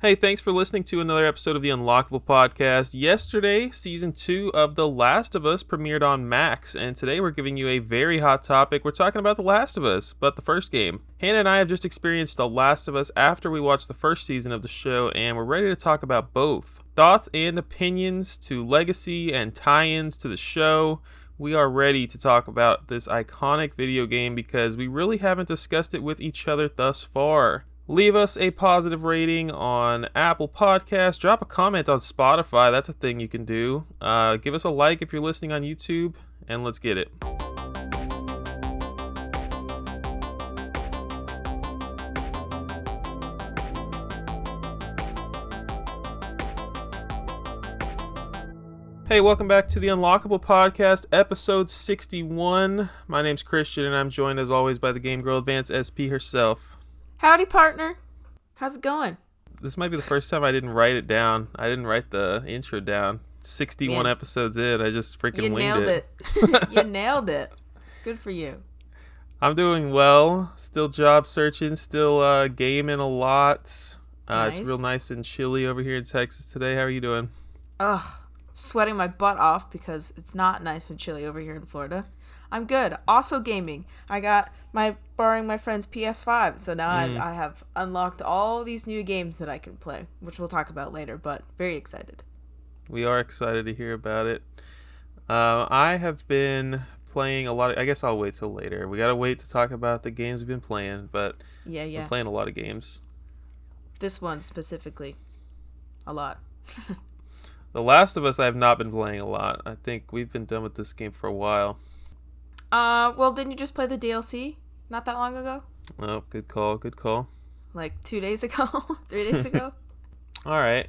Hey, thanks for listening to another episode of the Unlockable podcast. Yesterday, season 2 of The Last of Us premiered on Max, and today we're giving you a very hot topic. We're talking about The Last of Us, but the first game. Hannah and I have just experienced The Last of Us after we watched the first season of the show, and we're ready to talk about both. Thoughts and opinions to legacy and tie-ins to the show. We are ready to talk about this iconic video game because we really haven't discussed it with each other thus far. Leave us a positive rating on Apple Podcasts. Drop a comment on Spotify. That's a thing you can do. Give us a like if you're listening on YouTube, and let's get it. Hey, welcome back to the Unlockable Podcast, episode 61. My name's Christian, and I'm joined as always by the Game Girl Advanced SP herself. Howdy, partner. How's it going? This might be the first time I didn't write it down. I didn't write the intro down. 61 episodes in, I just freaking winged it. You nailed it. Good for you. I'm doing well. Still job searching. Still gaming a lot. Nice. It's real nice and chilly over here in Texas today. How are you doing? Ugh. Sweating my butt off because it's not nice and chilly over here in Florida. I'm good. Also gaming. I got borrowing my friend's PS5, so now I have unlocked all these new games that I can play, which we'll talk about later, but very excited. We are excited to hear about it. I have been playing a lot of, I guess I'll wait till later. We gotta wait to talk about the games we've been playing, but yeah. We're playing a lot of games. This one specifically. A lot. The Last of Us I have not been playing a lot. I think we've been done with this game for a while. Well, didn't you just play the DLC not that long ago? Oh, good call. Like 2 days ago? 3 days ago? All right.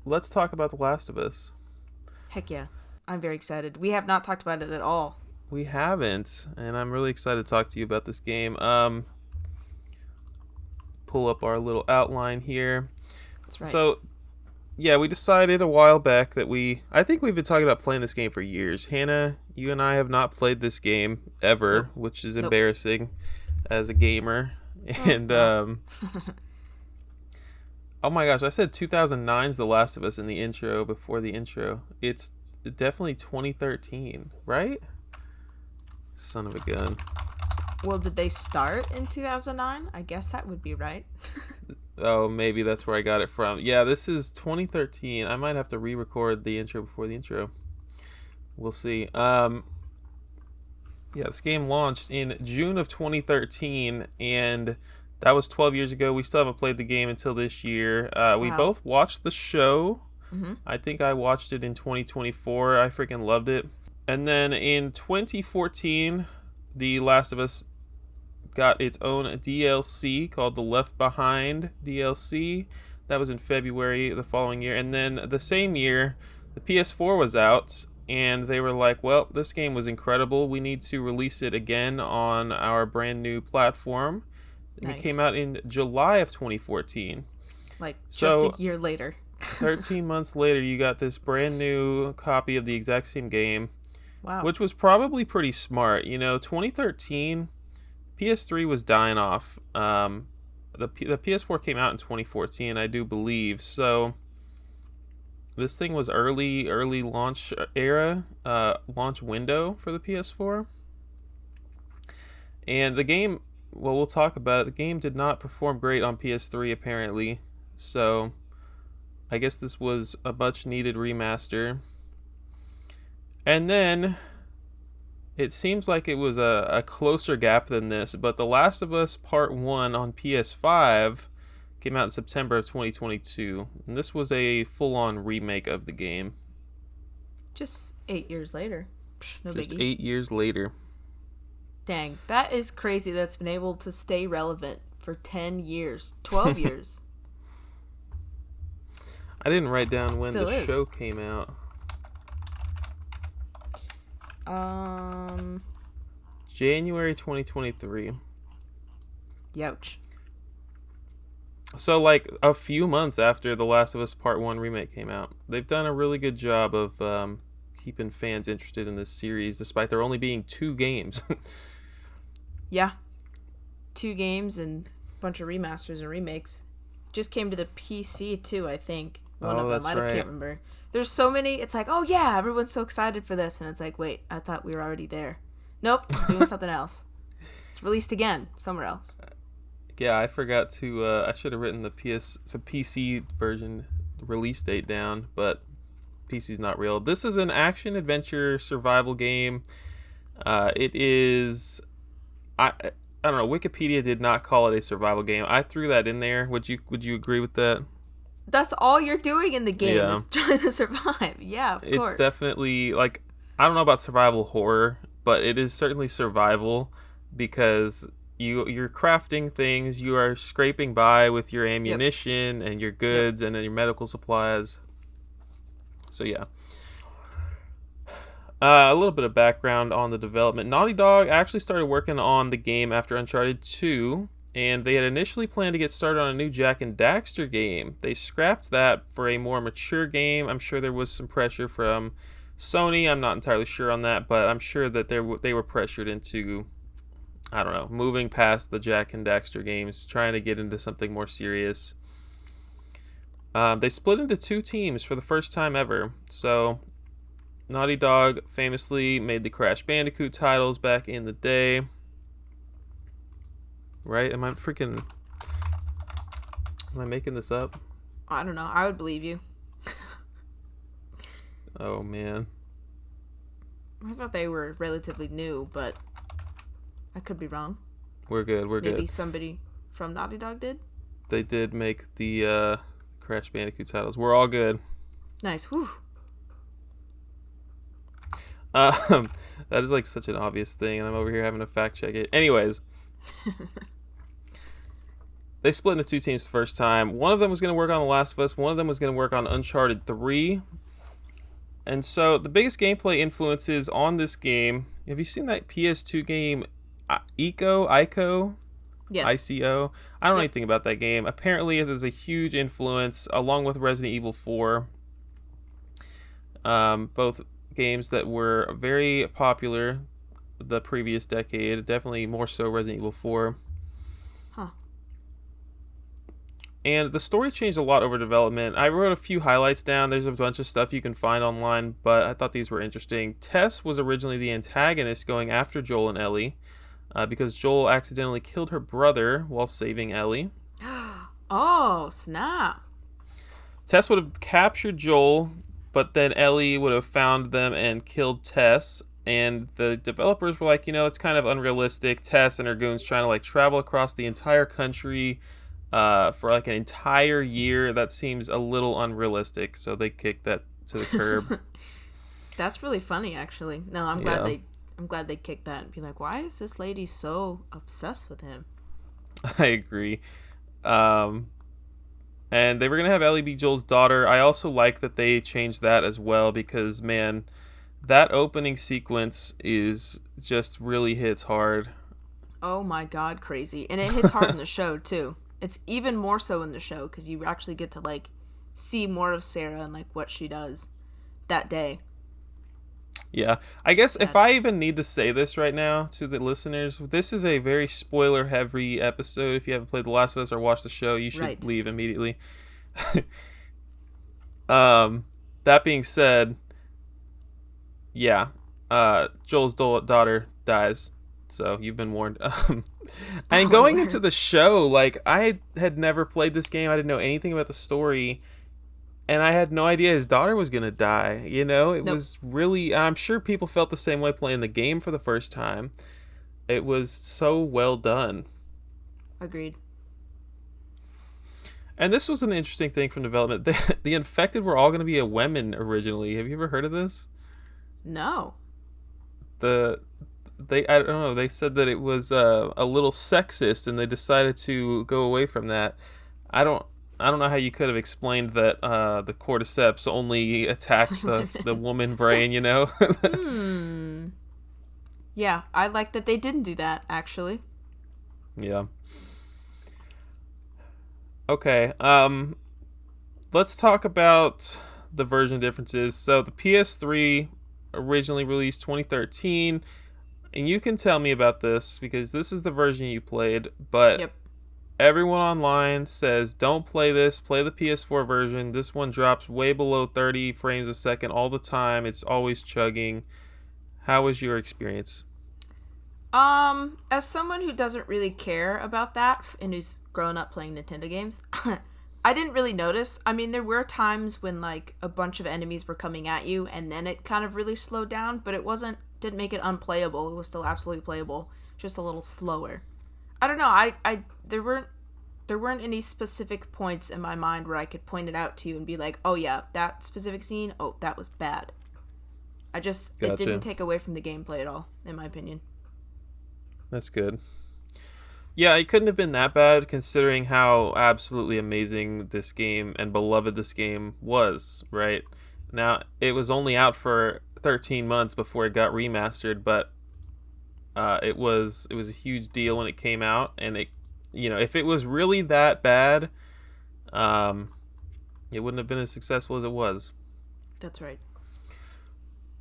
Let's talk about The Last of Us. Heck yeah. I'm very excited. We have not talked about it at all. We haven't, and I'm really excited to talk to you about this game. Pull up our little outline here. That's right. So, yeah, we decided a while back that I think we've been talking about playing this game for years. Hannah, you and I have not played this game ever, which is embarrassing as a gamer. And, oh my gosh, I said 2009's The Last of Us in the intro before the intro. It's definitely 2013, right? Son of a gun. Well, did they start in 2009? I guess that would be right. Oh, maybe that's where I got it from. Yeah, this is 2013. I might have to re-record the intro before the intro. We'll see. Yeah, this game launched in June of 2013, and that was 12 years ago. We still haven't played the game until this year. We both watched the show. Mm-hmm. I think I watched it in 2024. I freaking loved it. And then in 2014, The Last of Us got its own DLC called the Left Behind DLC. That was in February the following year. And then the same year, the PS4 was out, and they were like, well, this game was incredible. We need to release it again on our brand new platform. Nice. It came out in July of 2014. Like, just a year later. 13 months later, you got this brand new copy of the exact same game. Wow. Which was probably pretty smart. 2013... PS3 was dying off. The PS4 came out in 2014, I do believe. So this thing was early launch era, launch window for the PS4. And the game, well, we'll talk about it. The game did not perform great on PS3 apparently. So I guess this was a much needed remaster. And then it seems like it was a closer gap than this, but The Last of Us Part 1 on PS5 came out in September of 2022, and this was a full-on remake of the game. Just 8 years later. No Just biggie. 8 years later. Dang, that is crazy that's been able to stay relevant for 10 years, 12 years. I didn't write down when Still the is. show came out. January 2023. Youch. So, like, a few months after The Last of Us Part 1 remake came out. They've done a really good job of keeping fans interested in this series, despite there only being 2 games. Yeah. 2 games and a bunch of remasters and remakes. just came to the PC too, I think. One Oh, of them. that's I right. can't remember. There's so many. It's like, oh yeah, everyone's so excited for this. And it's like, wait, I thought we were already there. Nope, doing something else. It's released again, somewhere else. Yeah, I forgot to. I should have written the PC version release date down, but PC's not real. This is an action adventure survival game. It is. I don't know. Wikipedia did not call it a survival game. I threw that in there. Would you agree with that? That's all you're doing in the game Yeah. is trying to survive. Yeah, of It's course. definitely like I don't know about survival horror, but it is certainly survival because you're crafting things, you are scraping by with your Yep. ammunition and your Yep. goods and then your medical supplies. So yeah. A little bit of background on the development. Naughty Dog actually started working on the game after Uncharted 2, and they had initially planned to get started on a new Jak and Daxter game. They scrapped that for a more mature game. I'm sure there was some pressure from Sony. I'm not entirely sure on that, but I'm sure that they were pressured into, I don't know, moving past the Jak and Daxter games, trying to get into something more serious. They split into two teams for the first time ever. So Naughty Dog famously made the Crash Bandicoot titles back in the day. Right? Am I making this up? I don't know. I would believe you. Oh man. I thought they were relatively new, but I could be wrong. We're good. Maybe somebody from Naughty Dog did. They did make the Crash Bandicoot titles. We're all good. Nice. Whew. That is like such an obvious thing, and I'm over here having to fact check it. Anyways, they split into two teams the first time. One of them was going to work on The Last of Us. One of them was going to work on Uncharted 3. And so the biggest gameplay influences on this game. Have you seen that PS2 game, Ico? Yes. ICO? I don't know Yep. anything about that game. Apparently, it was a huge influence, along with Resident Evil 4. Both games that were very popular the previous decade. Definitely more so Resident Evil 4. Huh. And the story changed a lot over development. I wrote a few highlights down. There's a bunch of stuff you can find online, but I thought these were interesting. Tess was originally the antagonist going after Joel and Ellie because Joel accidentally killed her brother while saving Ellie. Oh, snap. Tess would have captured Joel, but then Ellie would have found them and killed Tess. And the developers were like, it's kind of unrealistic. Tess and her goons trying to like travel across the entire country for like an entire year. That seems a little unrealistic. So they kicked that to the curb. That's really funny, actually. No, I'm Yeah. glad they kicked that and be like, why is this lady so obsessed with him? I agree. And they were going to have Ellie be Joel's daughter. I also like that they changed that as well because, man, that opening sequence is just really hits hard. Oh my god, crazy. And it hits hard in the show, too. It's even more so in the show because you actually get to, like, see more of Sarah and, like, what she does that day. Yeah, I guess if I even need to say this right now to the listeners, this is a very spoiler-heavy episode. If you haven't played The Last of Us or watched the show, you should Right. leave immediately. That being said, yeah, Joel's daughter dies, so you've been warned. And going into the show, like, I had never played this game. I didn't know anything about the story. And I had no idea his daughter was going to die. It Nope. was really... I'm sure people felt the same way playing the game for the first time. It was so well done. Agreed. And this was an interesting thing from development. The infected were all going to be a women originally. Have you ever heard of this? No. I don't know, they said that it was a little sexist and they decided to go away from that. I don't know how you could have explained that the cordyceps only attacked the woman brain, Yeah, I like that they didn't do that, actually. Yeah. Okay, let's talk about the version differences. So the PS3 originally released 2013, and you can tell me about this because this is the version you played, but Yep. everyone online says don't play this, play the PS4 version. This one drops way below 30 frames a second all the time. It's always chugging. How was your experience? As someone who doesn't really care about that and who's grown up playing Nintendo games, I didn't really notice. I mean, there were times when like a bunch of enemies were coming at you and then it kind of really slowed down, but didn't make it unplayable. It was still absolutely playable, just a little slower. I don't know. I there weren't any specific points in my mind where I could point it out to you and be like, "Oh yeah, that specific scene, oh, that was bad." It Gotcha. didn't take away from the gameplay at all, in my opinion. That's good. Yeah, it couldn't have been that bad considering how absolutely amazing this game and beloved this game was, right? Now, it was only out for 13 months before it got remastered, but it was a huge deal when it came out, and if it was really that bad, um, it wouldn't have been as successful as it was. That's right.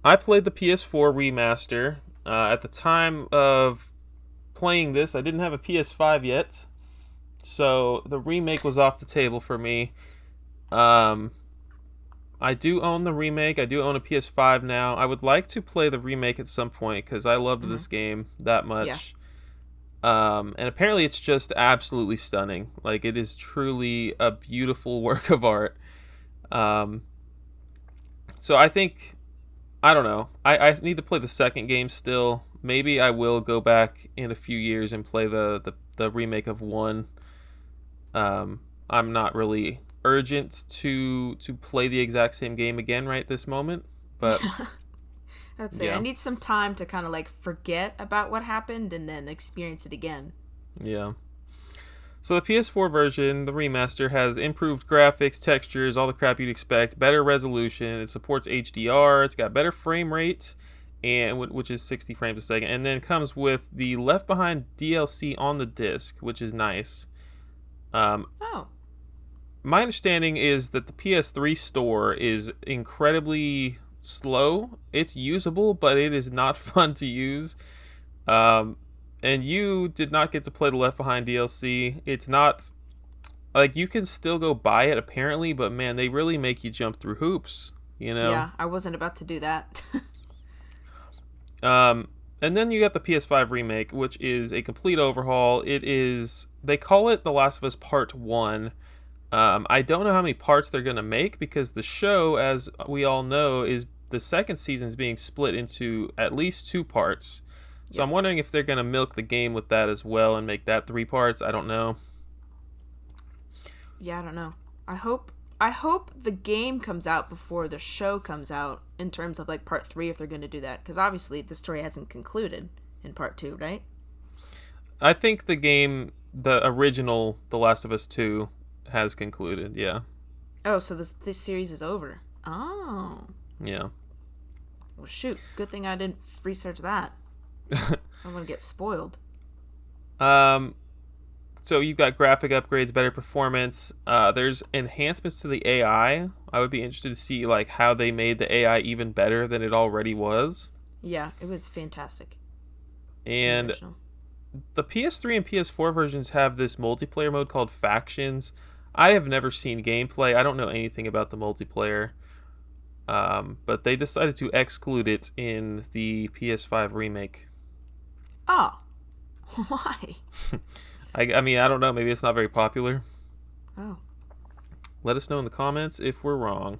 I played the PS4 remaster. At the time of playing this, I didn't have a PS5 yet, so the remake was off the table for me. Um, I do own the remake. I do own a PS5 now. I would like to play the remake at some point because I loved Mm-hmm. this game that Yeah. much. And apparently it's just absolutely stunning. Like, it is truly a beautiful work of art. Um, so I don't know. I need to play the second game still. Maybe I will go back in a few years and play the remake of 1. I'm not really urgent to play the exact same game again right this moment, but That's it. I yeah, need some time to kind of like forget about what happened and then experience it again. yeah. So the PS4 version, the remaster, has improved graphics, textures, all the crap you'd expect, better resolution. It supports HDR. It's got better frame rate, and which is 60 frames a second, and then comes with the Left Behind DLC on the disc, which is nice. Um, Oh. my understanding is that the PS3 store is incredibly slow. It's usable, but it is not fun to use. Um, and you did not get to play the Left Behind DLC. It's not like you can still go buy it apparently, but man, they really make you jump through hoops, you know. Yeah, I wasn't about to do that. Um, and then you got the PS5 remake, which is a complete overhaul. They call it The Last of Us Part 1. I don't know how many parts they're going to make because the show, as we all know, is the second season is being split into at least 2 parts. So Yeah. I'm wondering if they're going to milk the game with that as well and make that 3 parts. I don't know. Yeah, I don't know. I hope the game comes out before the show comes out in terms of like part 3 if they're going to do that because obviously the story hasn't concluded in part 2, right? I think the original The Last of Us 2 has concluded. Yeah. Oh, so this series is over. Oh. Yeah. Well, shoot. Good thing I didn't research that. I'm going to get spoiled. Um so you've got graphic upgrades, better performance. There's enhancements to the AI. I would be interested to see like how they made the AI even better than it already was. Yeah, it was fantastic. The And original. the PS3 and PS4 versions have this multiplayer mode called Factions. I have never seen gameplay. I don't know anything about the multiplayer. But they decided to exclude it in the PS5 remake. Oh. Why? I mean, I don't know. Maybe it's not very popular. Oh. Let us know in the comments if we're wrong.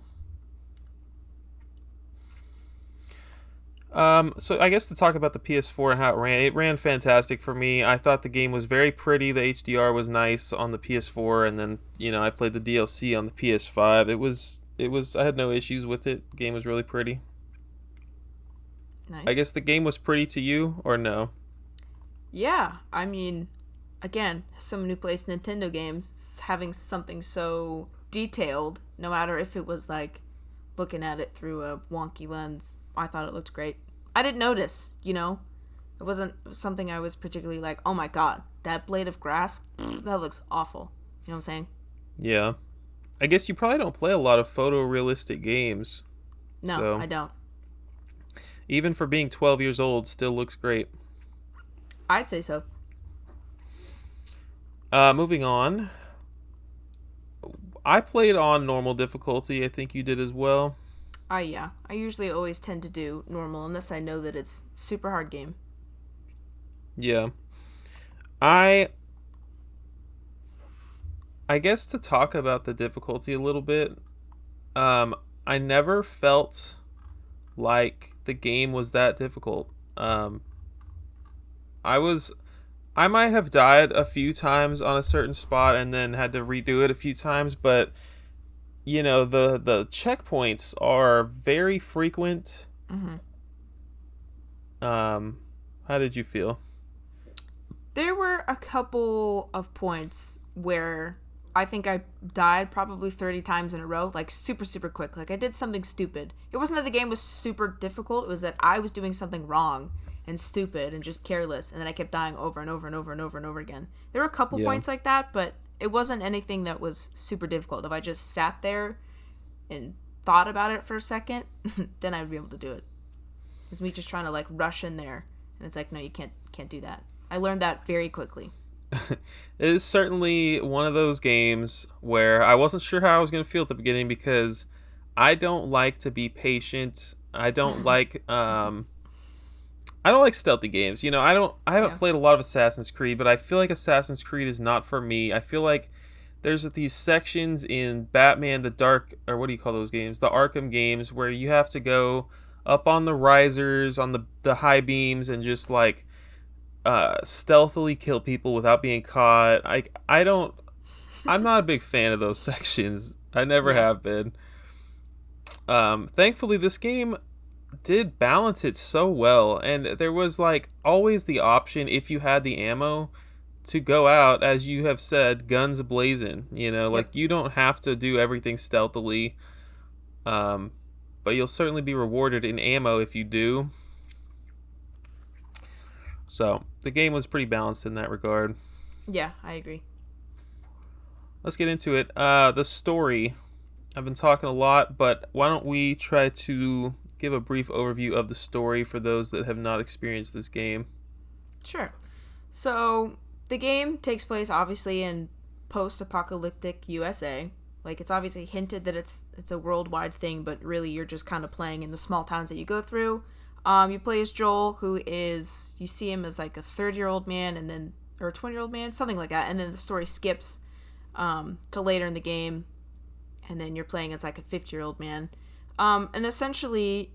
So I guess to talk about the PS4 and how it ran fantastic for me. I thought the game was very pretty. The HDR was nice on the PS4, and then I played the DLC on the PS5. It was I had no issues with it. The game was really pretty. Nice. I guess the game was pretty to you, or no? Yeah, I mean, again, someone who plays Nintendo games, having something so detailed, no matter if it was like looking at it through a wonky lens, I thought it looked great. I didn't notice, It wasn't something I was particularly like, oh my god, that blade of grass, that looks awful. You know what I'm saying? Yeah. I guess you probably don't play a lot of photorealistic games. No, So I don't. even for being 12 years old, still looks great. I'd say so. Moving on. I played on normal difficulty. I think you did as well. Yeah. I usually always tend to do normal unless I know that it's super hard game. Yeah. I I guess to talk about the difficulty a little bit, um, I never felt like the game was that difficult. I was I might have died a few times on a certain spot and then had to redo it a few times, but the checkpoints are very frequent. Mm-hmm. Um, how did you feel? There were a couple of points where I think I died probably 30 times in a row, like super, super quick. Like I did something stupid. It wasn't that the game was super difficult, it was that I was doing something wrong and stupid and just careless, and then I kept dying over and over and over and over and over again. There were a couple Yeah. points like that, but it wasn't anything that was super difficult. If I just sat there and thought about it for a second, then I'd be able to do it. It was me just trying to like rush in there, and it's like, no, you can't do that. I learned that very quickly. It is certainly one of those games where I wasn't sure how I was going to feel at the beginning because I don't like to be patient. I don't like stealthy games. I haven't Yeah. played a lot of Assassin's Creed, but I feel like Assassin's Creed is not for me. I feel like there's these sections in Batman the Dark, or what do you call those games? The Arkham games, where you have to go up on the risers, on the high beams, and just like stealthily kill people without being caught. I'm not a big fan of those sections. I never Yeah. have been. Thankfully, this game did balance it so well, and there was like always the option, if you had the ammo, to go out, as you have said, guns blazing. Like Yep. you don't have to do everything stealthily, um, but you'll certainly be rewarded in ammo if you do. So the game was pretty balanced in that regard. Yeah, I agree. Let's get into it. The story. I've been talking a lot, but why don't we try to give a brief overview of the story for those that have not experienced this game? Sure. So the game takes place obviously in post-apocalyptic USA. Like it's obviously hinted that it's a worldwide thing, but really you're just kind of playing in the small towns that you go through. You play as Joel, who is you see him as like a 30-year-old man, and then or a 20-year-old man, something like that, and then the story skips to later in the game, and then you're playing as like a 50-year-old man. And essentially,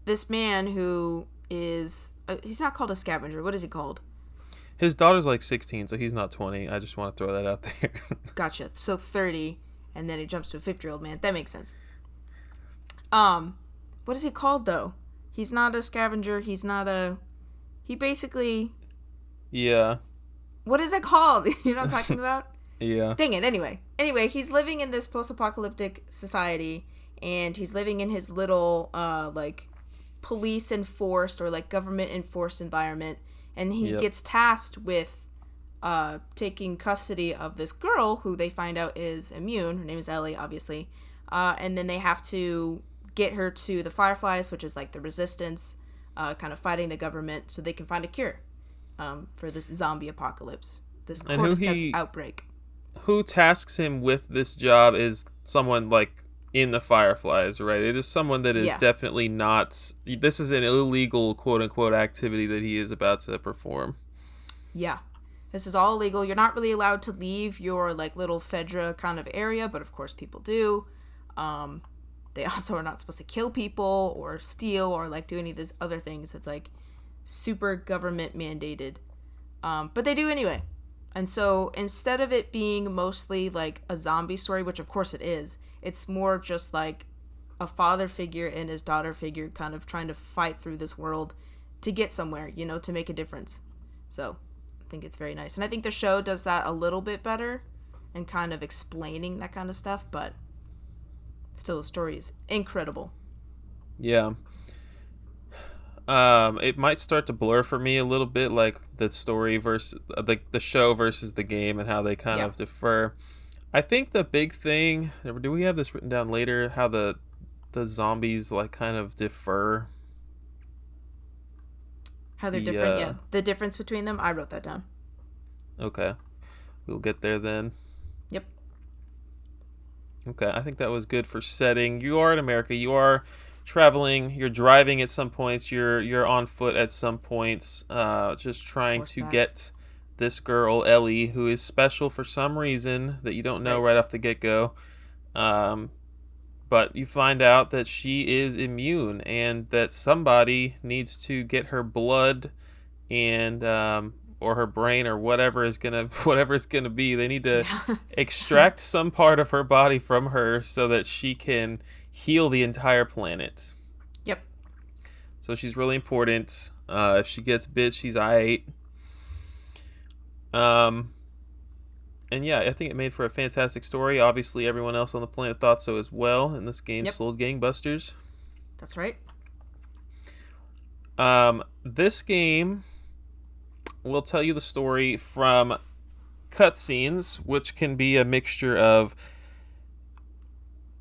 this man who is he's not called a scavenger. What is he called? His daughter's like 16, so he's not 20. I just want to throw that out there. Gotcha. So 30, and then he jumps to a 50-year-old man. That makes sense. Um, what is he called though? He's not a scavenger. He's not a. He basically. Yeah. What is it called? You know what I'm talking about? Yeah. Dang it. Anyway, he's living in this post-apocalyptic society, and he's living in his little like police enforced or like government enforced environment, and he Yep. gets tasked with taking custody of this girl who they find out is immune. Her name is Ellie, obviously, and then they have to get her to the Fireflies, which is like the resistance, kind of fighting the government, so they can find a cure for this zombie apocalypse, this And who cordyceps he outbreak. who tasks him with this job is someone like in the Fireflies, right? It is someone that is Yeah. definitely not. This is an illegal quote unquote activity that he is about to perform. Yeah. This is all illegal. You're not really allowed to leave your like little Fedra kind of area, but of course people do. They also are not supposed to kill people or steal or like do any of these other things. It's like super government mandated. But they do anyway. And so instead of it being mostly like a zombie story, which of course it is, it's more just like a father figure and his daughter figure kind of trying to fight through this world to get somewhere, to make a difference. So I think it's very nice. And I think the show does that a little bit better and kind of explaining that kind of stuff, but still the story is incredible. Yeah. It might start to blur for me a little bit, like the story versus the show versus the game and how they kind Yeah. of differ. I think the big thing. Do we have this written down later? How the zombies like kind of differ. How they're The different, yeah. The difference between them, I wrote that down. Okay. We'll get there then. Yep. Okay, I think that was good for setting. You are in America. You are traveling. You're driving at some points. You're on foot at some points. Just trying to Horseback. get this girl Ellie, who is special for some reason that you don't know Right. right off the get go. Um, but you find out that she is immune, and that somebody needs to get her blood and or her brain or whatever is gonna whatever it's gonna be. They need to Yeah. extract some part of her body from her so that she can heal the entire planet. Yep. So she's really important. If she gets bit, she's I8. Um, and yeah, I think it made for a fantastic story. Obviously, everyone else on the planet thought so as well, and this game Yep. sold gangbusters. That's right. This game will tell you the story from cutscenes, which can be a mixture of,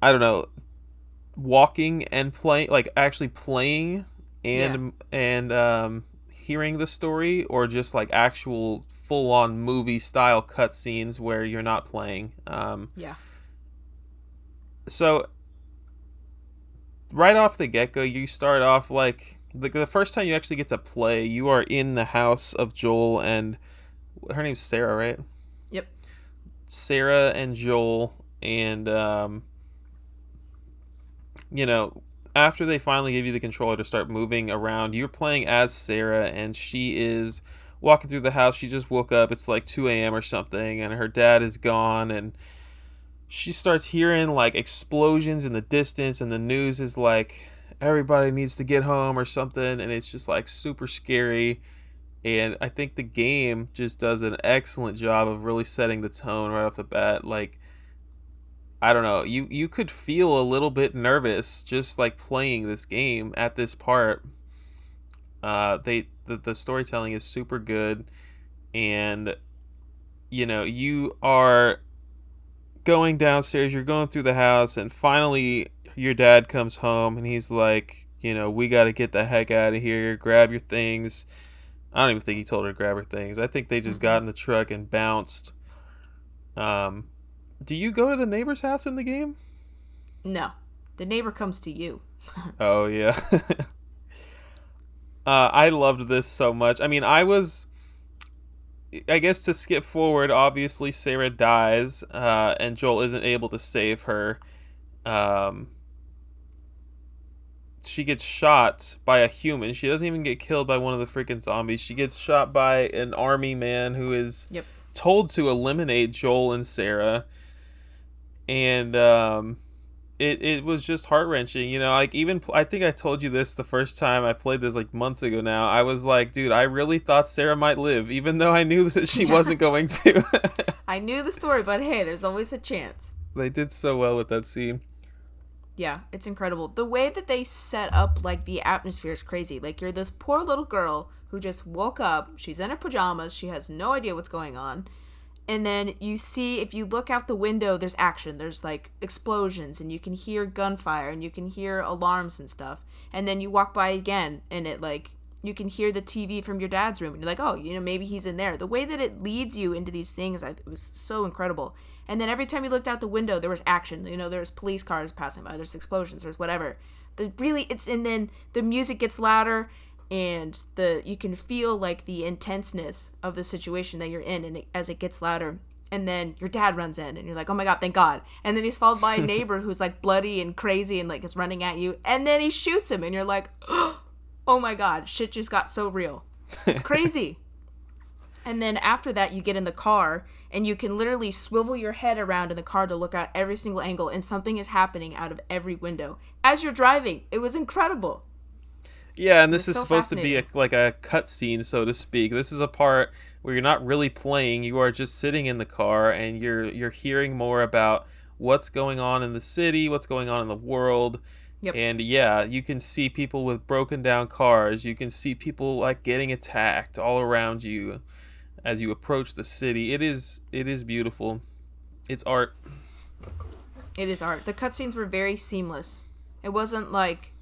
I don't know, walking and playing, like actually playing Yeah. and hearing the story, or just like actual full on movie style cutscenes where you're not playing. Yeah. So right off the get go, you start off like the first time you actually get to play, you are in the house of Joel and her name's Sarah, right? Yep. Sarah and Joel, and you know, after they finally give you the controller to start moving around, you're playing as Sarah, and she is walking through the house. She just woke up. It's like 2 a.m. or something, and her dad is gone, and she starts hearing like explosions in the distance, and the news is like everybody needs to get home or something, and it's just like super scary. And I think the game just does an excellent job of really setting the tone right off the bat. Like, I don't know, you could feel a little bit nervous just like playing this game at this part. The storytelling is super good, and you are going downstairs, you're going through the house, and finally your dad comes home and he's like, we got to get the heck out of here. Grab your things. I don't even think he told her to grab her things. I think they just got Mm-mm. in the truck and bounced. Um, do you go to the neighbor's house in the game? No. The neighbor comes to you. Oh yeah. I loved this so much. I mean, I guess to skip forward, obviously Sarah dies, and Joel isn't able to save her. Um, she gets shot by a human. She doesn't even get killed by one of the freaking zombies. She gets shot by an army man who is Yep. told to eliminate Joel and Sarah. And it was just heart wrenching. Like, even I think I told you this the first time I played this like months ago now. I was like, dude, I really thought Sarah might live, even though I knew that she Yeah. wasn't going to. I knew the story, but hey, there's always a chance. They did so well with that scene. Yeah, it's incredible. The way that they set up like the atmosphere is crazy. Like you're this poor little girl who just woke up. She's in her pajamas. She has no idea what's going on. And then you see, if you look out the window, there's action. There's like explosions, and you can hear gunfire, and you can hear alarms and stuff. And then you walk by again, and it like you can hear the TV from your dad's room, and you're like, oh, maybe he's in there. The way that it leads you into these things, it was so incredible. And then every time you looked out the window, there was action. There's police cars passing by. There's explosions. There's whatever. And then the music gets louder, and you can feel like the intenseness of the situation that you're in, and as it gets louder. And then your dad runs in, and you're like, oh my god, thank god. And then he's followed by a neighbor who's like bloody and crazy and like is running at you, and then he shoots him, and you're like, oh my god, shit just got so real. It's crazy. And then after that, you get in the car, and you can literally swivel your head around in the car to look at every single angle, and something is happening out of every window as you're driving. It was incredible. Yeah, and It this was is so supposed to be fascinating. like a cutscene, so to speak. This is a part where you're not really playing; you are just sitting in the car, and you're hearing more about what's going on in the city, what's going on in the world. Yep. And yeah, you can see people with broken down cars. You can see people like getting attacked all around you as you approach the city. It is beautiful. It's art. It is art. The cutscenes were very seamless. It wasn't like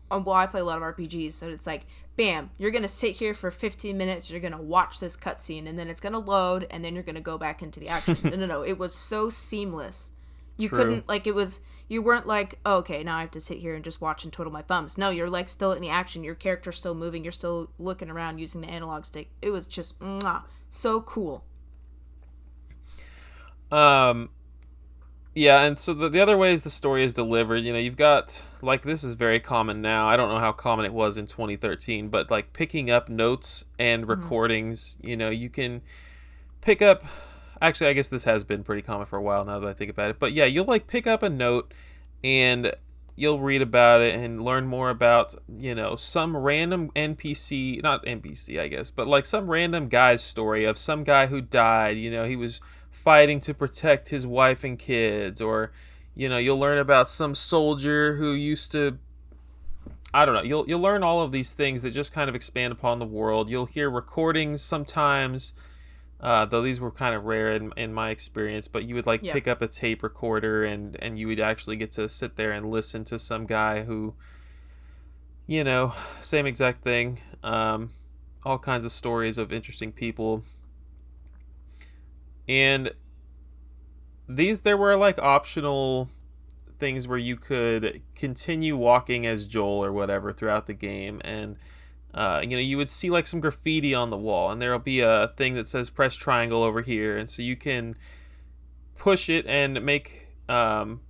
well, I play a lot of RPGs, so it's like, bam, you're gonna sit here for 15 minutes, you're gonna watch this cutscene, and then it's gonna load, and then you're gonna go back into the action. No. It was so seamless. You True. couldn't, like, it was, you weren't like, oh, okay, now I have to sit here and just watch and twiddle my thumbs. No, you're, like, still in the action. Your character's still moving. You're still looking around using the analog stick. It was just, so cool. Um, yeah, and so the other ways the story is delivered, you've got, like, this is very common now. I don't know how common it was in 2013, but, like, picking up notes and Mm-hmm. recordings, you can pick up. Actually, I guess this has been pretty common for a while now that I think about it. But yeah, you'll, like, pick up a note and you'll read about it and learn more about, some random NPC, not NPC, I guess, but, like, some random guy's story of some guy who died. He was fighting to protect his wife and kids, or, you'll learn about some soldier who used to. I don't know. You'll learn all of these things that just kind of expand upon the world. You'll hear recordings sometimes, though these were kind of rare in my experience. But you would, like, Yeah. pick up a tape recorder, and you would actually get to sit there and listen to some guy who, same exact thing. All kinds of stories of interesting people, and there were, like, optional things where you could continue walking as Joel or whatever throughout the game, and you would see, like, some graffiti on the wall, and there'll be a thing that says press triangle over here, and so you can push it and make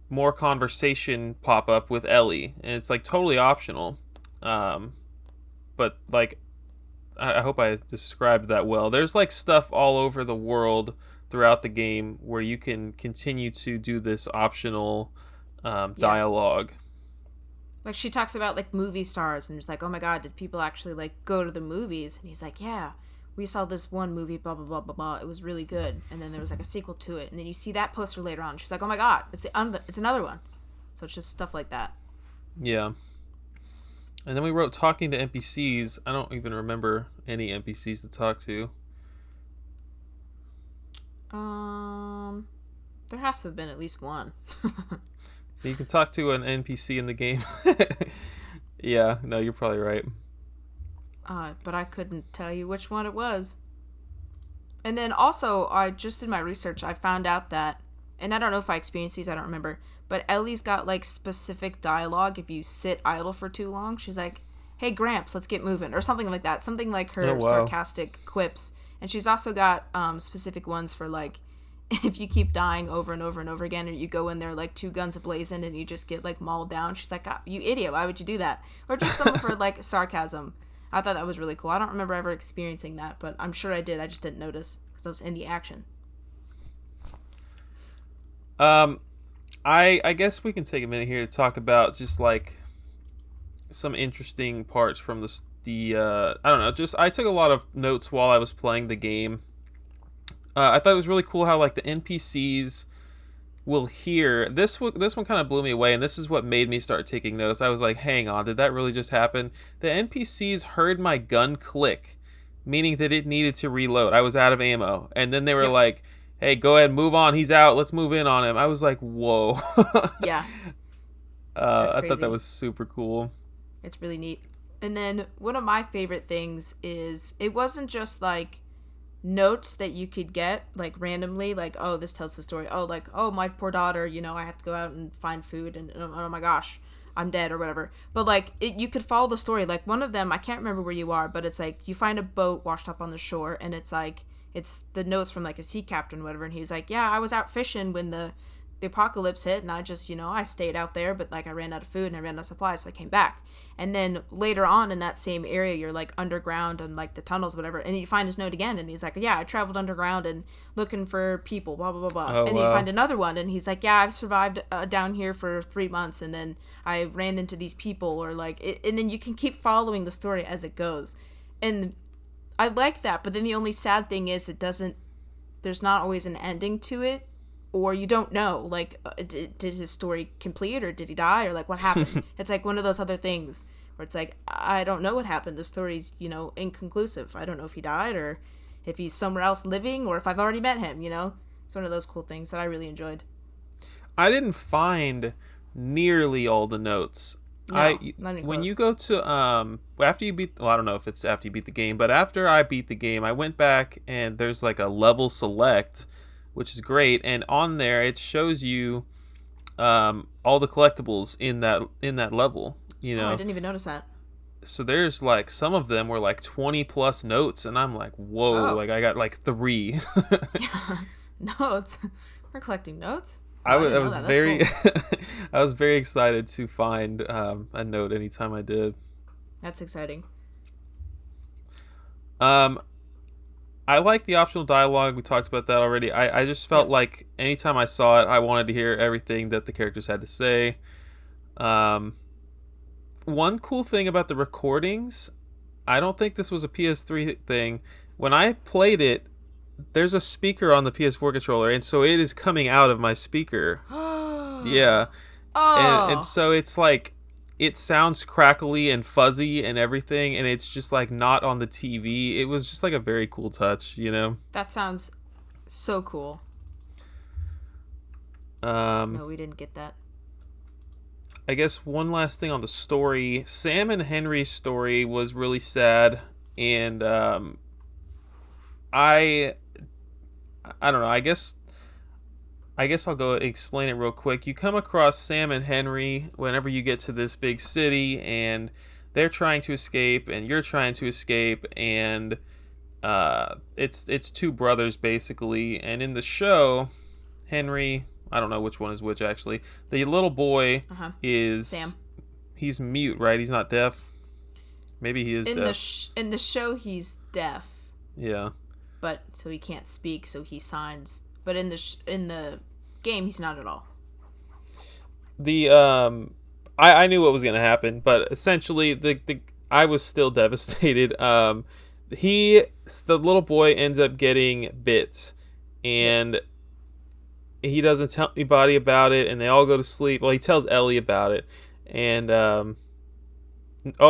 more conversation pop up with Ellie, and it's, like, totally optional. But, like, I hope I described that well. There's, like, stuff all over the world throughout the game where you can continue to do this optional Yeah. dialogue. Like, she talks about, like, movie stars, and it's like, oh my god, did people actually, like, go to the movies? And he's like, yeah, we saw this one movie, blah, blah, blah, blah, blah. It was really good. And then there was, like, a sequel to it. And then you see that poster later on. She's like, oh my god, it's another one. So it's just stuff like that. Yeah. And then we wrote talking to NPCs. I don't even remember any NPCs to talk to. Um, there has to have been at least one. So you can talk to an NPC in the game. Yeah, no, you're probably right. But I couldn't tell you which one it was. And then also, I just did my research. I found out that, and I don't know if I experienced these. I don't remember. But Ellie's got, like, specific dialogue. If you sit idle for too long, she's like, "Hey Gramps, let's get moving," or something like that. Something like Oh, her wow. sarcastic quips. And she's also got specific ones for, like, if you keep dying over and over and over again, and you go in there like two guns ablazing, and you just get, like, mauled down. She's like, "Ah, you idiot! Why would you do that?" Or just some of her, like, sarcasm. I thought that was really cool. I don't remember ever experiencing that, but I'm sure I did. I just didn't notice because I was in the action. Um, I guess we can take a minute here to talk about just, like, some interesting parts from the I don't know, just I took a lot of notes while I was playing the game. I thought it was really cool how, like, the NPCs will hear this one kind of blew me away, and this is what made me start taking notes. I was like, hang on, did that really just happen? The NPCs heard my gun click, meaning that it needed to reload. I was out of ammo, and then they were Yep. like, hey, go ahead, move on, he's out, let's move in on him. I was like, whoa. Yeah, that's I thought that crazy. was super cool. It's really neat. And then one of my favorite things is it wasn't just like notes that you could get like randomly, like, oh, this tells the story. Oh, like, oh, my poor daughter, I have to go out and find food, and oh my gosh, I'm dead or whatever. But like you could follow the story. Like one of them, I can't remember where you are, but it's like you find a boat washed up on the shore, and it's like it's the notes from like a sea captain or whatever, and he was like, yeah, I was out fishing when the apocalypse hit, and I just, I stayed out there, but like I ran out of food and I ran out of supplies, so I came back. And then later on in that same area, you're like underground and like the tunnels, whatever, and you find his note again, and he's like, yeah, I traveled underground and looking for people, blah blah blah blah. Oh, And then you wow. find another one, and he's like, yeah, I've survived down here for 3 months, and then I ran into these people, or like, and then you can keep following the story as it goes, and I like that. But then the only sad thing is it doesn't. There's not always an ending to it, or you don't know, like, did his story complete, or did he die, or like what happened. It's like one of those other things where it's like, I don't know what happened. The story's, inconclusive. I don't know if he died, or if he's somewhere else living, or if I've already met him. It's one of those cool things that I really enjoyed. I didn't find nearly all the notes No, not even When you close. go to after you beat, well, I don't know if it's after you beat the game, but after I beat the game, I went back and there's like a level select, which is great, and on there it shows you all the collectibles in that level, you Oh, I know. didn't even notice that. So there's like some of them were like 20 plus notes, and I'm like, whoa, Oh, like I got like 3. yeah. Notes. We're collecting notes. Oh, I I was didn't I know was that. That's very cool. I was very excited to find a note anytime I did. That's exciting. Um, I like the optional dialogue. We talked about that already. I just felt Yep. like anytime I saw it, I wanted to hear everything that the characters had to say. Um, One cool thing about the recordings, I don't think this was a PS3 thing. When I played it, there's a speaker on the PS4 controller, and so it is coming out of my speaker. Yeah, and Oh, so it's like it sounds crackly and fuzzy and everything, and it's just like not on the TV. It was just like a very cool touch, you know. that sounds so cool. Um, No, we didn't get that. I guess one last thing on the story. Sam and Henry's story was really sad, and I I don't know. I guess I'll go explain it real quick. You come across Sam and Henry whenever you get to this big city, and they're trying to escape, and you're trying to escape, and it's two brothers basically. And in the show, Henry, I don't know which one is which actually. The little boy Uh huh. Sam. is he's mute, right? He's not deaf. Maybe he is deaf. In the show, he's deaf, Yeah. but so he can't speak, so he signs. But in in the game, he's not at all. The I knew what was gonna happen, but essentially the I was still devastated. He the little boy ends up getting bit, Yep. and he doesn't tell anybody about it, and they all go to sleep. Well, he tells Ellie about it, and oh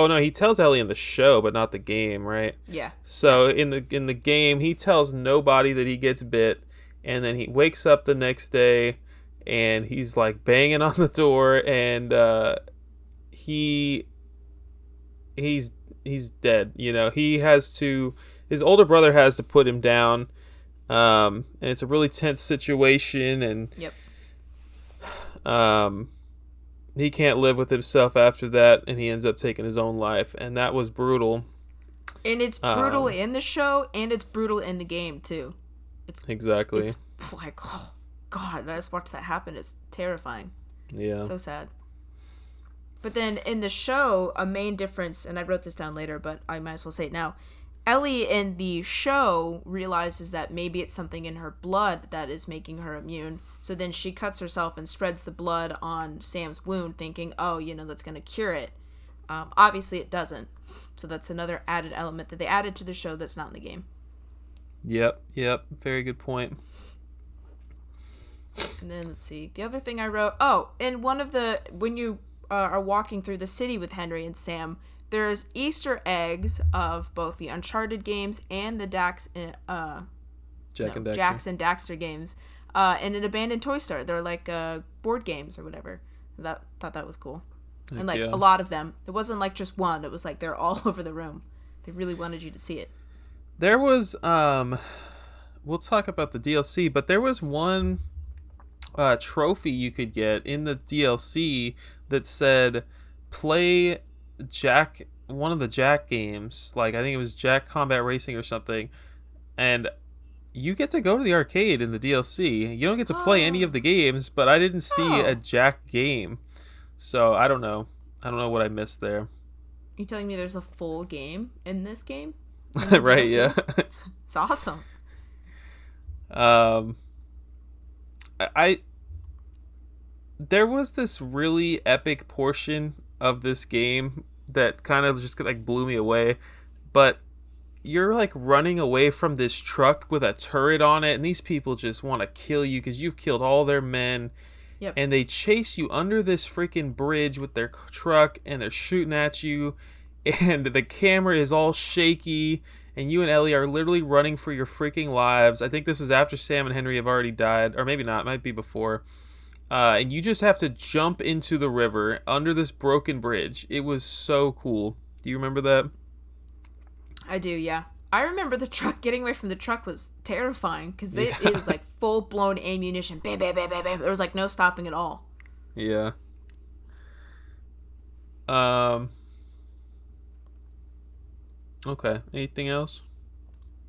no, he tells Ellie in the show, but not the game, right? Yeah. Yeah. So in the game, he tells nobody that he gets bit, and then he wakes up the next day, and he's like banging on the door, and he he's he's dead. You know, he has to. His older brother has to put him down, and it's a really tense situation, and Yep. um, he can't live with himself after that, and he ends up taking his own life, and that was brutal. And it's brutal Um, in the show, and it's brutal in the game too. It's exactly. it's like, oh god, I just watched that happen. It's terrifying. Yeah. So sad. But then in the show, a main difference, and I wrote this down later, but I might as well say it now. Ellie in the show realizes that maybe it's something in her blood that is making her immune. So then she cuts herself and spreads the blood on Sam's wound, thinking, oh, that's going to cure it. Obviously, it doesn't. So that's another added element that they added to the show that's not in the game. Yep. Yep. Very good point. And then let's see. The other thing I wrote. Oh, in one of the when you are walking through the city with Henry and Sam, there's Easter eggs of both the Uncharted games and the Jax and Daxter games, in an abandoned toy store. They're like board games or whatever. Thought that was cool. Heck And like yeah. a lot of them. It wasn't like just one. It was like they're all over the room. They really wanted you to see it. There was we'll talk about the DLC, but there was one trophy you could get in the DLC that said play Jack one of the Jack games, like I think it was Jack Combat Racing or something, and you get to go to the arcade in the DLC. You don't get to play any of the games, but I didn't see a Oh. Jack game. So I don't know. I don't know what I missed there. You telling me there's a full game in this game? In the Right, DLC? yeah. It's awesome. um I there was this really epic portion of this game that kind of just like blew me away, but you're like running away from this truck with a turret on it, and these people just want to kill you because you've killed all their men, Yep. and they chase you under this freaking bridge with their truck, and they're shooting at you, and the camera is all shaky, and you and Ellie are literally running for your freaking lives. I think this is after Sam and Henry have already died, or maybe not, it might be before. and you just have to jump into the river under this broken bridge. It was so cool. Do you remember that? I do, yeah. I remember the truck, getting away from the truck was terrifying because Yeah. it is like full blown ammunition. Bam, bam, bam, bam, bam. There was like no stopping at all. Yeah. Um. Okay. Anything else?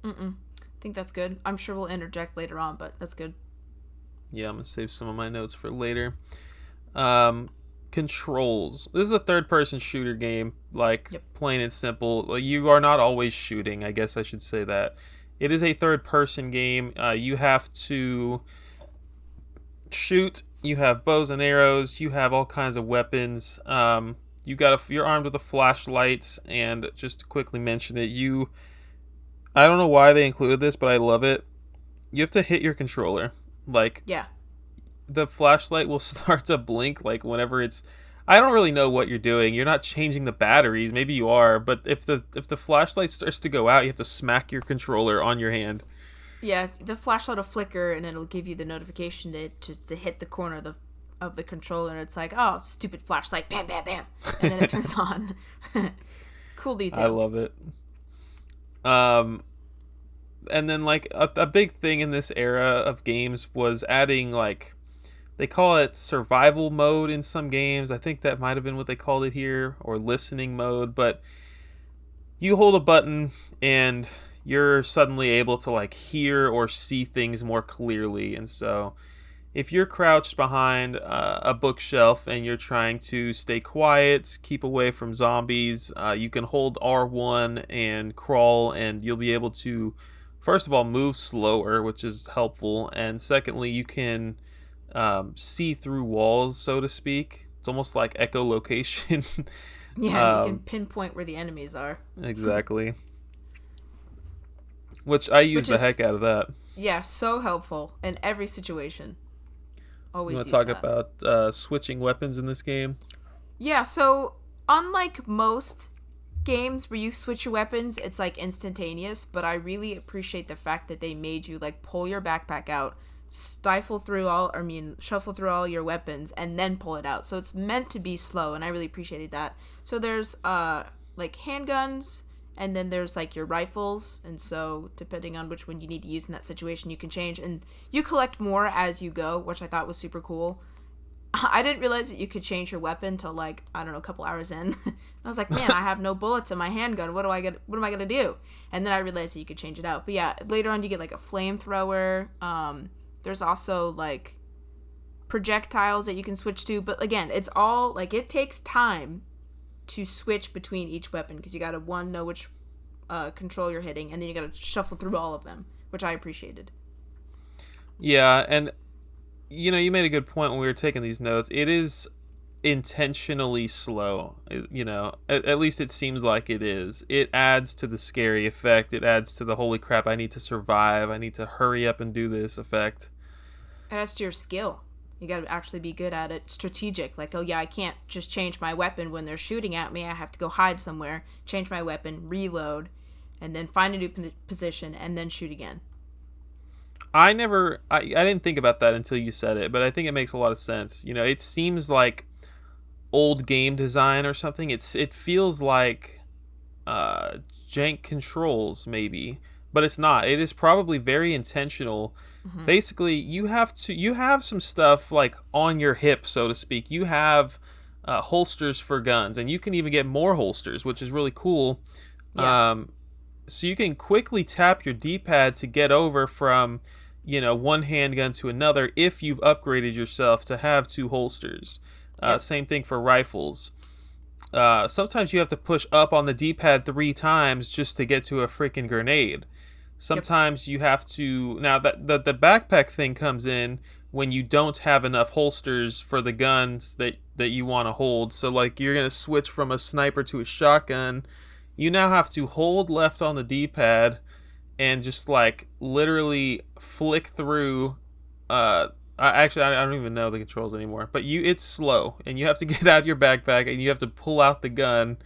I think that's good. I'm sure we'll interject later on, but that's good. Yeah, I'm gonna save some of my notes for later. Um, Controls. This is a third-person shooter game, like Yep. plain and simple. Like, you are not always shooting. I guess I should say that. It is a third-person game. You have to shoot. You have bows and arrows. You have all kinds of weapons. You're armed with a flashlight. And just to quickly mention it, I don't know why they included this, but I love it. You have to hit your controller. Like, Yeah. the flashlight will start to blink like whenever it's, I don't really know what you're doing. You're not changing the batteries. Maybe you are, but if the flashlight starts to go out, you have to smack your controller on your hand. Yeah, the flashlight will flicker and it'll give you the notification to hit the corner of the controller, and it's like, oh, stupid flashlight, bam, bam, bam, and then it turns on. Cool detail. I love it. Um, and then like a big thing in this era of games was adding, like, they call it survival mode in some games. I think that might have been what they called it here, or listening mode. But you hold a button and you're suddenly able to like hear or see things more clearly. And so if you're crouched behind a bookshelf and you're trying to stay quiet, keep away from zombies, you can hold R1 and crawl, and you'll be able to, first of all, move slower, which is helpful. And secondly, you can see through walls, so to speak. It's almost like echolocation. Yeah, you can pinpoint where the enemies are. Exactly. Which I use Which the is, heck out of that. yeah, so helpful in every situation. You Always want to use talk that. about switching weapons in this game? Yeah, so unlike most games where you switch your weapons, it's like instantaneous, but I really appreciate the fact that they made you like pull your backpack out, shuffle through all your weapons and then pull it out. So it's meant to be slow, and I really appreciated that. So there's like handguns, and then there's like your rifles, and so depending on which one you need to use in that situation, you can change, and you collect more as you go, which I thought was super cool. I didn't realize that you could change your weapon till like, I don't know, a couple hours in. I was like, man, I have no bullets in my handgun. What am I gonna do? And then I realized that you could change it out. But yeah, later on you get like a flamethrower. There's also like projectiles that you can switch to. But again, it's all like, it takes time to switch between each weapon, because you gotta know which control you're hitting, and then you gotta shuffle through all of them, which I appreciated. Yeah, and you made a good point when we were taking these notes. It is intentionally slow. At least it seems like it is. It adds to the scary effect. It adds to the holy crap, I need to survive, I need to hurry up and do this effect. It adds to your skill. You gotta actually be good at it. Strategic. Like, oh yeah, I can't just change my weapon when they're shooting at me. I have to go hide somewhere, change my weapon, reload, and then find a new position, and then shoot again. I didn't think about that until you said it, but I think it makes a lot of sense. It seems like old game design or something. It feels like jank controls maybe, but it's not. It is probably very intentional. Basically, you have some stuff like on your hip, so to speak. You have holsters for guns, and you can even get more holsters, which is really cool. Yeah. So you can quickly tap your D-pad to get over from one handgun to another if you've upgraded yourself to have two holsters. Yep. Same thing for rifles. Sometimes you have to push up on the D-pad 3 times just to get to a freaking grenade. Sometimes you have to. Now that the backpack thing comes in when you don't have enough holsters for the guns that you want to hold. So like, you're gonna switch from a sniper to a shotgun. You now have to hold left on the D-pad and just like literally flick through. I don't even know the controls anymore, but it's slow, and you have to get out your backpack and you have to pull out the gun,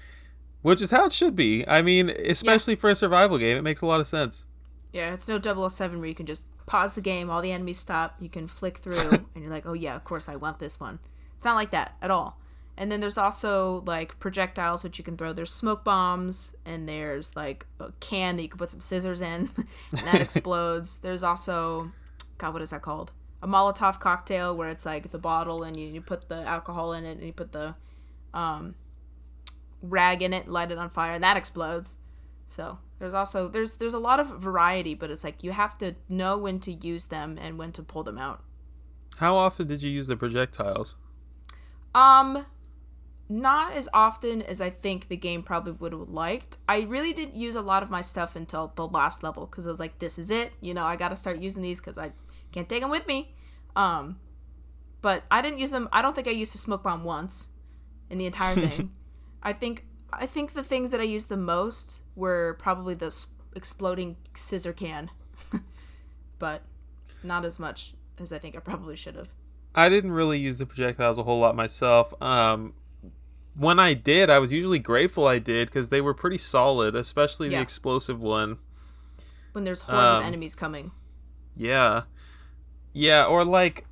which is how it should be. I mean, especially for a survival game, it makes a lot of sense. Yeah, it's no 007 where you can just pause the game, all the enemies stop, you can flick through, and you're like, oh yeah, of course I want this one. It's not like that at all. And then there's also like projectiles which you can throw. There's smoke bombs, and there's like a can that you can put some scissors in, and that explodes. There's also, God, what is that called? A Molotov cocktail, where it's like the bottle and you put the alcohol in it and you put the rag in it, light it on fire, and that explodes. So there's a lot of variety, but it's like you have to know when to use them and when to pull them out. How often did you use the projectiles? Not as often as I think the game probably would have liked. I really didn't use a lot of my stuff until the last level, because I was like, this is it. I got to start using these because I can't take them with me. But I didn't use them. I don't think I used a smoke bomb once in the entire thing. I think the things that I used the most were probably the exploding scissor can, but not as much as I think I probably should have. I didn't really use the projectiles a whole lot myself. When I did, I was usually grateful I did, because they were pretty solid, especially the explosive one. When there's hordes of enemies coming. Yeah. Yeah, or like,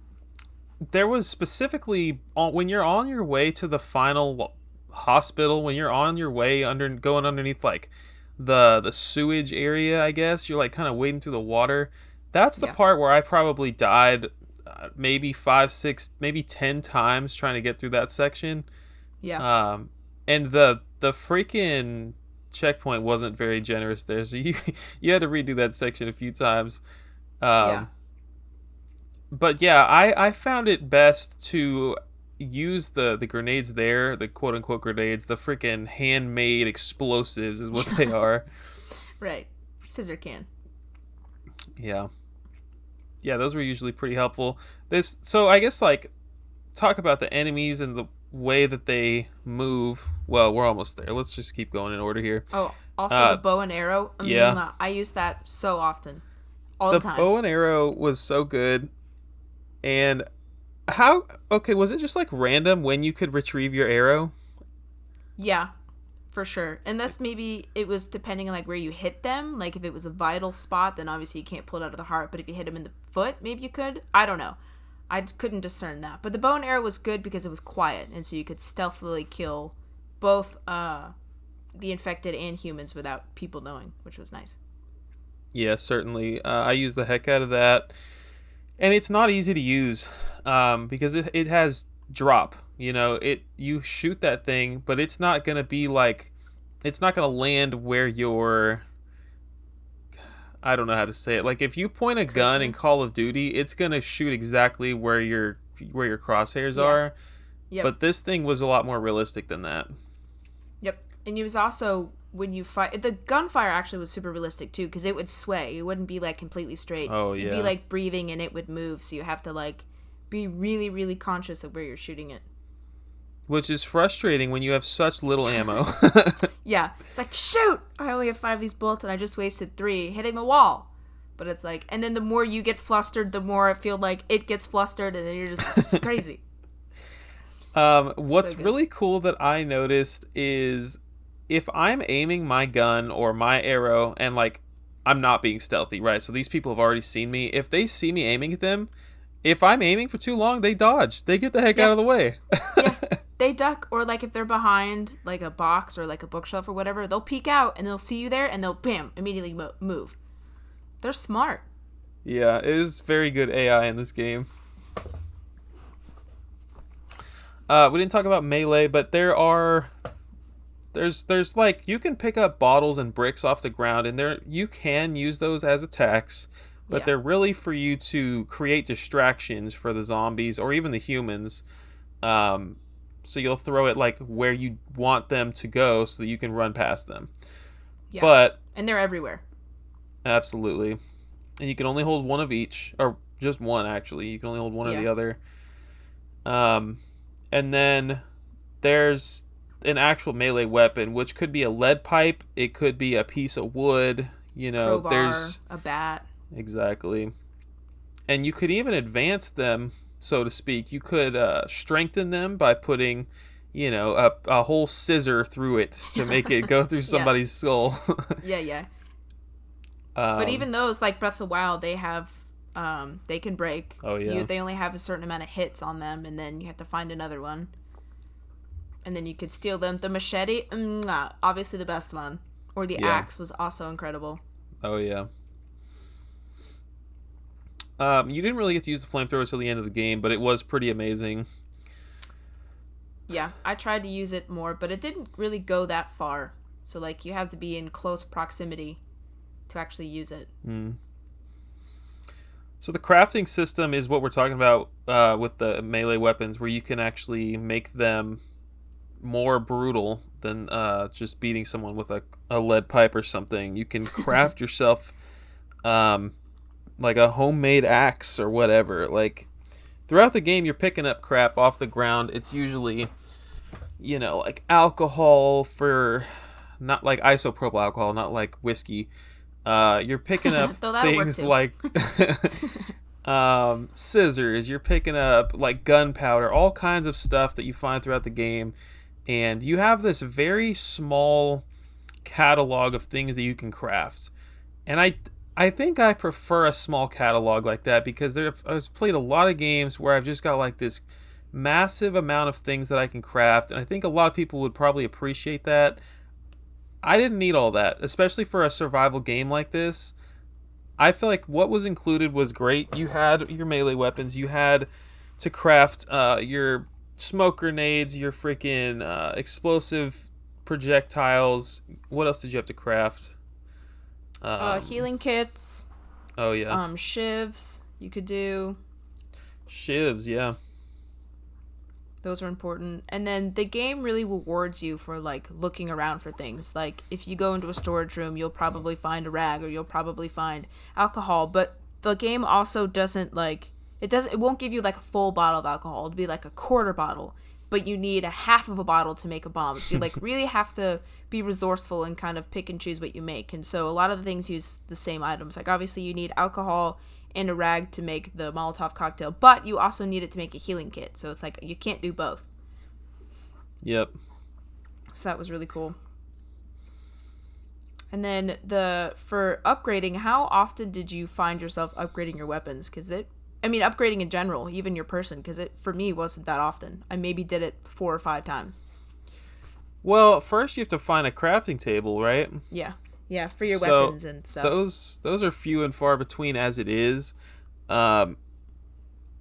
there was specifically, when you're on your way to the final hospital, when you're on your way going underneath like the sewage area, I guess, you're like kind of wading through the water. That's the part where I probably died maybe 5, 6, maybe 10 times trying to get through that section. Yeah. And the freaking checkpoint wasn't very generous there, so you had to redo that section a few times. But yeah, I found it best to use the grenades there, the quote unquote grenades, the freaking handmade explosives is what they are. Right. Scissor can. Yeah. Yeah, those were usually pretty helpful. So I guess like talk about the enemies and the way that they move. Well, we're almost there. Let's just keep going in order here. Oh, also the bow and arrow. Yeah. I use that so often. All the time. The bow and arrow was so good. And was it just like random when you could retrieve your arrow? Yeah, for sure. And that's maybe it was depending on like where you hit them. Like if it was a vital spot, then obviously you can't pull it out of the heart. But if you hit them in the foot, maybe you could. I don't know. I couldn't discern that. But the bow and arrow was good because it was quiet, and so you could stealthily kill both the infected and humans without people knowing, which was nice. Yeah, certainly. I use the heck out of that. And it's not easy to use because it has drop. You shoot that thing, but it's not going to be like, it's not going to land where your, I don't know how to say it. Like if you point a gun in Call of Duty, it's going to shoot exactly where your crosshairs are. Yep. But this thing was a lot more realistic than that. Yep. And it was also, when you fight, the gunfire actually was super realistic too, because it would sway. It wouldn't be like completely straight. Oh yeah. It'd be like breathing, and it would move. So you have to like be really, really conscious of where you're shooting it. Which is frustrating when you have such little ammo. Yeah, it's like, shoot! I only have 5 of these bullets, and I just wasted 3 hitting the wall. But it's like, and then the more you get flustered, the more I feel like it gets flustered, and then you're just crazy. What's really cool that I noticed is, if I'm aiming my gun or my arrow and like I'm not being stealthy, right? So these people have already seen me. If they see me aiming at them, if I'm aiming for too long, they dodge. They get the heck out of the way. Yeah, they duck, or like if they're behind like a box or like a bookshelf or whatever, they'll peek out and they'll see you there and they'll bam immediately move. They're smart. Yeah, it is very good AI in this game. We didn't talk about melee, but there's like, you can pick up bottles and bricks off the ground, and you can use those as attacks, but they're really for you to create distractions for the zombies or even the humans. So you'll throw it like where you want them to go so that you can run past them. Yeah. And they're everywhere. Absolutely. And you can only hold one of each, or just one actually. You can only hold one or the other. And then there's an actual melee weapon, which could be a lead pipe, it could be a piece of wood, crowbar, there's a bat. Exactly. And you could even advance them, so to speak. You could strengthen them by putting, a whole scissor through it to make it go through somebody's skull. Yeah. But even those, like Breath of the Wild, they have They can break. Oh yeah. They only have a certain amount of hits on them, and then you have to find another one. And then you could steal them. The machete, obviously the best one. Or the Yeah. axe was also incredible. Oh yeah. You didn't really get to use the flamethrower until the end of the game, but it was pretty amazing. Yeah, I tried to use it more, but it didn't really go that far. So, like, you have to be in close proximity to actually use it. Mm. So the crafting system is what we're talking about with the melee weapons, where you can actually make them more brutal than just beating someone with a lead pipe or something. You can craft yourself like a homemade axe or whatever. Like throughout the game, you're picking up crap off the ground. It's usually, like alcohol for not like isopropyl alcohol, not like whiskey. You're picking up things like scissors. You're picking up like gunpowder, all kinds of stuff that you find throughout the game, and you have this very small catalog of things that you can craft. And I think I prefer a small catalog like that because I've played a lot of games where I've just got like this massive amount of things that I can craft, and I think a lot of people would probably appreciate that. I didn't need all that, especially for a survival game like this. I feel like what was included was great. You had your melee weapons. You had to craft your smoke grenades, your freaking explosive projectiles. What else did you have to craft? Healing kits. Oh yeah. Shivs you could do. Shivs, yeah. Those are important. And then the game really rewards you for, like, looking around for things. Like, if you go into a storage room, you'll probably find a rag or you'll probably find alcohol. But the game also doesn't, like... It won't give you, like, a full bottle of alcohol. It'll be, like, a quarter bottle. But you need a half of a bottle to make a bomb. So you, like, really have to be resourceful and kind of pick and choose what you make. And so a lot of the things use the same items. Like, obviously, you need alcohol and a rag to make the Molotov cocktail, but you also need it to make a healing kit. So it's like you can't do both. Yep. So that was really cool. And then for upgrading, how often did you find yourself upgrading your weapons? Upgrading in general, even your person, because it for me wasn't that often. I maybe did it 4 or 5 times. Well, first you have to find a crafting table, right? Yeah, for your weapons and stuff. Those are few and far between as it is. I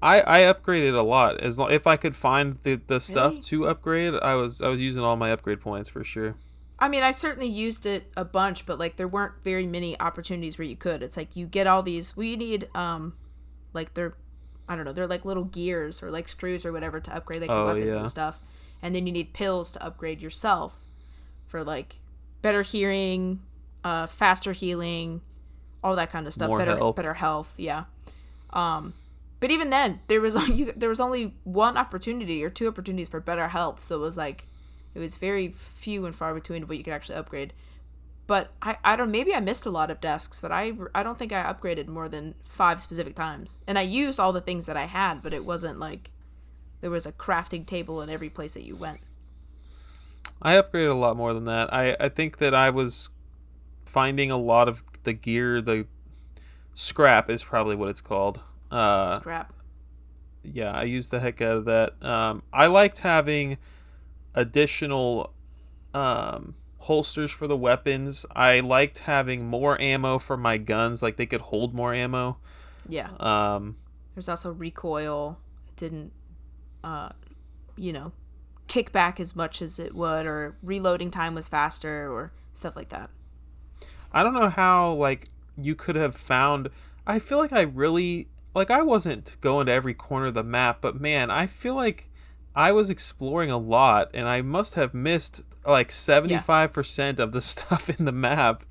upgraded a lot. If I could find the stuff Really? to upgrade, I was using all my upgrade points for sure. I mean, I certainly used it a bunch, but like there weren't very many opportunities where you could. It's like you get all these. We need like they're like little gears or like screws or whatever to upgrade like your weapons and stuff. And then you need pills to upgrade yourself for like better hearing, faster healing, all that kind of stuff. Better health, yeah. But even then, there was only one opportunity or 2 opportunities for better health, so it was very few and far between what you could actually upgrade. But I don't, maybe I missed a lot of desks, but I don't think I upgraded more than 5 specific times, and I used all the things that I had, but it wasn't like there was a crafting table in every place that you went. I upgraded a lot more than that. I think that I was finding a lot of the gear, the scrap is probably what it's called. Scrap. Yeah, I used the heck out of that. I liked having additional holsters for the weapons. I liked having more ammo for my guns, like they could hold more ammo. Yeah. There's also recoil. It didn't, kick back as much as it would, or reloading time was faster, or stuff like that. I don't know how, like, you could have found... I feel like I really... Like, I wasn't going to every corner of the map, but man, I feel like I was exploring a lot, and I must have missed, like, 75% of the stuff in the map.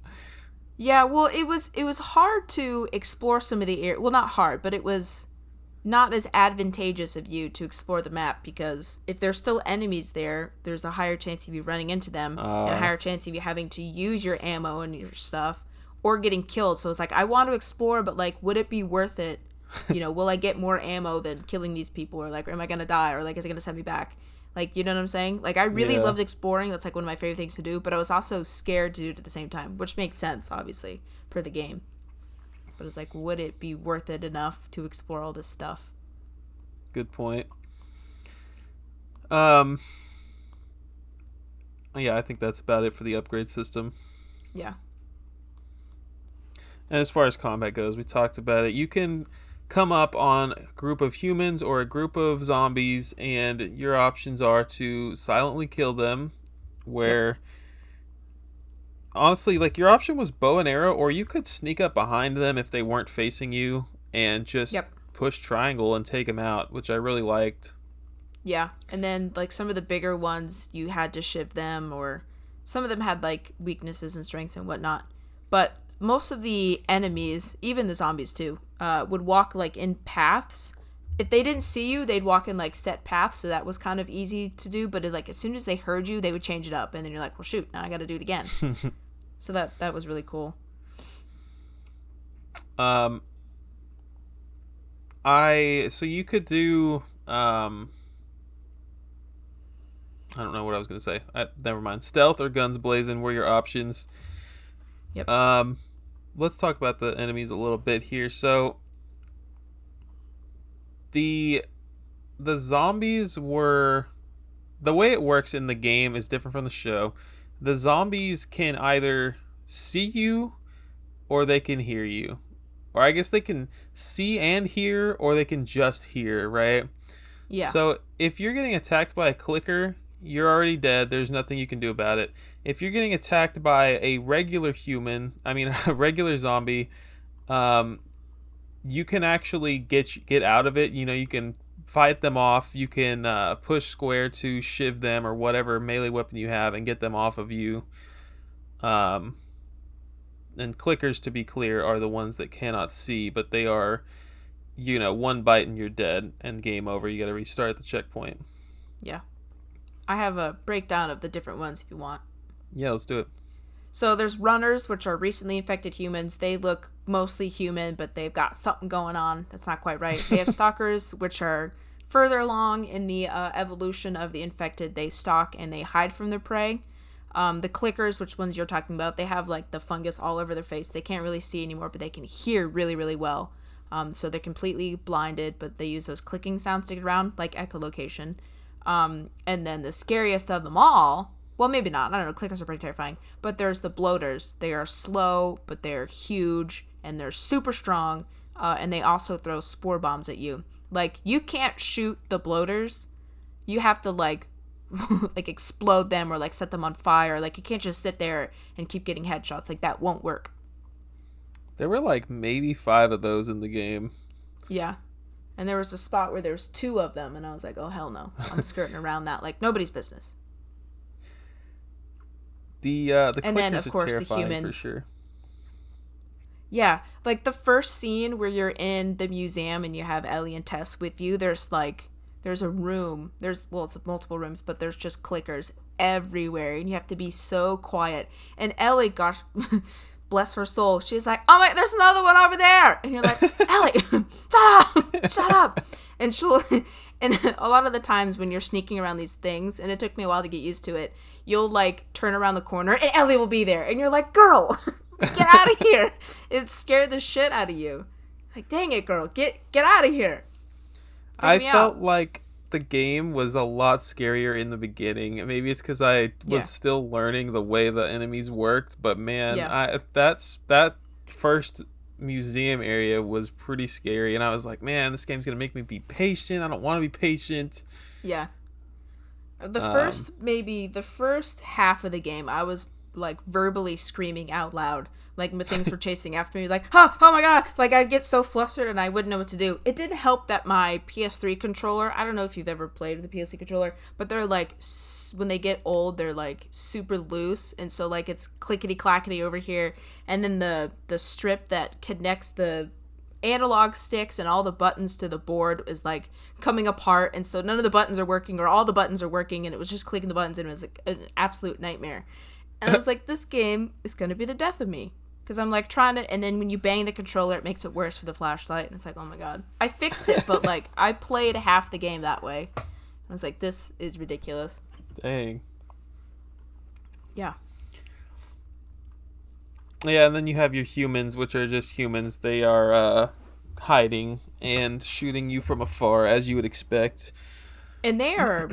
Yeah, well, it was hard to explore some of the areas. Well, not hard, but it was not as advantageous of you to explore the map, because if there's still enemies there, there's a higher chance of you running into them, and a higher chance of you having to use your ammo and your stuff, or getting killed. So it's like, I want to explore, but, like, would it be worth it? Will I get more ammo than killing these people, or like, am I gonna die, or like, is it gonna send me back? Like, you know what I'm saying? Like, I really loved exploring. That's like one of my favorite things to do, but I was also scared to do it at the same time, which makes sense, obviously, for the game. But it's like, would it be worth it enough to explore all this stuff? Good point. Yeah, I think that's about it for the upgrade system. Yeah. And as far as combat goes, we talked about it. You can come up on a group of humans or a group of zombies, and your options are to silently kill them, Yep. where honestly, like, your option was bow and arrow, or you could sneak up behind them if they weren't facing you and just Yep. push triangle and take them out, which I really liked. Yeah. And then, like, some of the bigger ones, you had to shiv them, or some of them had, like, weaknesses and strengths and whatnot. But most of the enemies, even the zombies too, would walk, like, in paths. If they didn't see you, they'd walk in, like, set paths, so that was kind of easy to do. But, like, as soon as they heard you, they would change it up. And then you're like, well, shoot, now I got to do it again. So that was really cool. So you could do I don't know what I was gonna say. Never mind. Stealth or guns blazing were your options. Yep. Let's talk about the enemies a little bit here. So the zombies were, the way it works in the game is different from the show. The zombies can either see you or they can hear you. Or I guess they can see and hear, or they can just hear, right? Yeah. So if you're getting attacked by a clicker, you're already dead. There's nothing you can do about it. If you're getting attacked by a regular human, I mean a regular zombie, you can actually get out of it. You know, you can fight them off. You can push square to shiv them or whatever melee weapon you have and get them off of you. And clickers, to be clear, are the ones that cannot see, but they are, you know, one bite and you're dead and game over. You got to restart the checkpoint. Yeah. I have a breakdown of the different ones if you want. Yeah, let's do it. So there's runners, which are recently infected humans. They look mostly human, but they've got something going on that's not quite right. They have stalkers, which are further along in the evolution of the infected. They stalk and they hide from their prey. The clickers, which ones you're talking about, they have like the fungus all over their face. They can't really see anymore, but they can hear really, really well. So they're completely blinded, but they use those clicking sounds to get around, like echolocation. And then the scariest of them all, well, maybe not. I don't know. Clickers are pretty terrifying. But there's the bloaters. They are slow, but they're huge, and they're super strong. And they also throw spore bombs at you. Like, you can't shoot the bloaters. You have to, like, like, explode them or, like, set them on fire. Like, you can't just sit there and keep getting headshots. Like, that won't work. There were, like, maybe 5 of those in the game. Yeah. And there was a spot where there was 2 of them, and I was like, oh, hell no. I'm skirting around that like nobody's business. The and then, of course, the humans. For sure. Yeah, like the first scene where you're in the museum and you have Ellie and Tess with you, there's a room. It's multiple rooms, but there's just clickers everywhere, and you have to be so quiet. And Ellie, gosh, bless her soul, she's like, oh my, there's another one over there, and you're like, Ellie, shut up. And a lot of the times when you're sneaking around these things, and it took me a while to get used to it, you'll like turn around the corner and Ellie will be there, and you're like, girl, get out of here. It scared the shit out of you. Like, dang it, girl, get out of here. I felt like the game was a lot scarier in the beginning. Maybe it's because I was still learning the way the enemies worked, but man, that first museum area was pretty scary, and I was like, man, this game's gonna make me be patient. I don't want to be patient. Yeah. The first half of the game, I was like verbally screaming out loud, like when things were chasing after me, like, oh my god, like I'd get so flustered and I wouldn't know what to do. It didn't help that my PS3 controller, I don't know if you've ever played with the PS3 controller, but they're like, when they get old, they're like super loose, and so like it's clickety clackety over here, and then the strip that connects the analog sticks and all the buttons to the board is like coming apart, and so none of the buttons are working, or all the buttons are working, and it was just clicking the buttons, and it was like an absolute nightmare. And I was like, this game is gonna be the death of me, because I'm like trying to, and then when you bang the controller, it makes it worse for the flashlight, and it's like, oh my god. I fixed it, but like I played half the game that way. I was like, this is ridiculous. Dang. Yeah. Yeah, and then you have your humans, which are just humans. They are hiding and shooting you from afar, as you would expect. And they are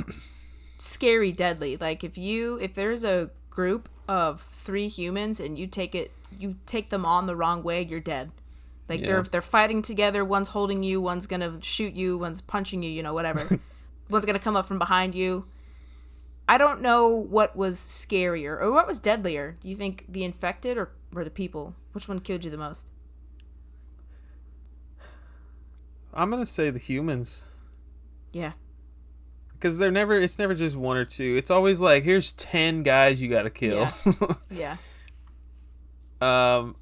scary deadly. Like if there's a group of 3 humans and you take them on the wrong way, you're dead. Like Yeah. they're fighting together, one's holding you, one's gonna shoot you, one's punching you, whatever. One's gonna come up from behind you. I don't know what was scarier or what was deadlier. Do you think the infected or the people? Which one killed you the most? I'm gonna say the humans. Yeah. Because it's never just one or two. It's always like, here's 10 guys you gotta kill. Yeah. Yeah. um,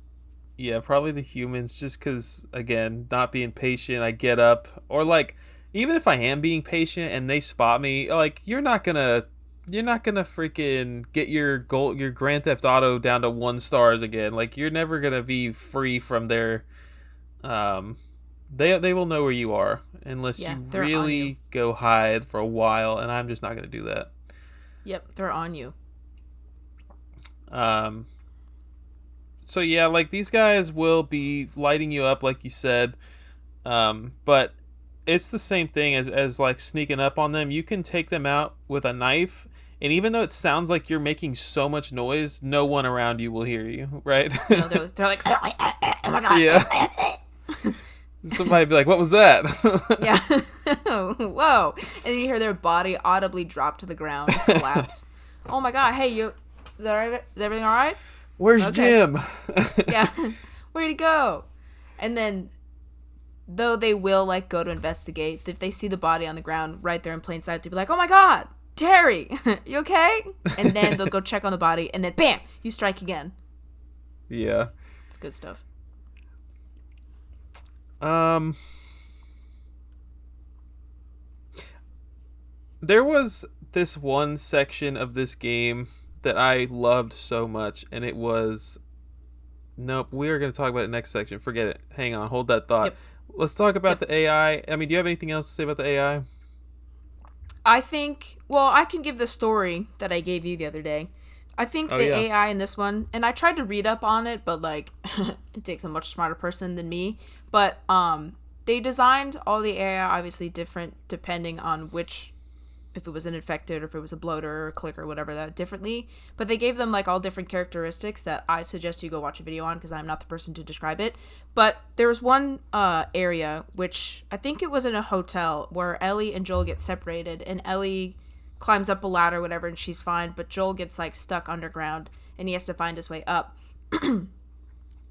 yeah, probably the humans, just because, again, not being patient, I get up. Or, like, even if I am being patient and they spot me, like, you're not gonna freaking get your Grand Theft Auto down to 1 stars again. Like, you're never gonna be free from their, um, they will know where you are unless Yeah, you they're on you. really go hide for a while, and I'm just not gonna do that. Yep, they're on you. Um, so yeah, like these guys will be lighting you up, like you said. But it's the same thing as like sneaking up on them. You can take them out with a knife, and even though it sounds like you're making so much noise, no one around you will hear you, right? No, they're like, oh my Yeah. god. Somebody be like, "What was that?" Yeah. Whoa. And then you hear their body audibly drop to the ground, collapse. Oh my god, hey, is everything all right? Where's Okay. Jim? Yeah. Where'd he go? And then, though they will, like, go to investigate, if they see the body on the ground right there in plain sight, they'll be like, oh my god, Terry, you okay? And then they'll go check on the body, and then bam, you strike again. Yeah. It's good stuff. Um, there was this one section of this game that I loved so much, and it was. Nope, we are going to talk about it next section. Forget it. Hang on, hold that thought. Yep. Let's talk about Yep. the AI. I mean, do you have anything else to say about the AI? I think, well, I can give the story that I gave you the other day. I think Oh the yeah. AI in this one, and I tried to read up on it, but like it takes a much smarter person than me. But they designed all the AI obviously different depending on which, if it was an infected or if it was a bloater or a clicker or whatever, that differently. But they gave them like all different characteristics that I suggest you go watch a video on because I'm not the person to describe it. But there was one area which I think it was in a hotel where Ellie and Joel get separated, and Ellie climbs up a ladder or whatever and she's fine, but Joel gets like stuck underground and he has to find his way up.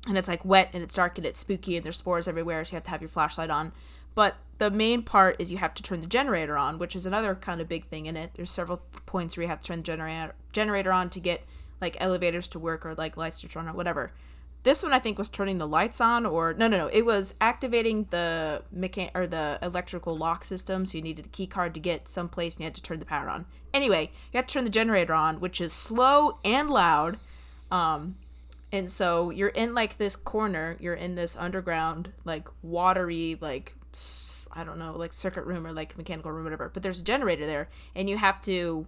And it's like wet and it's dark and it's spooky and there's spores everywhere, so you have to have your flashlight on. But the main part is you have to turn the generator on, which is another kind of big thing in it. There's several points where you have to turn the generator on to get like elevators to work or like lights to turn on, whatever. This one I think was turning the lights on, or no, it was activating the the electrical lock system. So you needed a key card to get someplace, and you had to turn the power on. Anyway, you have to turn the generator on, which is slow and loud. And so you're in like this corner, you're in this underground, like watery, like, I don't know, like circuit room or like mechanical room, whatever. But there's a generator there, and you have to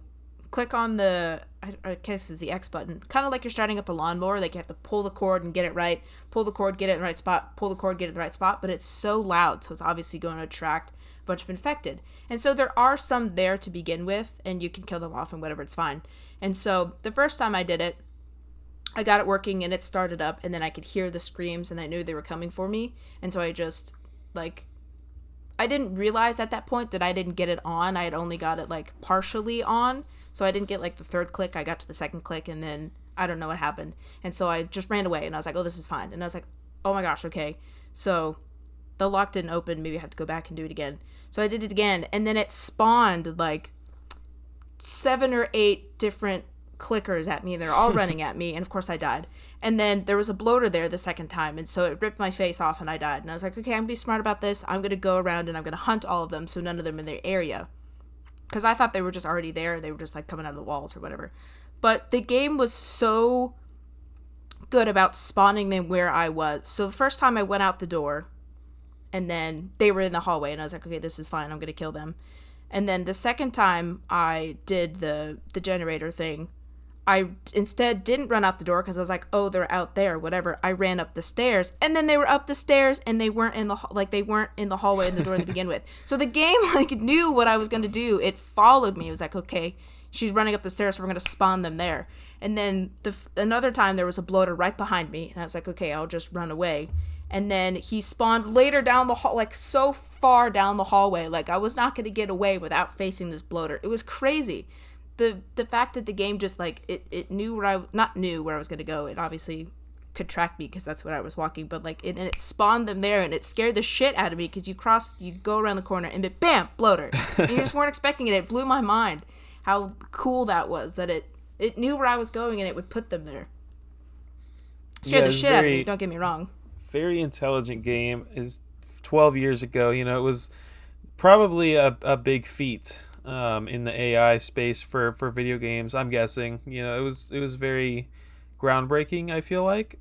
click on I guess it's the X button, kind of like you're starting up a lawnmower. Like you have to pull the cord and get it right, pull the cord, get it in the right spot, pull the cord, get it in the right spot. But it's so loud, so it's obviously going to attract a bunch of infected. And so there are some there to begin with, and you can kill them off and whatever, it's fine. And so the first time I did it, I got it working and it started up, and then I could hear the screams and I knew they were coming for me. And so I just, like, I didn't realize at that point that I didn't get it on. I had only got it like partially on. So I didn't get like the third click. I got to the second click and then I don't know what happened. And so I just ran away and I was like, oh, this is fine. And I was like, oh my gosh, okay. So the lock didn't open. Maybe I had to go back and do it again. So I did it again, and then it spawned like 7 or 8 different clickers at me. They're all running at me, and of course I died. And then there was a bloater there the second time, and so it ripped my face off and I died. And I was like, okay, I'm gonna be smart about this. I'm gonna go around and I'm gonna hunt all of them so none of them in their area, because I thought they were just already there. They were just like coming out of the walls or whatever. But the game was so good about spawning them where I was. So the first time I went out the door, and then they were in the hallway, and I was like, okay, this is fine, I'm gonna kill them. And then the second time I did the generator thing, I instead didn't run out the door because I was like, oh, they're out there, whatever. I ran up the stairs, and then they were up the stairs, and they weren't in the they weren't in the hallway in the door to begin with. So the game like knew what I was gonna do. It followed me. It was like, okay, she's running up the stairs, so we're gonna spawn them there. And then another time there was a bloater right behind me, and I was like, okay, I'll just run away. And then he spawned later down the hall, like so far down the hallway, like I was not gonna get away without facing this bloater. It was crazy. The fact that the game just like it knew where I not knew where I was gonna go. It obviously could track me because that's what I was walking, but like it spawned them there, and it scared the shit out of me because you go around the corner and then bam, bloater, and you just weren't expecting it. It blew my mind how cool that was, that it knew where I was going and it would put them there. Scared the shit out of me. Don't get me wrong. Very intelligent game. Is 12 years ago. You know, it was probably a big feat in the AI space for video games. I'm guessing. You know, it was very groundbreaking. I feel like.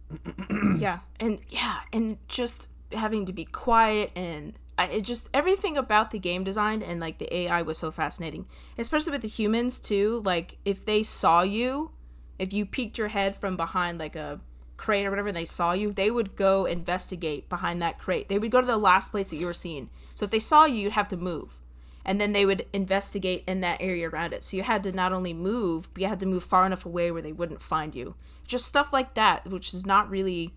Yeah, and just having to be quiet, and it just everything about the game design and like the AI was so fascinating, especially with the humans too. Like if they saw you, if you peeked your head from behind like a crate or whatever, and they saw you, they would go investigate behind that crate. They would go to the last place that you were seen. So if they saw you, you'd have to move. And then they would investigate in that area around it. So you had to not only move, but you had to move far enough away where they wouldn't find you. Just stuff like that, which is not really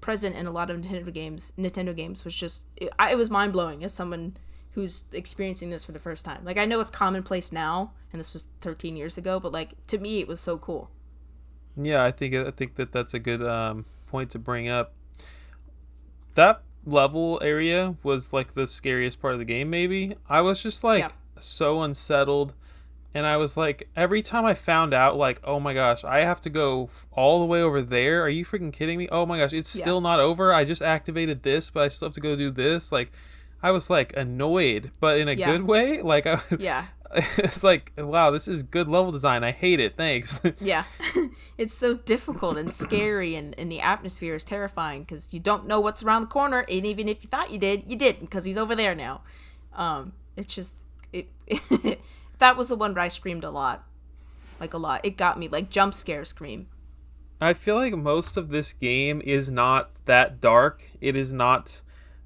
present in a lot of Nintendo games, was just, it was mind-blowing as someone who's experiencing this for the first time. Like, I know it's commonplace now, and this was 13 years ago, but, like, to me, it was so cool. Yeah, I think that that's a good point to bring up. That level area was like the scariest part of the game. Maybe I was just like so unsettled, and I was like, every time I found out, like, oh my gosh, I have to go all the way over there. Are you freaking kidding me? Oh my gosh, it's still not over. I just activated this, but I still have to go do this. Like, I was like annoyed, but in a good way. Like, it's like, wow, this is good level design. I hate it. Thanks. Yeah. It's so difficult and scary, and the atmosphere is terrifying because you don't know what's around the corner, and even if you thought you didn't, because he's over there now. It's just, that was the one where I screamed a lot. Like, a lot. It got me, like, jump scare scream. I feel like most of this game is not that dark. It is not,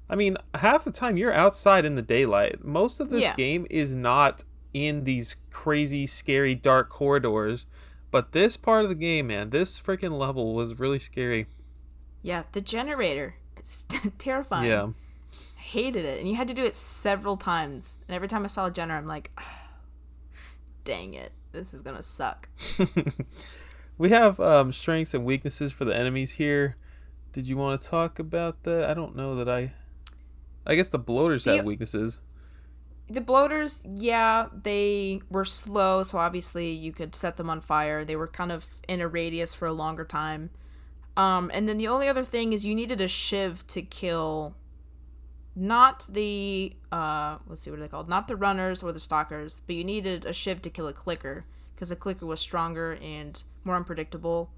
I mean, half the time you're outside in the daylight. Most of this game is not in these crazy, scary, dark corridors. But this part of the game, man, this freaking level was really scary. Yeah, the generator. It's terrifying. Yeah. I hated it. And you had to do it several times. And every time I saw a generator, I'm like, oh, dang it. This is going to suck. We have strengths and weaknesses for the enemies here. Did you want to talk about that? I don't know that I guess the bloaters have weaknesses. The bloaters, yeah, they were slow, so obviously you could set them on fire. They were kind of in a radius for a longer time. And then the only other thing is you needed a shiv to kill not the, let's see, what are they called? Not the runners or the stalkers, but you needed a shiv to kill a clicker, because a clicker was stronger and more unpredictable.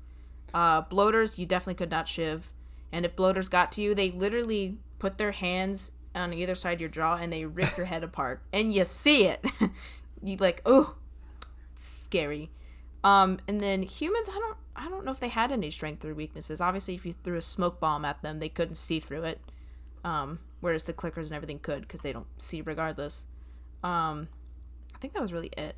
Bloaters, you definitely could not shiv. And if bloaters got to you, they literally put their hands on either side of your jaw and they rip your head apart, and you see it. You like, oh, scary. And then humans, I don't know if they had any strength or weaknesses. Obviously, if you threw a smoke bomb at them, they couldn't see through it. Whereas the clickers and everything could, because they don't see regardless. I think that was really it.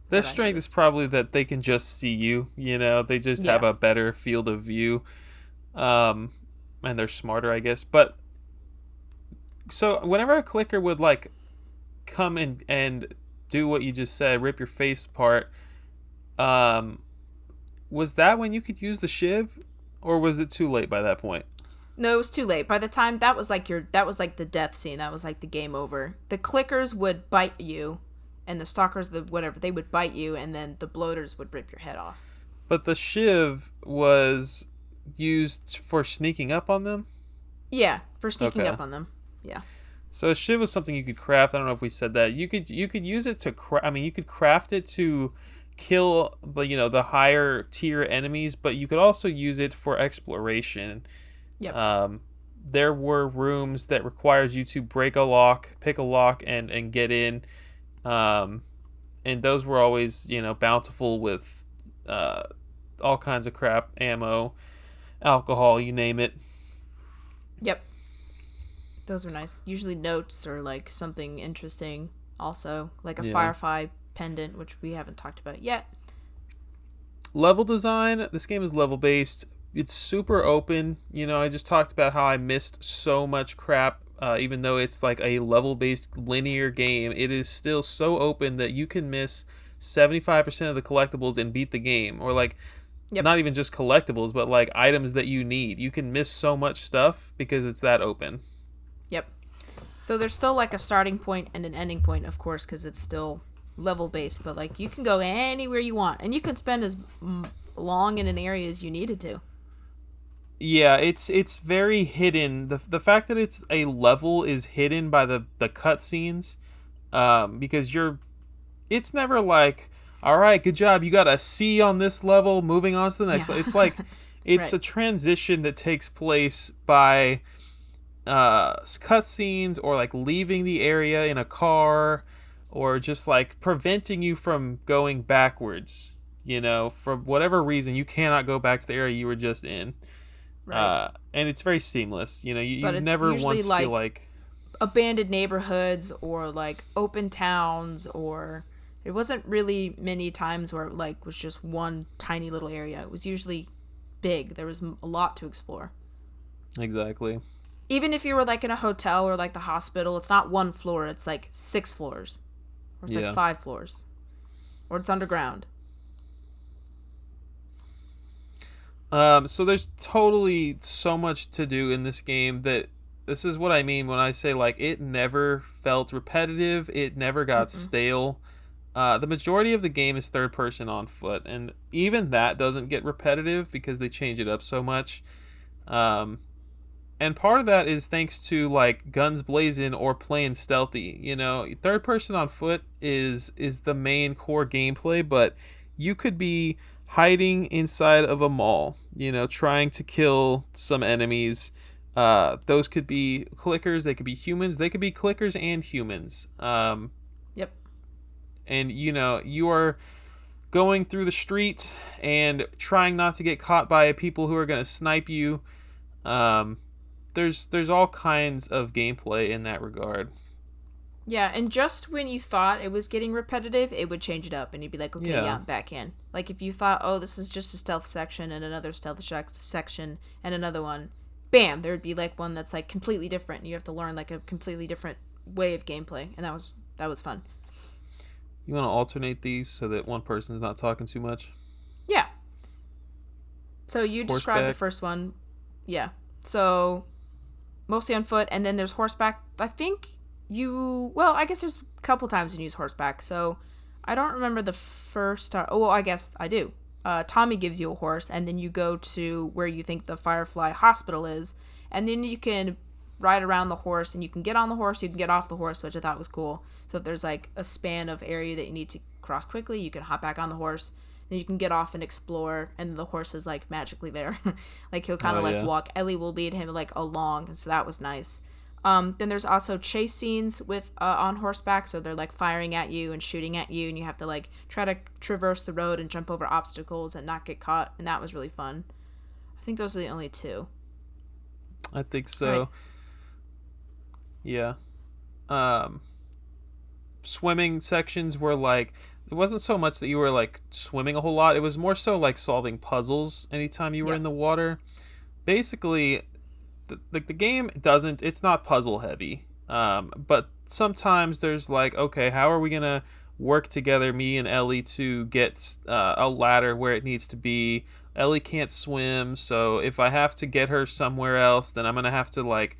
Their strength is probably that they can just see you. You know, they just have a better field of view, and they're smarter, I guess. But so whenever a clicker would like come and do what you just said, rip your face apart, was that when you could use the shiv, or was it too late by that point? No, it was too late. By the time that was like the death scene. That was like the game over. The clickers would bite you, and the stalkers, they would bite you, and then the bloaters would rip your head off. But the shiv was used for sneaking up on them? Yeah, for sneaking up on them. Yeah. So a shiv was something you could craft. I don't know if we said that. You could use it to you could craft it to kill the higher tier enemies, but you could also use it for exploration. Yep. There were rooms that required you to break a lock, pick a lock, and get in. And those were always, bountiful with all kinds of crap, ammo, alcohol, you name it. Yep. Those are nice. Usually notes or like something interesting. Also, like a Yeah. Firefly pendant, which we haven't talked about yet. Level design. This game is level based. It's super open. I just talked about how I missed so much crap. Even though it's like a level based linear game, it is still so open that you can miss 75% of the collectibles and beat the game. Or like Yep. not even just collectibles, but like items that you need. You can miss so much stuff because it's that open. Yep. So there's still like a starting point and an ending point, of course, because it's still level based. But like you can go anywhere you want, and you can spend as long in an area as you needed to. Yeah, it's very hidden. The fact that it's a level is hidden by the cutscenes, because it's never like, all right, good job, you got a C on this level, moving on to the next. Yeah. It's like it's Right. a transition that takes place by cutscenes or like leaving the area in a car, or just like preventing you from going backwards. For whatever reason, you cannot go back to the area you were just in. Right. And it's very seamless. You But it's never usually once feel like like, abandoned neighborhoods or like open towns, or it wasn't really many times where it like was just one tiny little area. It was usually big. There was a lot to explore. exactly. Even if you were like in a hotel or like the hospital, it's not one floor, it's like 6 floors, or it's like Yeah. 5 floors, or it's underground. So there's totally so much to do in this game that this is what I mean when I say like it never felt repetitive. It never got Mm-mm. stale. The majority of the game is third person on foot, and even that doesn't get repetitive because they change it up so much. Um, and part of that is thanks to like guns blazing or playing stealthy. Third person on foot is the main core gameplay, but you could be hiding inside of a mall, trying to kill some enemies. Those could be clickers, they could be humans, they could be clickers and humans. Yep. And you are going through the street and trying not to get caught by people who are going to snipe you. Um, there's all kinds of gameplay in that regard. Yeah, and just when you thought it was getting repetitive, it would change it up, and you'd be like, okay, yeah, Yeah, I'm back in. Like, if you thought, oh, this is just a stealth section and another stealth section and another one, bam, there would be, like, one that's, like, completely different, and you have to learn, like, a completely different way of gameplay, and that was fun. you want to alternate these so that one person's not talking too much. Yeah. So you described the Horseback. first one. Yeah. So, mostly on foot, and then there's horseback. I think well, I guess there's a couple times you use horseback. So I don't remember the first time. Oh, well, I guess I do. Tommy gives you a horse, and then you go to where you think the Firefly Hospital is, and then you can ride around the horse, and you can get on the horse, you can get off the horse, which I thought was cool. So if there's like a span of area that you need to cross quickly, you can hop back on the horse, then you can get off and explore, and the horse is like magically there. Like he'll kind Oh of like yeah. walk. Ellie will lead him like along, so that was nice. Then there's also chase scenes with on horseback, so they're like firing at you and shooting at you, and you have to like try to traverse the road and jump over obstacles and not get caught, and that was really fun. I think those are the only two. I think All right. so. Yeah. Um, Swimming sections were like, it wasn't so much that you were like swimming a whole lot. It was more so like solving puzzles anytime you were in Yep. the water. Basically, the game doesn't. It's not puzzle heavy. But sometimes there's like, okay, how are we gonna work together, me and Ellie, to get a ladder where it needs to be? Ellie can't swim, so if I have to get her somewhere else, then I'm gonna have to like.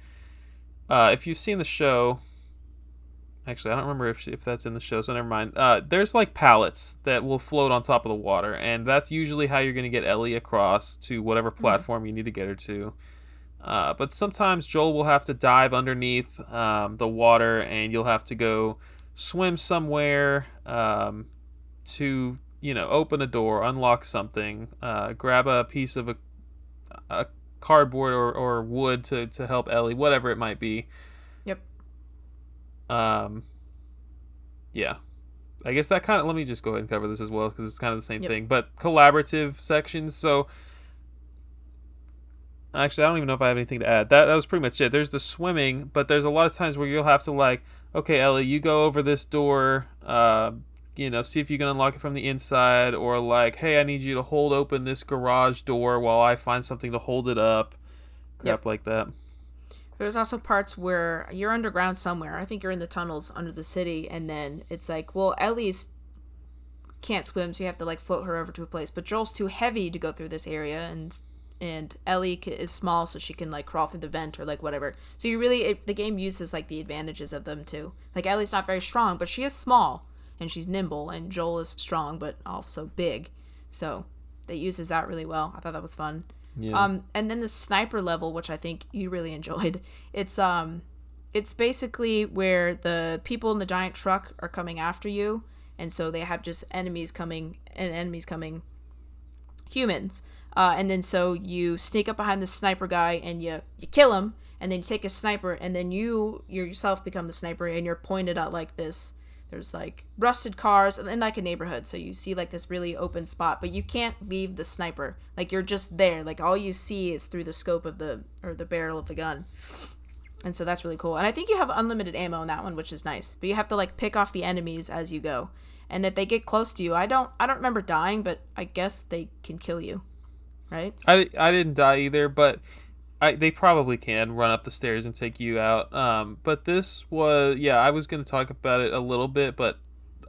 If you've seen the show, actually, I don't remember if that's in the show, so never mind. There's like pallets that will float on top of the water, and that's usually how you're gonna get Ellie across to whatever Mm-hmm. platform you need to get her to. But sometimes Joel will have to dive underneath the water, and you'll have to go swim somewhere to open a door, unlock something, grab a piece of a cardboard or wood to help Ellie, whatever it might be. Yep. Um, yeah. I guess that kind of, let me just go ahead and cover this as well because it's kind of the same Yep. thing, but collaborative sections. So actually, I don't even know if I have anything to add. That was pretty much it. There's the swimming, but there's a lot of times where you'll have to like, okay, Ellie, you go over this door. See if you can unlock it from the inside, or like, hey, I need you to hold open this garage door while I find something to hold it up. Yep. Crap like that. There's also parts where you're underground somewhere. I think you're in the tunnels under the city, and then it's like, well, Ellie's can't swim, so you have to like float her over to a place. But Joel's too heavy to go through this area, and Ellie is small, so she can like crawl through the vent or like whatever. So the game uses like the advantages of them too. Like Ellie's not very strong, but she is small and she's nimble, and Joel is strong but also big. So that uses that really well. I thought that was fun. Yeah. And then the sniper level, which I think you really enjoyed. It's basically where the people in the giant truck are coming after you, and so they have just enemies coming, humans. And then so you sneak up behind the sniper guy and you kill him, and then you take a sniper, and then you yourself become the sniper, and you're pointed at like this. There's like rusted cars in like a neighborhood, so you see like this really open spot, but you can't leave the sniper. Like you're just there. Like all you see is through the scope of the barrel of the gun. And so that's really cool. And I think you have unlimited ammo in that one, which is nice. But you have to like pick off the enemies as you go. And if they get close to you, I don't remember dying, but I guess they can kill you, right? I didn't die either, but they probably can run up the stairs and take you out. But this was, yeah, I was going to talk about it a little bit, but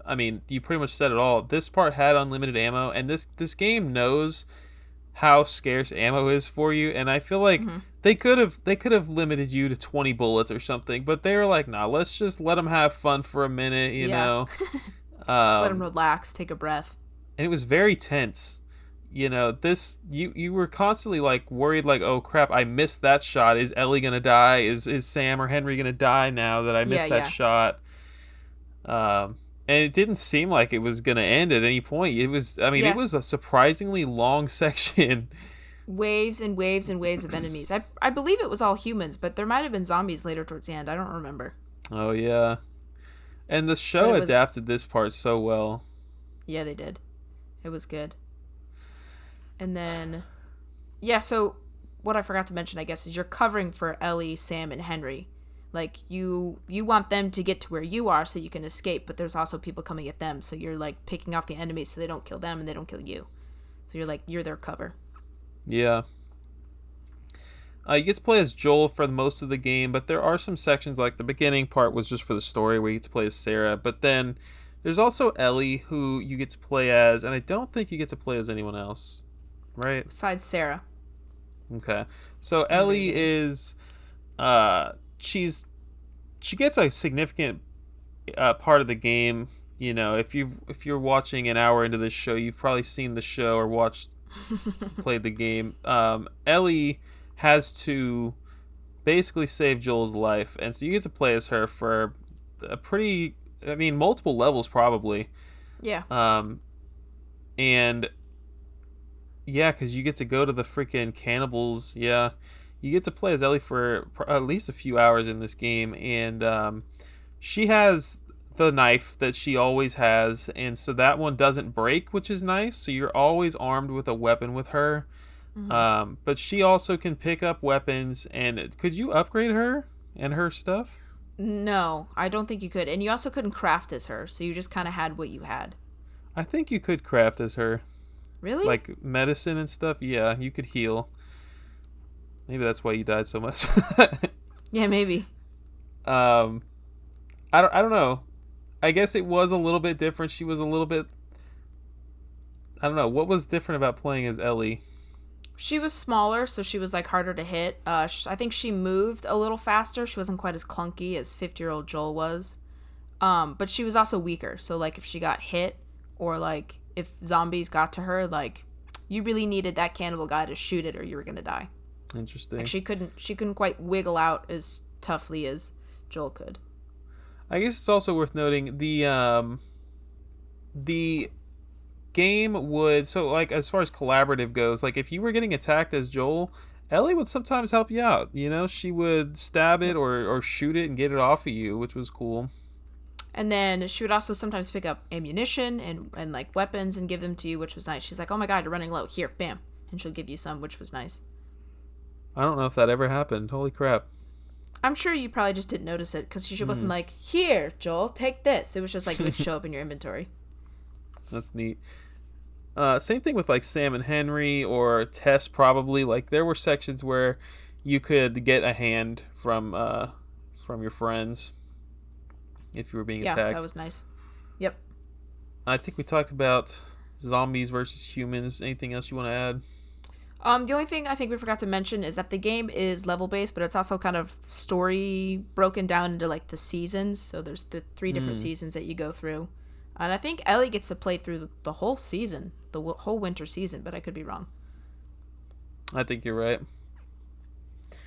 I mean, you pretty much said it all. This part had unlimited ammo, and this game knows how scarce ammo is for you, and I feel like they could have limited you to 20 bullets or something, but they were like, nah, let's just let them have fun for a minute, you know. Let them relax, take a breath. And it was very tense. This you were constantly like worried, like, oh crap, I missed that shot. Is Ellie gonna die? Is Sam or Henry gonna die now that I missed that shot? And it didn't seem like it was gonna end at any point. It was, I mean, it was a surprisingly long section. Waves and waves and waves of enemies. I believe it was all humans, but there might have been zombies later towards the end. I don't remember. Oh yeah, and the show adapted this part so well. Yeah, they did. It was good. And then, yeah, so what I forgot to mention, I guess, is you're covering for Ellie, Sam, and Henry. Like, you want them to get to where you are so you can escape, but there's also people coming at them, so you're, like, picking off the enemies so they don't kill them and they don't kill you. So you're their cover. Yeah. You get to play as Joel for most of the game, but there are some sections, like the beginning part was just for the story where you get to play as Sarah, but then there's also Ellie, who you get to play as, and I don't think you get to play as anyone else. Right. Besides Sarah. Okay. So Ellie is, she gets a significant part of the game. If you're watching an hour into this show, you've probably seen the show or played the game. Ellie has to basically save Joel's life, and so you get to play as her for multiple levels probably. Yeah. And yeah, because you get to go to the freaking cannibals. Yeah, you get to play as Ellie for at least a few hours in this game, and she has the knife that she always has, and so that one doesn't break, which is nice. So you're always armed with a weapon with her. But she also can pick up weapons, and could you upgrade her and her stuff? No, I don't think you could. And you also couldn't craft as her, so you just kind of had what you had. I think you could craft as her. Really? Like medicine and stuff? Yeah, you could heal. Maybe that's why you died so much. Yeah, maybe. I don't know. I guess it was a little bit different. She was a little bit, I don't know. What was different about playing as Ellie? She was smaller, so she was like harder to hit. I think she moved a little faster. She wasn't quite as clunky as 50-year-old Joel was. But she was also weaker. So like if she got hit, or like if zombies got to her, like you really needed that cannibal guy to shoot it, or you were gonna die. Interesting. Like she couldn't quite wiggle out as toughly as Joel could. I guess it's also worth noting the game would, so like as far as collaborative goes, like if you were getting attacked as Joel, Ellie would sometimes help you out. She would stab it or shoot it and get it off of you, which was cool. And then she would also sometimes pick up ammunition and like weapons and give them to you, which was nice. She's like, oh my god, you're running low. Here, bam. And she'll give you some, which was nice. I don't know if that ever happened. Holy crap. I'm sure you probably just didn't notice it because she wasn't Mm. like, here, Joel, take this. It was just like it would show up in your inventory. That's neat. Same thing with like Sam and Henry or Tess probably. Like there were sections where you could get a hand from your friends if you were being Yeah, that attacked. was nice. Yep. I think we talked about zombies versus humans. Anything else you want to add? The only thing I think we forgot to mention is that the game is level based, but it's also kind of story broken down into like the seasons. So there's the 3 different seasons that you go through, and I think Ellie gets to play through the whole season, the whole winter season. But I could be wrong. I think you're right.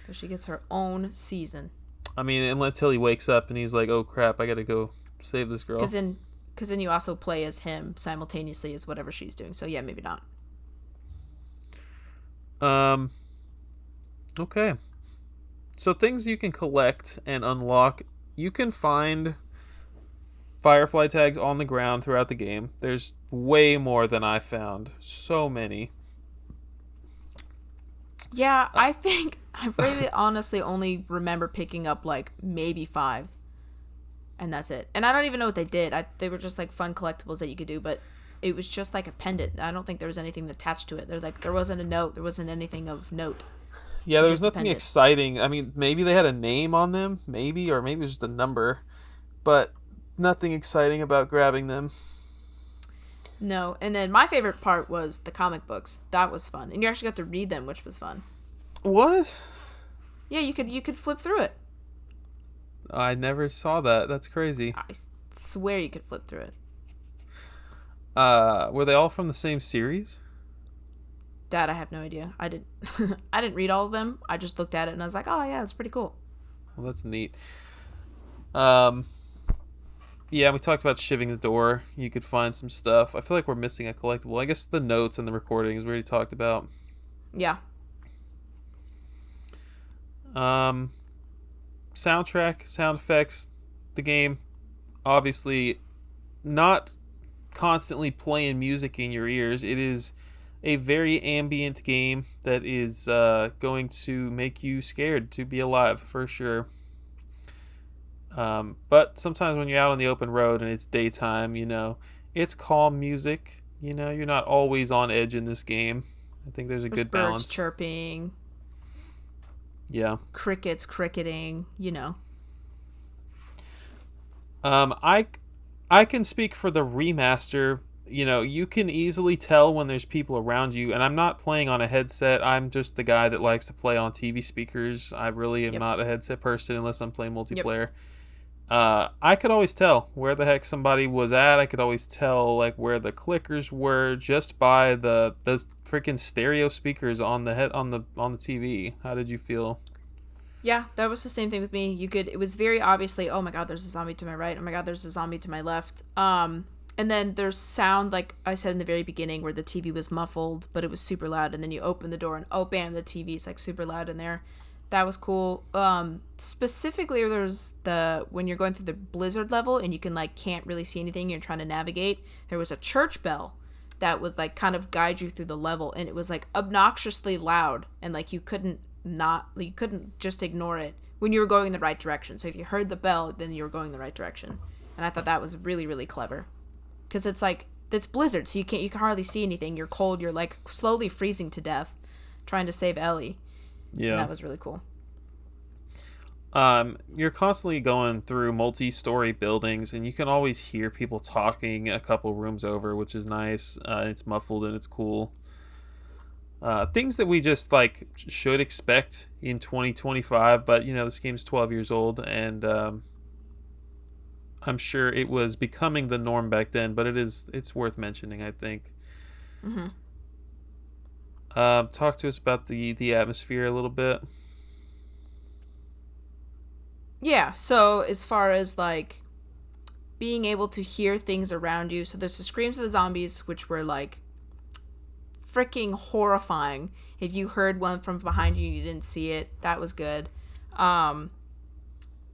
So she gets her own season. I mean, until he wakes up and he's like, "Oh crap, I gotta go save this girl." Because then you also play as him simultaneously as whatever she's doing. So yeah, maybe not. Um. Okay. So things you can collect and unlock. You can find Firefly tags on the ground throughout the game. There's way more than I found. So many. Yeah, I think I really honestly only remember picking up like maybe 5, and that's it. And I don't even know what they did. They were just like fun collectibles that you could do, but it was just like a pendant. I don't think there was anything attached to it. There wasn't a note. There wasn't anything of note. Yeah, there was Just a nothing pendant. exciting. I mean, maybe they had a name on them, maybe, or maybe it was just a number, but nothing exciting about grabbing them. No, and then my favorite part was the comic books. That was fun, and you actually got to read them, which was fun. What? Yeah, you could flip through it. I never saw that. That's crazy. Swear you could flip through it. Were they all from the same series? That I have no idea. I didn't. I didn't read all of them. I just looked at it and I was like, oh yeah, it's pretty cool. Well, that's neat. Um, yeah, we talked about shivving the door. You could find some stuff. I feel like we're missing a collectible. I guess the notes and the recordings we already talked about. Yeah. Soundtrack, sound effects, the game, obviously not constantly playing music in your ears. It is a very ambient game that is going to make you scared to be alive for sure. But sometimes when you're out on the open road and it's daytime, it's calm music. You're not always on edge in this game. I think there's a There's good birds balance. chirping, Yeah. crickets cricketing. I can speak for the remaster. You can easily tell when there's people around you, and I'm not playing on a headset. I'm just the guy that likes to play on TV speakers. I really am Yep. not a headset person unless I'm playing Yep. multiplayer. I could always tell where the heck somebody was at. I could always tell like where the clickers were just by the freaking stereo speakers on the head on the TV. How did you feel? Yeah, that was the same thing with me. It was very obviously, oh my god, there's a zombie to my right. Oh my god, there's a zombie to my left. And then there's sound, like I said in the very beginning, where the TV was muffled, but it was super loud. And then you open the door and oh bam, the TV's like super loud in there. That was cool. Specifically, there's when you're going through the blizzard level and you can like can't really see anything. You're trying to navigate. There was a church bell that was like kind of guide you through the level, and it was like obnoxiously loud, and like you couldn't just ignore it when you were going in the right direction. So if you heard the bell, then you were going the right direction. And I thought that was really, really clever. Because it's blizzard, so you can hardly see anything. You're cold, you're like slowly freezing to death trying to save Ellie. Yeah. And that was really cool. You're constantly going through multi-story buildings, and you can always hear people talking a couple rooms over, which is nice. It's muffled and it's cool. Things that we just like should expect in 2025, but this game's 12 years old, and I'm sure it was becoming the norm back then, but it's worth mentioning, I think. Mm-hmm. Talk to us about the atmosphere a little bit. Yeah, so as far as like being able to hear things around you, so there's the screams of the zombies, which were like freaking horrifying. If you heard one from behind you, you didn't see it. That was good.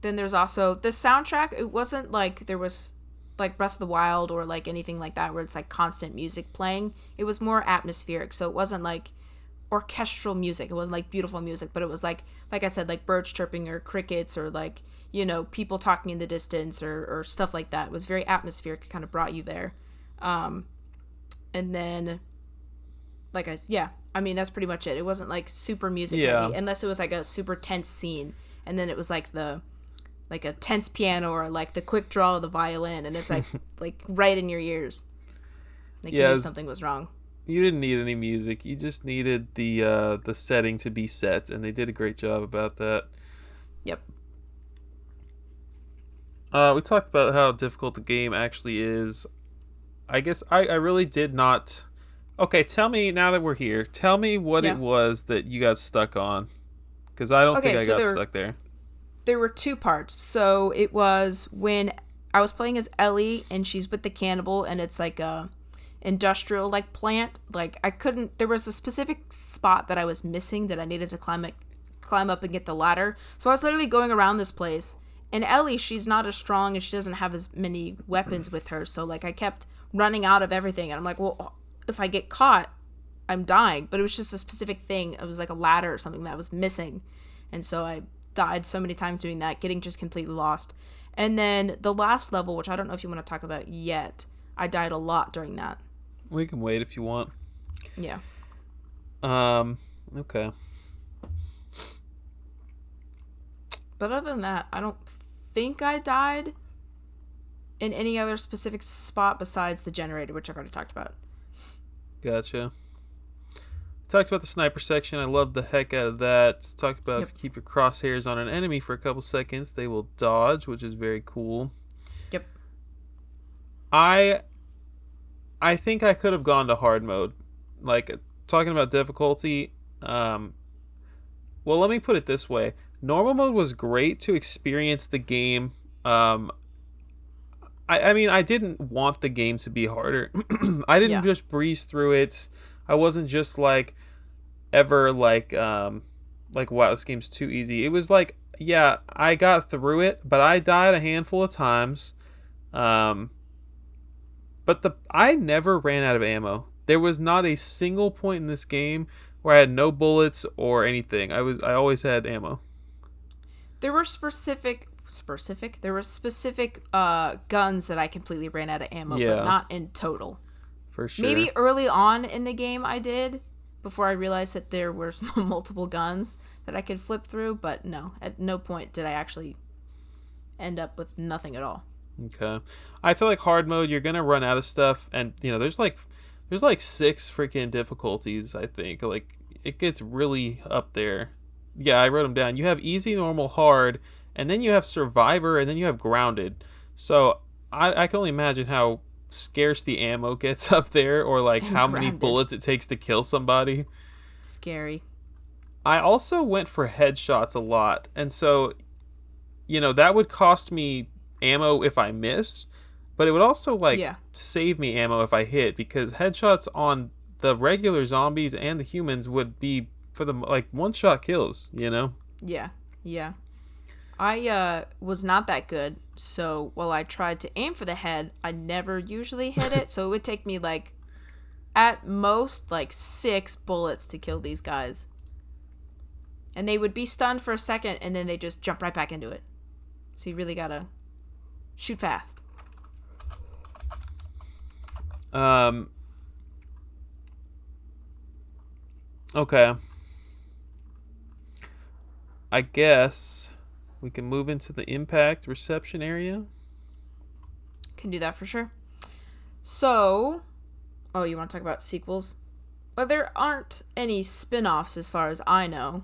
Then there's also the soundtrack. It wasn't like there was like Breath of the Wild or like anything like that where it's like constant music playing. It was more atmospheric. So it wasn't like orchestral music. It wasn't like beautiful music, but it was like I said, like birds chirping or crickets or like, people talking in the distance or stuff like that. It was very atmospheric. It kind of brought you there. And then I mean, that's pretty much it. It wasn't like super music heavy unless it was like a super tense scene. And then it was like like a tense piano or like the quick draw of the violin, and it's like like right in your ears. Like you knew something was wrong. You didn't need any music. You just needed the setting to be set, and they did a great job about that. Yep. We talked about how difficult the game actually is. I guess I really did not. Okay, tell me now that we're here. Tell me what it was that you got stuck on, because I don't think I got stuck there. There were two parts. So it was when I was playing as Ellie and she's with the cannibal, and it's like a industrial like plant. Like there was a specific spot that I was missing that I needed to climb up and get the ladder. So I was literally going around this place, and Ellie, she's not as strong and she doesn't have as many weapons with her. So like I kept running out of everything, and I'm like, well, if I get caught, I'm dying. But it was just a specific thing. It was like a ladder or something that was missing, and so I died so many times doing that, getting just completely lost. And then the last level, which I don't know if you want to talk about yet, I died a lot during that. We can wait if you want. Yeah. Okay. But other than that, I don't think I died in any other specific spot besides the generator, which I've already talked about. Gotcha. Talked about the sniper section. I love the heck out of that. Talked about if you keep your crosshairs on an enemy for a couple seconds, they will dodge, which is very cool. Yep. I think I could have gone to hard mode. Like, talking about difficulty, well, let me put it this way. Normal mode was great to experience the game. I mean, I didn't want the game to be harder. I didn't just breeze through it. I wasn't just like ever like wow, this game's too easy. It was like, yeah, I got through it, but I died a handful of times. But I never ran out of ammo. There was not a single point in this game where I had no bullets or anything. I always had ammo. There were specific guns that I completely ran out of ammo, but not in total. For sure. Maybe early on in the game I did, before I realized that there were multiple guns that I could flip through, but no, at no point did I actually end up with nothing at all. Okay. I feel like hard mode, you're gonna run out of stuff, and there's like 6 freaking difficulties. I think like it gets really up there. Yeah, I wrote them down. You have easy, normal, hard, and then you have survivor, and then you have grounded. So I can only imagine how scarce the ammo gets up there, or like and how grounded. Many bullets it takes to kill somebody. Scary. I also went for headshots a lot, and so that would cost me ammo if I miss, but it would also save me ammo if I hit, because headshots on the regular zombies and the humans would be for the one shot kills. Yeah. I was not that good, so while I tried to aim for the head, I never usually hit it. So it would take me at most 6 bullets to kill these guys, and they would be stunned for a second, and then they just jump right back into it. So you really gotta shoot fast. Okay. I guess we can move into the impact reception area. Can do that for sure. So, you want to talk about sequels? Well, there aren't any spin-offs as far as I know.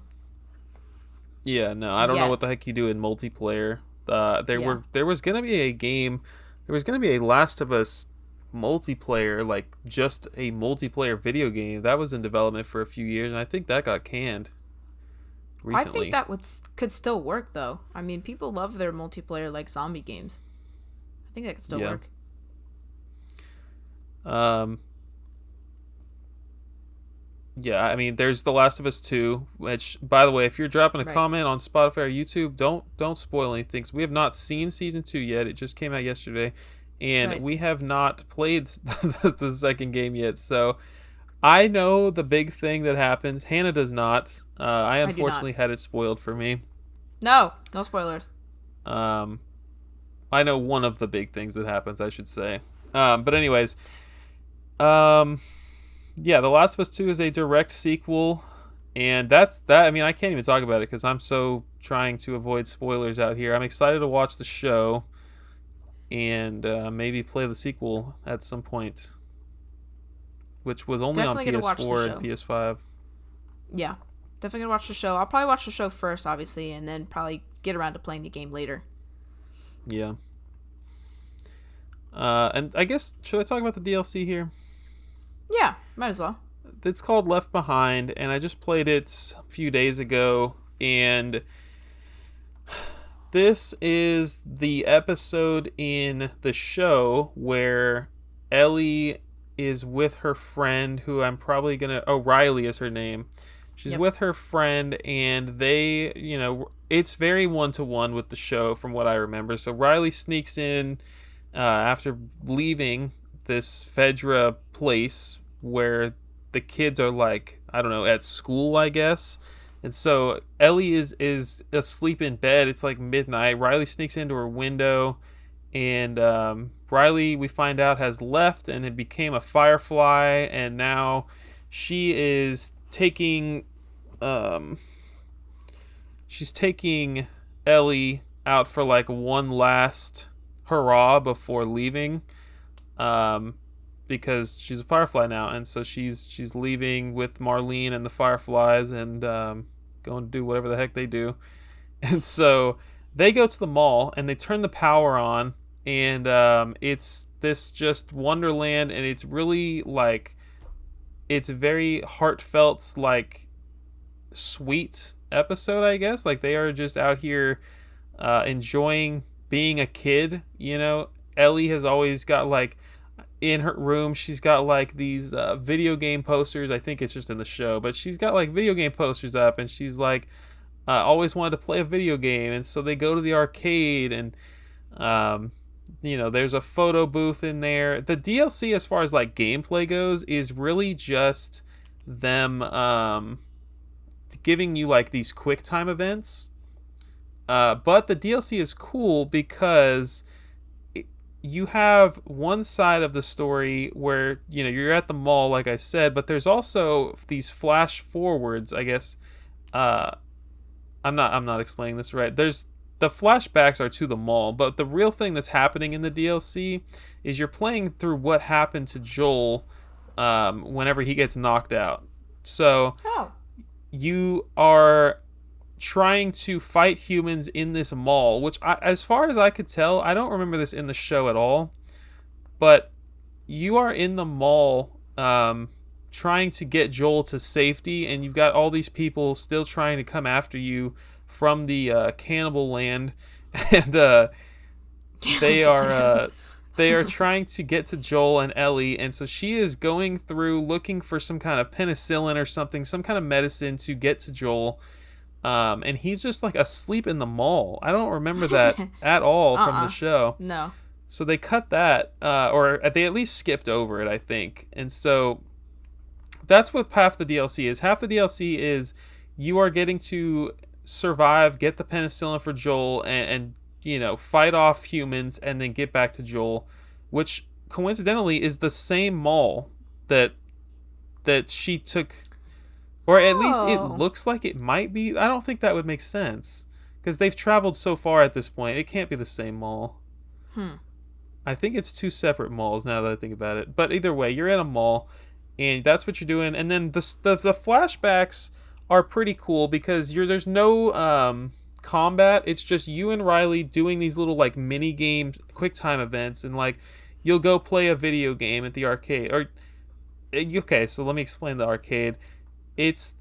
Yeah, no, I don't know what the heck you do in multiplayer. There was gonna be a game. There was gonna be a Last of Us multiplayer, just a multiplayer video game that was in development for a few years, and I think that got canned recently. I think that could still work though. I mean, people love their multiplayer zombie games. I think that could still work. Yeah, I mean, there's The Last of Us 2, which, by the way, if you're dropping a Right. comment on Spotify or YouTube, don't spoil anything. We have not seen season 2 yet. It just came out yesterday, and Right. we have not played the second game yet. So I know the big thing that happens. Hannah does not. I I do not. unfortunately had it spoiled for me. No. No spoilers. Um, I know one of the big things that happens, I should say. But anyways, um, yeah, The Last of Us 2 is a direct sequel, and that's that. I mean, I can't even talk about it because I'm so trying to avoid spoilers out here. I'm excited to watch the show and maybe play the sequel at some point, which was only on Definitely gonna watch the PS4 and show. PS5. Yeah. Definitely gonna watch the show. I'll probably watch the show first, obviously, and then probably get around to playing the game later. Yeah. And I guess, should I talk about the DLC here? Yeah, might as well. It's called Left Behind, and I just played it a few days ago, and this is the episode in the show where Ellie is with her friend, who I'm probably gonna. Oh, Riley is her name. She's Yep. with her friend, and they, it's very one to one with the show from what I remember. So Riley sneaks in after leaving this Fedra place where the kids are like, I don't know, at school, I guess. And so Ellie is asleep in bed. It's like midnight. Riley sneaks into her window, and Riley, we find out, has left and it became a firefly, and now she is taking um she's taking Ellie out for like one last hurrah before leaving. Um because she's a firefly now, and so she's leaving with Marlene and the fireflies, and going to do whatever the heck they do. And so they go to the mall and they turn the power on, and it's this just wonderland, and it's really like, it's very heartfelt, like sweet episode, I guess. Like, they are just out here enjoying being a kid. Ellie has always got like, in her room, she's got like these video game posters. I think it's just in the show, but she's got like video game posters up, and she's like, always wanted to play a video game. And so they go to the arcade, and there's a photo booth in there. The DLC, as far as like gameplay goes, is really just them giving you like these quick time events. But the DLC is cool because you have one side of the story where you're at the mall, like I said, but there's also these flash forwards, I guess. I'm not explaining this right. There's the flashbacks are to the mall, but the real thing that's happening in the DLC is you're playing through what happened to Joel whenever he gets knocked out. So Oh. you are trying to fight humans in this mall, which, as far as I could tell, I don't remember this in the show at all, but you are in the mall trying to get Joel to safety, and you've got all these people still trying to come after you from the cannibal land, and they are they are trying to get to Joel and Ellie, and so she is going through looking for some kind of penicillin or something, some kind of medicine to get to Joel. And he's just like asleep in the mall. I don't remember that at all from the show. No. So they cut that, or they at least skipped over it, I think. And so that's what half the DLC is. Half the DLC is you are getting to survive, get the penicillin for Joel, and fight off humans, and then get back to Joel, which coincidentally is the same mall that she took. Or at least it Oh. looks like it might be. I don't think that would make sense, because they've traveled so far at this point. It can't be the same mall. I think it's two separate malls now that I think about it. But either way, you're at a mall, and that's what you're doing. And then the flashbacks are pretty cool because there's no combat. It's just you and Riley doing these little like mini game quick time events, and like you'll go play a video game at the arcade. Or okay, so let me explain the arcade. It's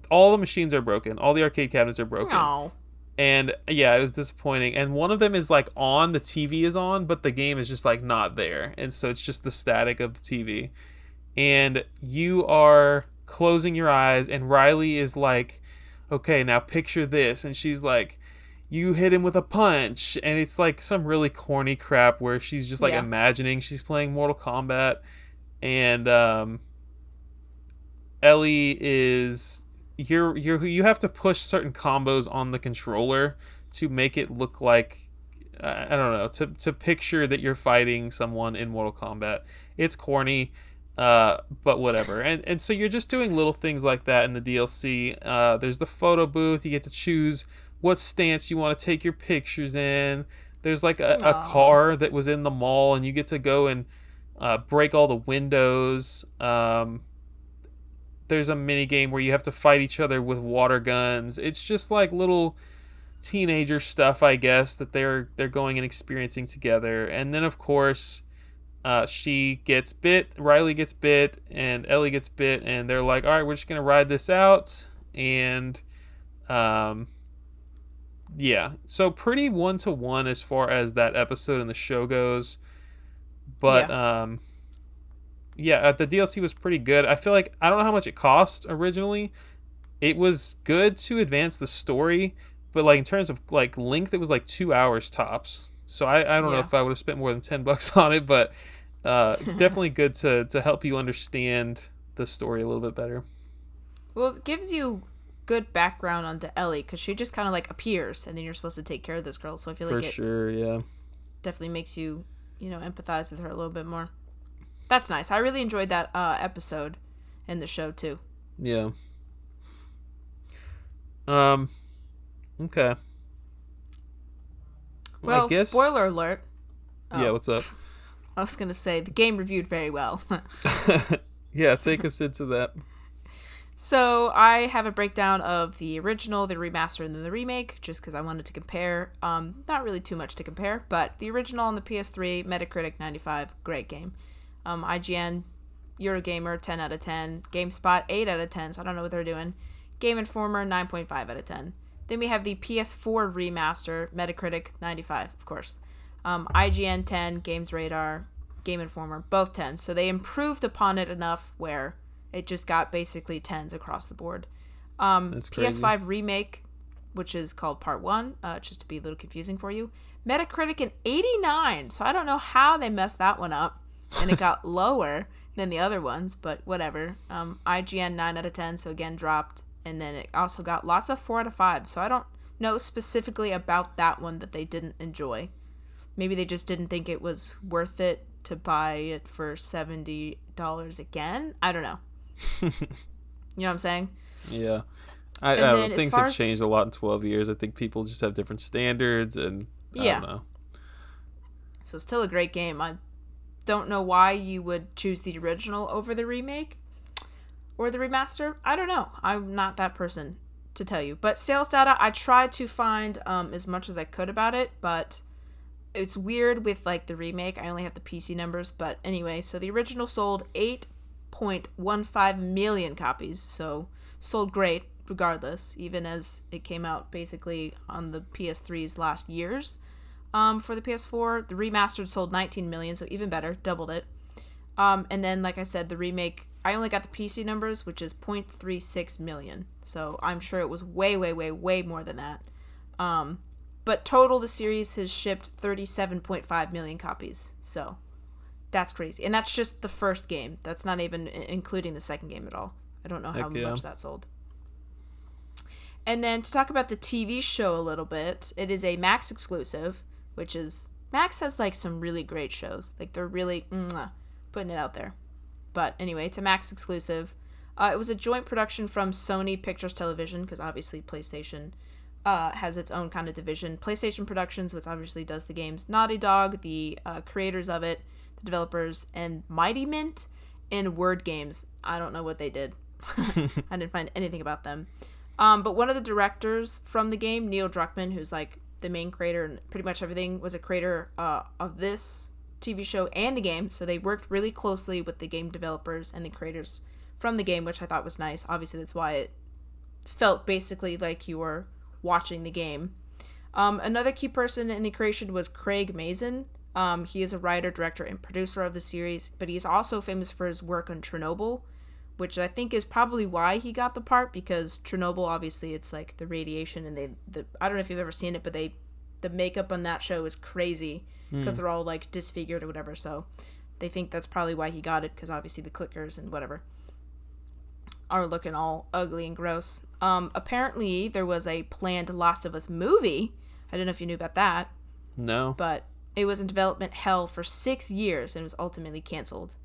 all the machines are broken. All the arcade cabinets are broken. No. And yeah, it was disappointing. And one of them is like on, the TV is on, but the game is just like not there. And so it's just the static of the TV. And you are closing your eyes, and Riley is like, okay, now picture this, and she's like, you hit him with a punch, and it's like some really corny crap where she's just like Yeah. imagining she's playing Mortal Kombat, and Ellie is you have to push certain combos on the controller to make it look like I don't know, to picture that you're fighting someone in Mortal Kombat. It's corny, but whatever. And so you're just doing little things like that in the DLC. There's the photo booth. You get to choose what stance you want to take your pictures in. There's like a car that was in the mall, and you get to go and break all the windows. There's a mini game where you have to fight each other with water guns. It's just like little teenager stuff, I guess, that they're going and experiencing together. And then of course she gets bit, Riley gets bit, and Ellie gets bit, and they're like, all right, we're just gonna ride this out. And yeah, so pretty 1-to-1 as far as that episode in the show goes. But yeah, the DLC was pretty good. I feel like, I don't know how much it cost originally. It was good to advance the story, but like in terms of like length, it was like 2 hours tops. So I don't know if I would have spent more than $10 on it, but definitely good to help you understand the story a little bit better. Well, it gives you good background onto Ellie, because she just kind of like appears, and then you're supposed to take care of this girl. So I feel like For sure, yeah. definitely makes you, empathize with her a little bit more. That's nice. I really enjoyed that episode in the show too. Yeah. Okay. Well, spoiler alert. Yeah, what's up? I was going to say, the game reviewed very well. Yeah, take us into that. So, I have a breakdown of the original, the remaster, and then the remake, just because I wanted to compare. Not really too much to compare, but the original on the PS3, Metacritic 95, great game. IGN, Eurogamer, 10 out of 10. GameSpot, 8 out of 10, so I don't know what they're doing. Game Informer, 9.5 out of 10. Then we have the PS4 remaster, Metacritic, 95, of course. IGN, 10, Games Radar, Game Informer, both 10. So they improved upon it enough where it just got basically 10s across the board. That's crazy. PS5 remake, which is called Part 1, just to be a little confusing for you. Metacritic, an 89, so I don't know how they messed that one up. And it got lower than the other ones, but whatever. IGN 9 out of 10, so again dropped, and then it also got lots of 4 out of 5. So I don't know specifically about that one that they didn't enjoy. Maybe they just didn't think it was worth it to buy it for $70 again. I don't know. You know what I'm saying? Yeah. I don't, things have changed a lot in 12 years. I think people just have different standards, and I don't know. So still a great game. I don't know why you would choose the original over the remake or the remaster. I don't know. I'm not that person to tell you. But sales data, I tried to find as much as I could about it, but it's weird with like the remake. I only have the PC numbers, but anyway, so the original sold 8.15 million copies, so sold great regardless, even as it came out basically on the PS3's last years. For the PS4, the remastered sold 19 million, so even better, doubled it. And then, like I said, the remake, I only got the PC numbers, which is 0.36 million. So I'm sure it was way, way, way, way more than that. But total, the series has shipped 37.5 million copies. So that's crazy. And that's just the first game. That's not even including the second game at all. I don't know how much that sold. And then to talk about the TV show a little bit, it is a Max exclusive, which is, Max has like some really great shows. Like they're really putting it out there. But anyway, it's a Max exclusive. It was a joint production from Sony Pictures Television, because obviously PlayStation has its own kind of division. PlayStation Productions, which obviously does the games. Naughty Dog, the creators of it, the developers, and Mighty Mint and Word Games. I don't know what they did. I didn't find anything about them. But one of the directors from the game, Neil Druckmann, who's like the main creator and pretty much everything, was a creator of this TV show and the game. So they worked really closely with the game developers and the creators from the game, which I thought was nice. Obviously, that's why it felt basically like you were watching the game. Another key person in the creation was Craig Mazin. He is a writer, director, and producer of the series, but he's also famous for his work on Chernobyl, which I think is probably why he got the part, because Chernobyl, obviously, it's like the radiation, and I don't know if you've ever seen it, but the makeup on that show is crazy because they're all like disfigured or whatever. So they think that's probably why he got it, because obviously the clickers and whatever are looking all ugly and gross. Apparently there was a planned Last of Us movie. I don't know if you knew about that. No. But it was in development hell for 6 years and was ultimately canceled.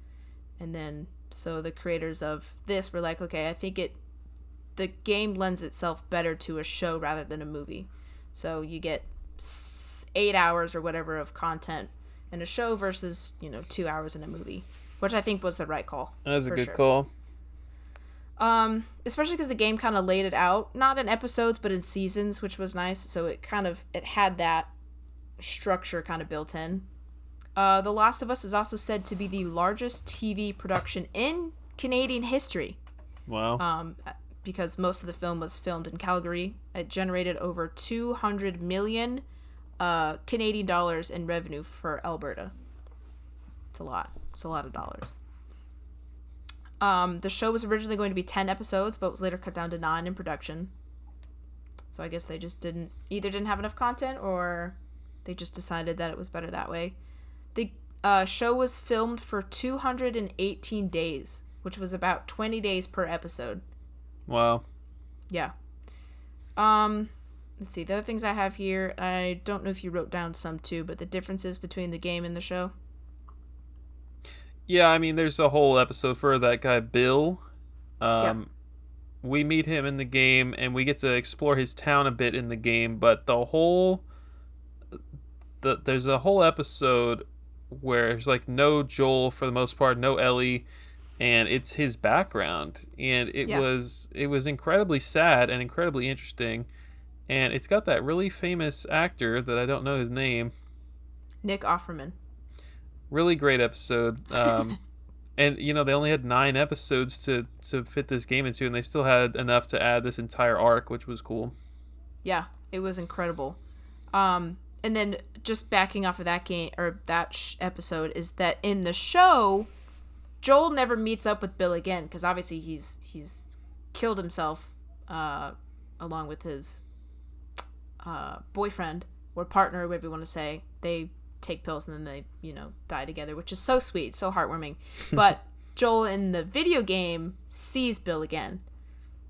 And then, so the creators of this were like, okay, I think the game lends itself better to a show rather than a movie. So you get 8 hours or whatever of content in a show versus, 2 hours in a movie, which I think was the right call. That was a good call. Especially because the game kind of laid it out, not in episodes, but in seasons, which was nice. So it had that structure kind of built in. The Last of Us is also said to be the largest TV production in Canadian history. Wow. Because most of the film was filmed in Calgary. It generated over 200 million Canadian dollars in revenue for Alberta. It's a lot. It's a lot of dollars. The show was originally going to be 10 episodes, but was later cut down to 9 in production. So I guess they just didn't have enough content, or they just decided that it was better that way. The show was filmed for 218 days, which was about 20 days per episode. Wow. Yeah. Let's see. The other things I have here, I don't know if you wrote down some too, but the differences between the game and the show. Yeah, I mean, there's a whole episode for that guy, Bill. Yep. We meet him in the game, and we get to explore his town a bit in the game, but there's a whole episode where there's like no Joel for the most part, no Ellie, and it's his background, and it was incredibly sad and incredibly interesting, and it's got that really famous actor that I don't know his name. Nick Offerman. Really great episode. And they only had 9 episodes to fit this game into, and they still had enough to add this entire arc, which was cool. Yeah, it was incredible. And then just backing off of that game, or that episode, is that in the show, Joel never meets up with Bill again, because obviously he's killed himself along with his boyfriend or partner, whatever you want to say. They take pills and then they die together, which is so sweet, so heartwarming. But Joel in the video game sees Bill again,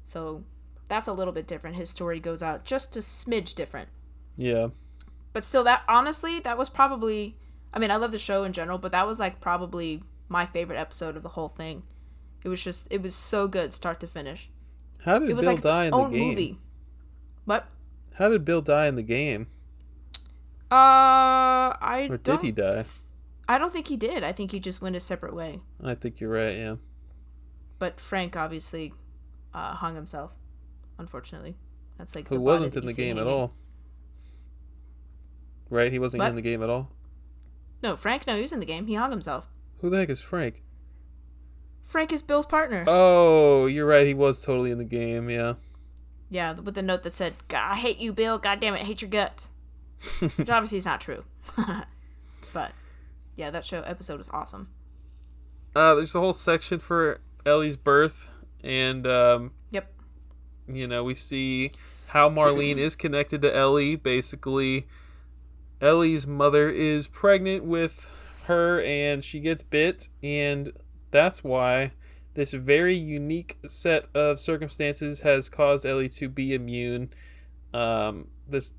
so that's a little bit different. His story goes out just a smidge different. Yeah, but still, that was probably, I mean, I love the show in general, but that was like probably my favorite episode of the whole thing. It was so good start to finish. How did Bill die in the game? Movie. What? How did Bill die in the game? Or did he die? I don't think he did. I think he just went a separate way. I think you're right, yeah. But Frank obviously hung himself, unfortunately. That's like who wasn't in the game at all. Right? He wasn't in the game at all? No, Frank, no, he was in the game. He hung himself. Who the heck is Frank? Frank is Bill's partner. Oh, you're right. He was totally in the game, yeah. Yeah, with the note that said, I hate you, Bill. God damn it, I hate your guts. Which obviously is not true. But yeah, that episode was awesome. There's a whole section for Ellie's birth, and yep. We see how Marlene is connected to Ellie. Basically, Ellie's mother is pregnant with her, and she gets bit, and that's why this very unique set of circumstances has caused Ellie to be immune. This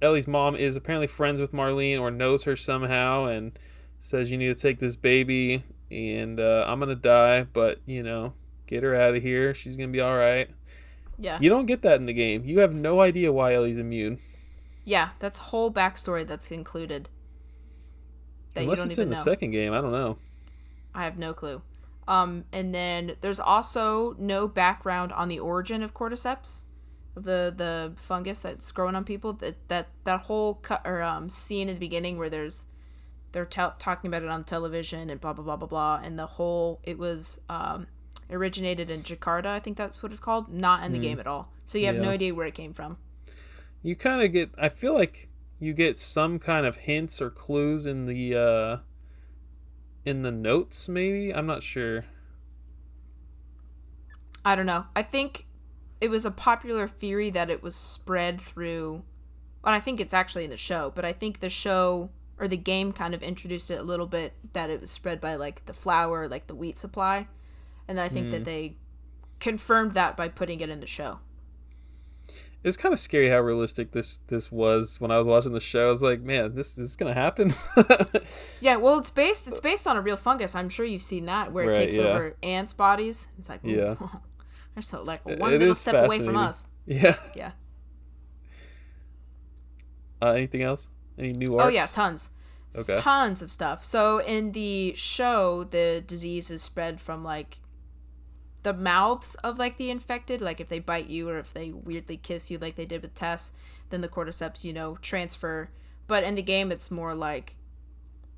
Ellie's mom is apparently friends with Marlene or knows her somehow and says, you need to take this baby and I'm going to die, but, get her out of here. She's going to be all right. Yeah. You don't get that in the game. You have no idea why Ellie's immune. Yeah, that's whole backstory that's included. Unless it's in the second game. I don't know. I have no clue. And then there's also no background on the origin of cordyceps. The fungus that's growing on people, that whole scene in the beginning where they're talking about it on television and blah blah blah blah blah, and it was originated in Jakarta, I think that's what it's called, not in the game at all. So you have no idea where it came from. You kind of I feel like you get some kind of hints or clues in the notes, maybe. I'm not sure. I don't know. I think it was a popular theory that it was spread through, and I think it's actually in the show, but I think the show or the game kind of introduced it a little bit, that it was spread by like the flour, like the wheat supply. And then I think that they confirmed that by putting it in the show. It's kind of scary how realistic this was when I was watching the show. I was like, man, this is gonna happen. Yeah, well, it's based on a real fungus. I'm sure you've seen that, where it takes over ants' bodies. It's like, ooh, Yeah, they're so like one it little is step away from us. Yeah. Yeah. Anything else? Any new arcs? Oh yeah, tons. Okay. Tons of stuff. So in the show, the disease is spread from like the mouths of like the infected, like if they bite you or if they weirdly kiss you like they did with Tess, then the cordyceps, transfer. But in the game, it's more like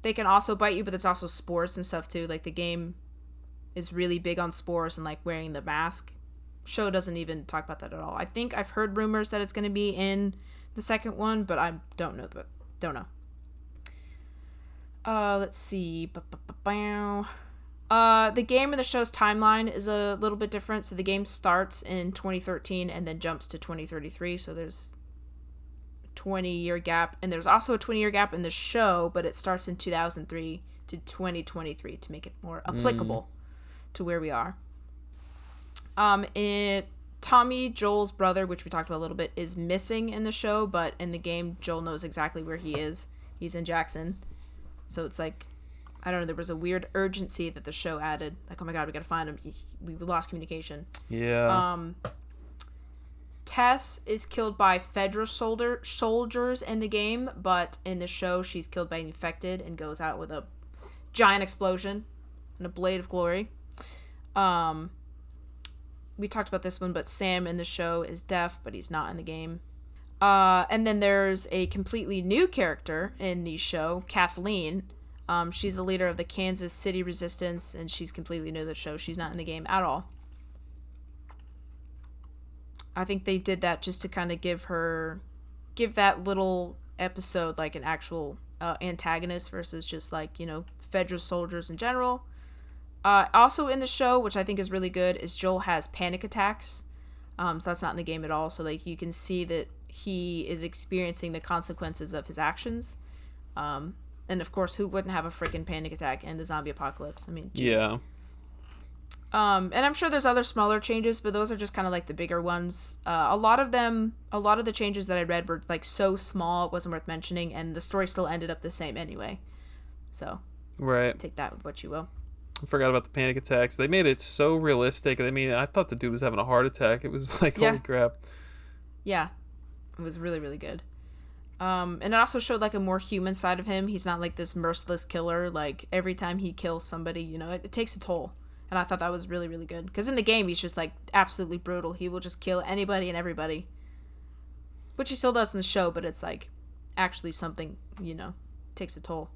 they can also bite you, but there's also spores and stuff too. Like the game is really big on spores and like wearing the mask. Show doesn't even talk about that at all. I think I've heard rumors that it's going to be in the second one, but I don't know. Let's see. The game and the show's timeline is a little bit different. So the game starts in 2013 and then jumps to 2033. So there's a 20-year gap. And there's also a 20-year gap in the show, but it starts in 2003 to 2023 to make it more applicable to where we are. Tommy, Joel's brother, which we talked about a little bit, is missing in the show, but in the game, Joel knows exactly where he is. He's in Jackson. So it's like, I don't know, there was a weird urgency that the show added. Like, oh my god, we gotta find him. We lost communication. Yeah. Tess is killed by federal soldiers in the game, but in the show, she's killed by infected and goes out with a giant explosion and a blade of glory. We talked about this one, but Sam in the show is deaf, but he's not in the game. And then there's a completely new character in the show, Kathleen. She's the leader of the Kansas City Resistance, and she's completely new to the show. She's not in the game at all. I think they did that just to kind of give that little episode like an actual antagonist versus just like, federal soldiers in general. Also in the show, which I think is really good, is Joel has panic attacks. So that's not in the game at all. So like you can see that he is experiencing the consequences of his actions. And of course, who wouldn't have a freaking panic attack in the zombie apocalypse? I mean, geez. Yeah. And I'm sure there's other smaller changes, but those are just kind of like the bigger ones. A lot of the changes that I read were like so small it wasn't worth mentioning, and the story still ended up the same anyway. So, right. Take that with what you will. I forgot about the panic attacks. They made it so realistic. I mean, I thought the dude was having a heart attack. It was like, holy crap. Yeah. It was really, really good. And it also showed like a more human side of him. He's not like this merciless killer. Like every time he kills somebody, it takes a toll. And I thought that was really, really good. Because in the game, he's just like absolutely brutal. He will just kill anybody and everybody. Which he still does in the show, but it's like actually something, takes a toll.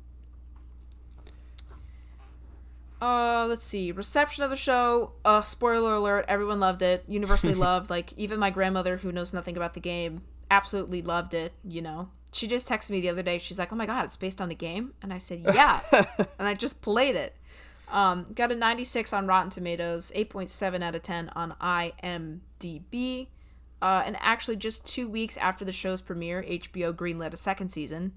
Let's see. Reception of the show. Spoiler alert, everyone loved it. Universally loved. Like, even my grandmother, who knows nothing about the game, absolutely loved it, She just texted me the other day. She's like, oh my god, it's based on the game? And I said, yeah. And I just played it. Got a 96 on Rotten Tomatoes, 8.7 out of 10 on IMDb. And actually, just 2 weeks after the show's premiere, HBO greenlit a second season.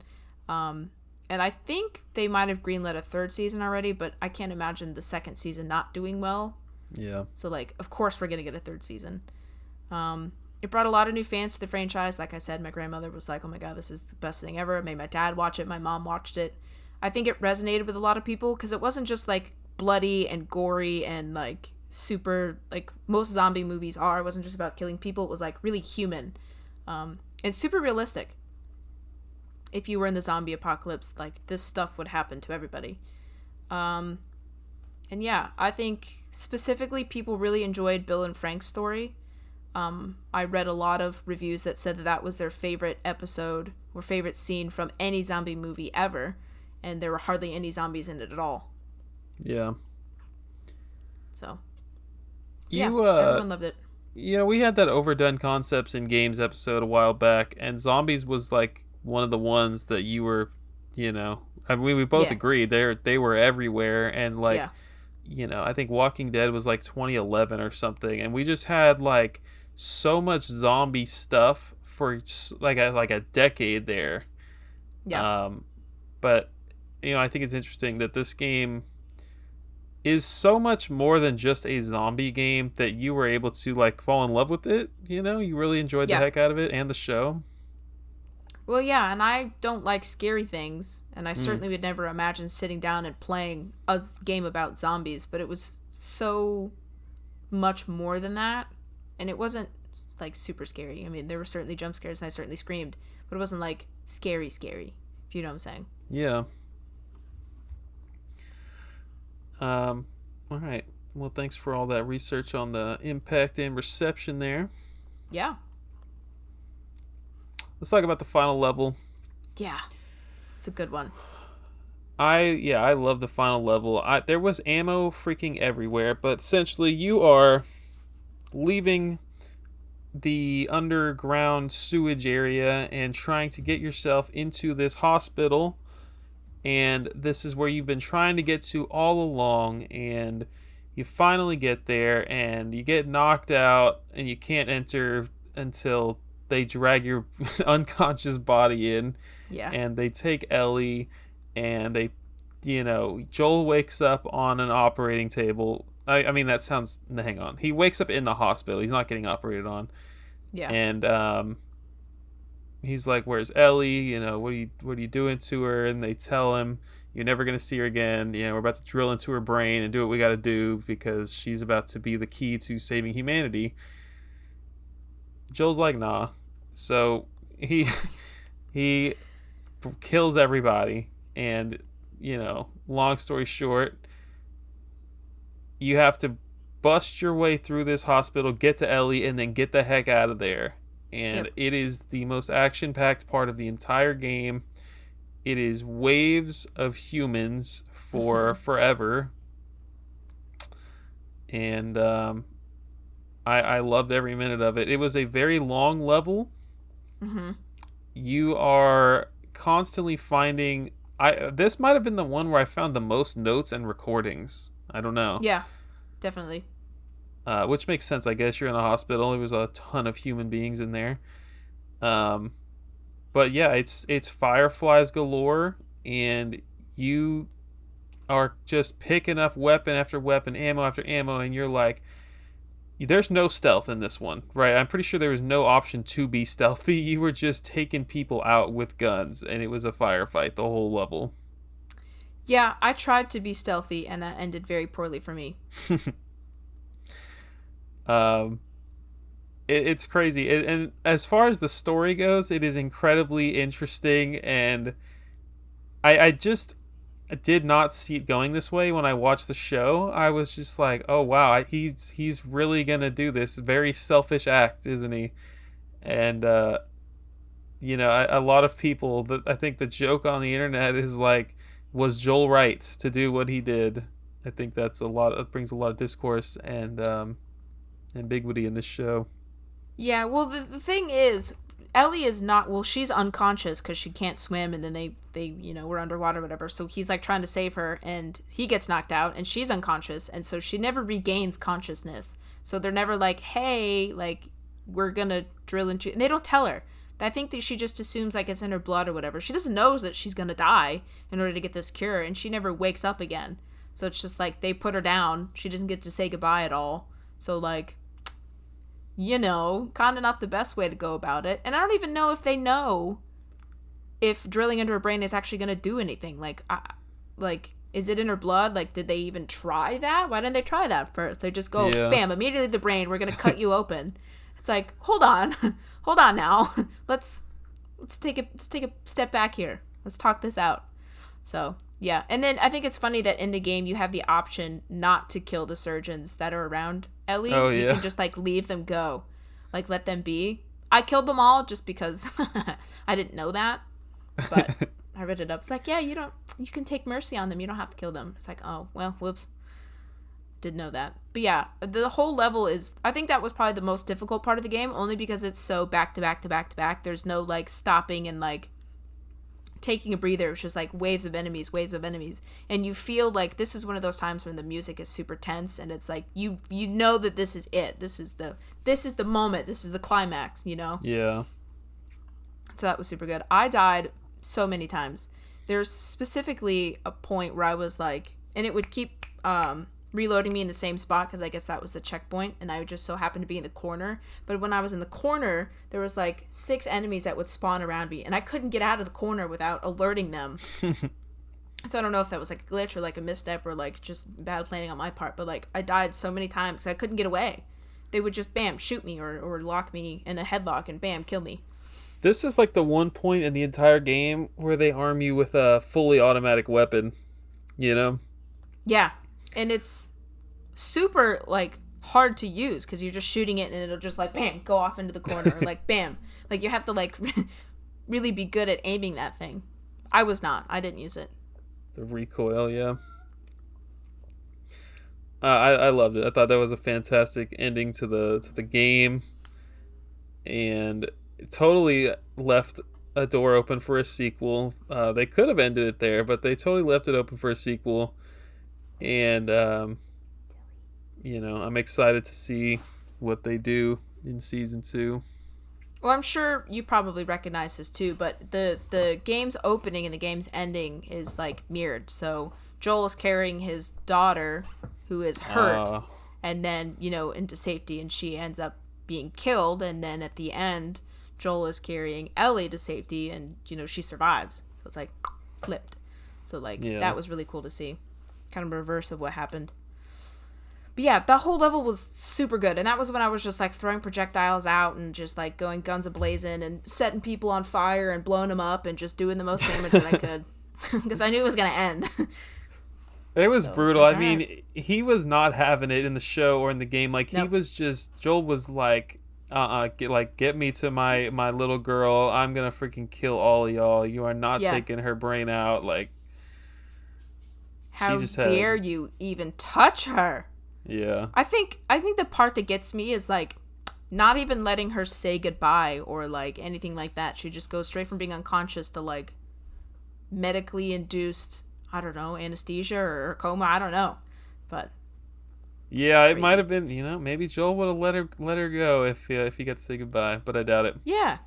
And I think they might have greenlit a third season already, but I can't imagine the second season not doing well. Yeah. So, like, of course we're going to get a third season. It brought a lot of new fans to the franchise. Like I said, my grandmother was like, oh my god, this is the best thing ever. It made my dad watch it. My mom watched it. I think it resonated with a lot of people because it wasn't just, like, bloody and gory and, like, super, like, most zombie movies are. It wasn't just about killing people. It was, like, really human. And super realistic. If you were in the zombie apocalypse, like, this stuff would happen to everybody. And yeah, I think specifically people really enjoyed Bill and Frank's story. I read a lot of reviews that said that was their favorite episode or favorite scene from any zombie movie ever. And there were hardly any zombies in it at all. Yeah. So, everyone loved it. We had that overdone concepts in games episode a while back, and zombies was like one of the ones that you were, I mean, we both agreed they were everywhere, and like I think Walking Dead was like 2011 or something, and we just had like so much zombie stuff for like a decade there. Yeah. Um, but I think it's interesting that this game is so much more than just a zombie game, that you were able to like fall in love with it. You really enjoyed the Yeah. heck out of it and the show. Well, yeah, and I don't like scary things, and I Mm, certainly would never imagine sitting down and playing a game about zombies, but it was so much more than that, and it wasn't like super scary. I mean, there were certainly jump scares, and I certainly screamed, but it wasn't like scary, scary, if you know what I'm saying. yeah. Um, all right. Well, thanks for all that research on the impact and reception there. Yeah. Let's talk about the final level. Yeah. It's a good one. I love the final level. There was ammo freaking everywhere, but essentially you are leaving the underground sewage area and trying to get yourself into this hospital, and this is where you've been trying to get to all along, and you finally get there and you get knocked out and you can't enter until they drag your unconscious body in, Yeah. and they take Ellie, and Joel wakes up on an operating table. I mean, that sounds. Hang on. He wakes up in the hospital. He's not getting operated on. Yeah. And he's like, "Where's Ellie? What are you doing to her?" And they tell him, "You're never gonna see her again. We're about to drill into her brain and do what we got to do because she's about to be the key to saving humanity." Joel's like, "Nah." So he he kills everybody, and long story short, you have to bust your way through this hospital, get to Ellie, and then get the heck out of there. And Yep. it is the most action-packed part of the entire game. It is waves of humans for forever, and I loved every minute of it. It was a very long level. Mhm. You are constantly finding. This might have been the one where I found the most notes and recordings. I don't know. Yeah. Definitely. Which makes sense. I guess you're in a hospital. There was a ton of human beings in there. Um, but yeah, it's fireflies galore, and you are just picking up weapon after weapon, ammo after ammo, and you're like, there's no stealth in this one, right? I'm pretty sure there was no option to be stealthy. You were just taking people out with guns, and it was a firefight the whole level. Yeah, I tried to be stealthy, and that ended very poorly for me. um, it's crazy, and as far as the story goes, it is incredibly interesting, and I just did not see it going this way when I watched the show. I was just like, oh wow, he's really gonna do this very selfish act, isn't he? And a lot of people, that I think the joke on the internet is like, was Joel right to do what he did? I think that's a lot. It brings a lot of discourse and ambiguity in this show. Yeah, well, the thing is, Ellie is not, well, she's unconscious because she can't swim, and then were underwater or whatever, so he's, like, trying to save her, and he gets knocked out, and she's unconscious, and so she never regains consciousness. So they're never like, hey, like, we're gonna drill into, and they don't tell her. I think that she just assumes, like, it's in her blood or whatever. She doesn't know that she's gonna die in order to get this cure, and she never wakes up again. So it's just, like, they put her down. She doesn't get to say goodbye at all. So, like, kind of not the best way to go about it. And I don't even know if they know if drilling into her brain is actually going to do anything. Like, is it in her blood? Like, did they even try that? Why didn't they try that first? They just go, Yeah. bam, immediately the brain, we're going to cut you open. It's like, hold on. Hold on now. let's take a step back here. Let's talk this out. So, yeah. And then I think it's funny that in the game you have the option not to kill the surgeons that are around Ellie. Oh You yeah. can just, like, leave them go. Like, let them be. I killed them all just because I didn't know that. But I read it up. It's like, yeah, you can take mercy on them. You don't have to kill them. It's like, oh, well, whoops. Didn't know that. But yeah, the whole level is, I think that was probably the most difficult part of the game, only because it's so back to back to back to back. There's no, like, stopping and, like, taking a breather. It was just like waves of enemies, and you feel like this is one of those times when the music is super tense, and it's like you know that this is it. This is the moment. This is the climax. You know. Yeah. So that was super good. I died so many times. There's specifically a point where I was like, and it would keep reloading me in the same spot because I guess that was the checkpoint, and I would just so happen to be in the corner. But when I was in the corner, there was like 6 enemies that would spawn around me, and I couldn't get out of the corner without alerting them. So I don't know if that was like a glitch or like a misstep or like just bad planning on my part, but like I died so many times I couldn't get away. They would just bam shoot me or lock me in a headlock and bam kill me. This is like the one point in the entire game where they arm you with a fully automatic weapon, you know? Yeah. And it's super, like, hard to use because you're just shooting it and it'll just, like, bam, go off into the corner. Like, bam. Like, you have to, like, really be good at aiming that thing. I was not. I didn't use it. The recoil, yeah. I loved it. I thought that was a fantastic ending to the game. And it totally left a door open for a sequel. They could have ended it there, but they totally left it open for a sequel. And I'm excited to see what they do in season 2. Well, I'm sure you probably recognize this too, but the game's opening and the game's ending is like mirrored. So Joel is carrying his daughter, who is hurt, and then into safety, and she ends up being killed. And then at the end, Joel is carrying Ellie to safety, and she survives. So it's like flipped. So that was really cool to see. Kind of a reverse of what happened. But yeah, that whole level was super good. And that was when I was just like throwing projectiles out and just like going guns a-blazing and setting people on fire and blowing them up and just doing the most damage that I could. Because I knew it was going to end. It was brutal. I mean, he was not having it in the show or in the game. Like, he was just... Joel was like, get me to my little girl. I'm going to freaking kill all of y'all. You are not taking her brain out. Like... How dare you even touch her? Yeah. I think the part that gets me is like not even letting her say goodbye or like anything like that. She just goes straight from being unconscious to like medically induced, I don't know, anesthesia or coma, I don't know. But yeah, it might have been, maybe Joel would have let her go if he got to say goodbye, but I doubt it. Yeah.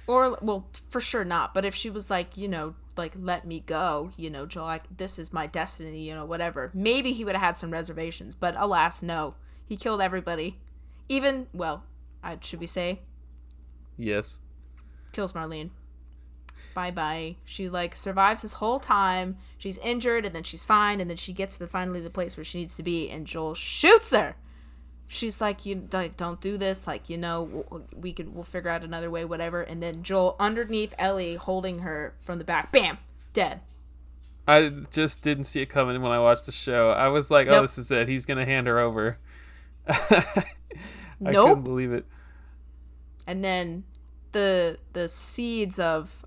Or, well, for sure not. But if she was like, like, let me go, Joel, like, this is my destiny, whatever. Maybe he would have had some reservations. But alas, no. He killed everybody. Even, well, should we say? Yes. Kills Marlene. Bye-bye. She, like, survives this whole time. She's injured, and then she's fine, and then she gets to finally the place where she needs to be, and Joel shoots her! She's like, don't do this. Like, we'll figure out another way, whatever. And then Joel underneath Ellie holding her from the back. Bam! Dead. I just didn't see it coming when I watched the show. I was like, oh, this is it. He's going to hand her over. I couldn't believe it. And then the seeds of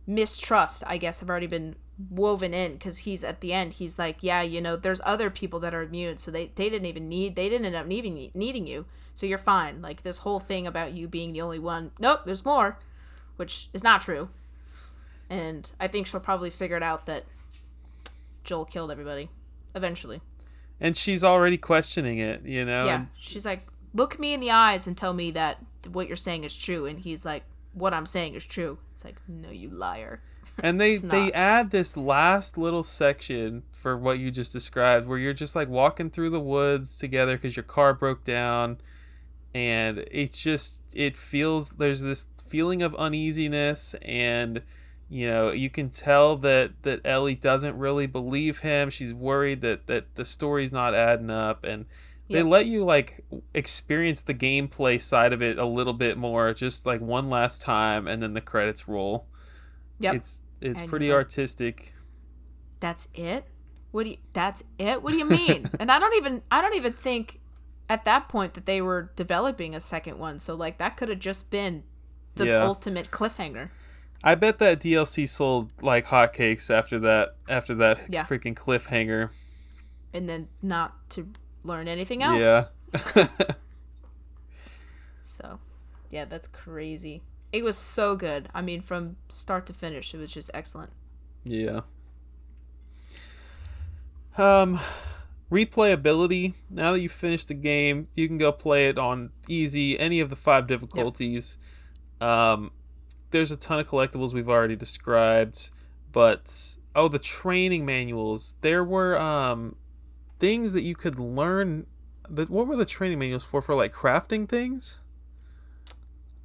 mistrust, I guess, have already been woven in because he's at the end. He's like, yeah, there's other people that are immune, so they didn't end up needing you, so you're fine. Like this whole thing about you being the only one. Nope, there's more, which is not true. And I think she'll probably figure it out that Joel killed everybody eventually. And she's already questioning it, Yeah, and she's like, look me in the eyes and tell me that what you're saying is true. And he's like, what I'm saying is true. It's like, no, you liar. And they add this last little section for what you just described, where you're just like walking through the woods together because your car broke down, and it feels, there's this feeling of uneasiness, and you can tell that Ellie doesn't really believe him. She's worried that the story's not adding up, and they let you like experience the gameplay side of it a little bit more, just like one last time, and then the credits roll. Yep. It's pretty artistic. That's it? That's it? What do you mean? And I don't even think at that point that they were developing a second one. So like that could have just been the ultimate cliffhanger. I bet that DLC sold like hotcakes after that freaking cliffhanger. And then not to learn anything else. Yeah. So, yeah, that's crazy. It was so good. I mean, from start to finish, it was just excellent. Yeah. Um, replayability. Now that you've finished the game, you can go play it on easy, any of the 5 Yep. difficulties. Um, there's a ton of collectibles we've already described, but the training manuals. There were things that you could learn. What were the training manuals for like crafting things?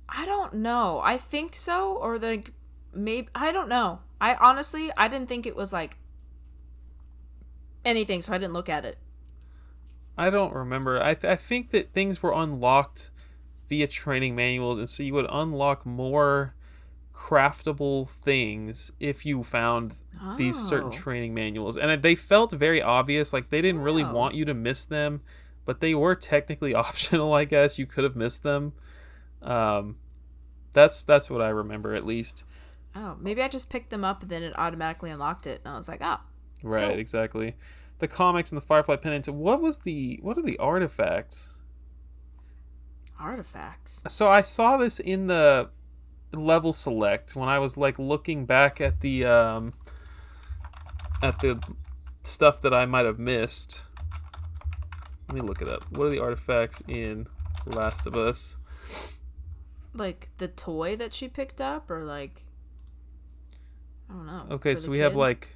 I don't know. I think so, or like maybe I don't know. I honestly I didn't think it was like anything, so I didn't look at it. I don't remember. I think that things were unlocked via training manuals, and so you would unlock more craftable things if you found these certain Oh. training manuals. And they felt very obvious, like they didn't really Oh. want you to miss them, but they were technically optional, I guess. You could have missed them. Um, that's what I remember at least. Oh, maybe I just picked them up and then it automatically unlocked it, and I was like, "Oh, Right, cool." exactly. The comics and the Firefly pennant. What are the artifacts? Artifacts. So I saw this in the level select when I was like looking back at the stuff that I might have missed. Let me look it up. What are the artifacts in Last of Us? Like the toy that she picked up, or like I don't know, Okay, for the so we have kid. like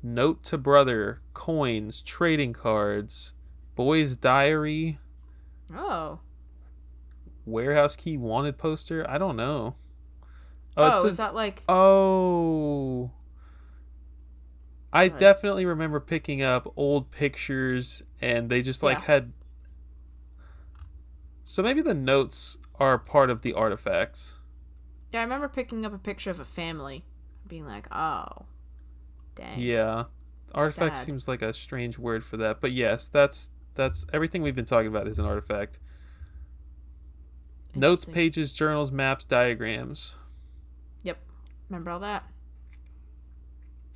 note to brother, coins, trading cards, boy's diary, Oh. warehouse key wanted poster. I don't know. Oh, it Oh, is says. that like Oh, I like definitely remember picking up old pictures, and they just like yeah. had. So maybe the notes are part of the artifacts. Yeah, I remember picking up a picture of a family, being like, "Oh, dang, Yeah, artifact sad." seems like a strange word for that, but yes, that's everything we've been talking about is an artifact. Notes, Interesting. pages, journals, maps, diagrams. Yep. Remember all that?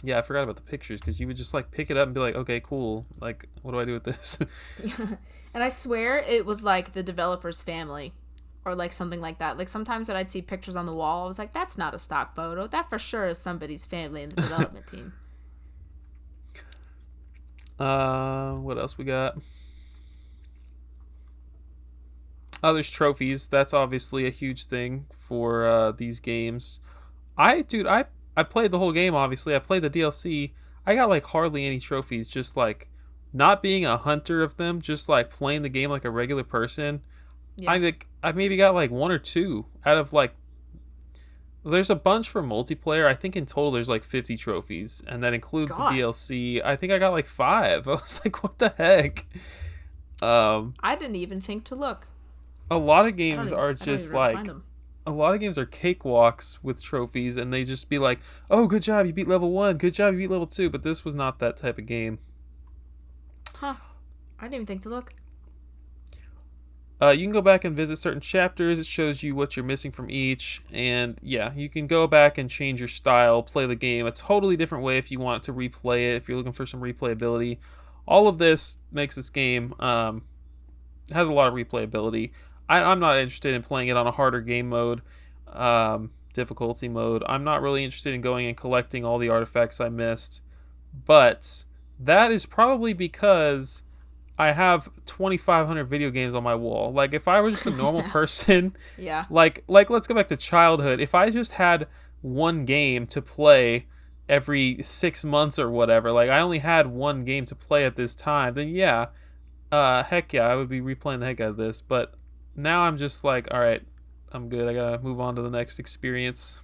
Yeah, I forgot about the pictures because you would just like pick it up and be like, okay, cool. Like, what do I do with this? And I swear it was like the developer's family or like something like that. Like sometimes when I'd see pictures on the wall, I was like, that's not a stock photo. That for sure is somebody's family in the development team. What else we got? Oh, there's trophies. That's obviously a huge thing for these games. I played the whole game. Obviously, I played the DLC. I got like hardly any trophies. Just like not being a hunter of them. Just like playing the game like a regular person. Yeah. I maybe got like 1 or 2 out of like. There's a bunch for multiplayer. I think in total there's like 50 trophies, and that includes the God. DLC. I think I got like 5. I was like, what the heck? Um, I didn't even think to look. a lot of games are I don't even just know where to find like them. a lot of games are cakewalks with trophies, and they just be like, "Oh, good job, you beat level 1. Good job, you beat level 2." But this was not that type of game. Huh. I didn't even think to look. You can go back and visit certain chapters. It shows you what you're missing from each, and yeah, you can go back and change your style, play the game a totally different way if you want to replay it. If you're looking for some replayability, all of this makes this game has a lot of replayability. I'm not interested in playing it on a harder game mode, difficulty mode. I'm not really interested in going and collecting all the artifacts I missed, but that is probably because I have 2,500 video games on my wall. Like if I was just a normal person, Yeah. like let's go back to childhood. If I just had one game to play every 6 months or whatever, like I only had one game to play at this time, then yeah, heck yeah, I would be replaying the heck out of this. But now I'm just like, all right, I'm good. I gotta move on to the next experience.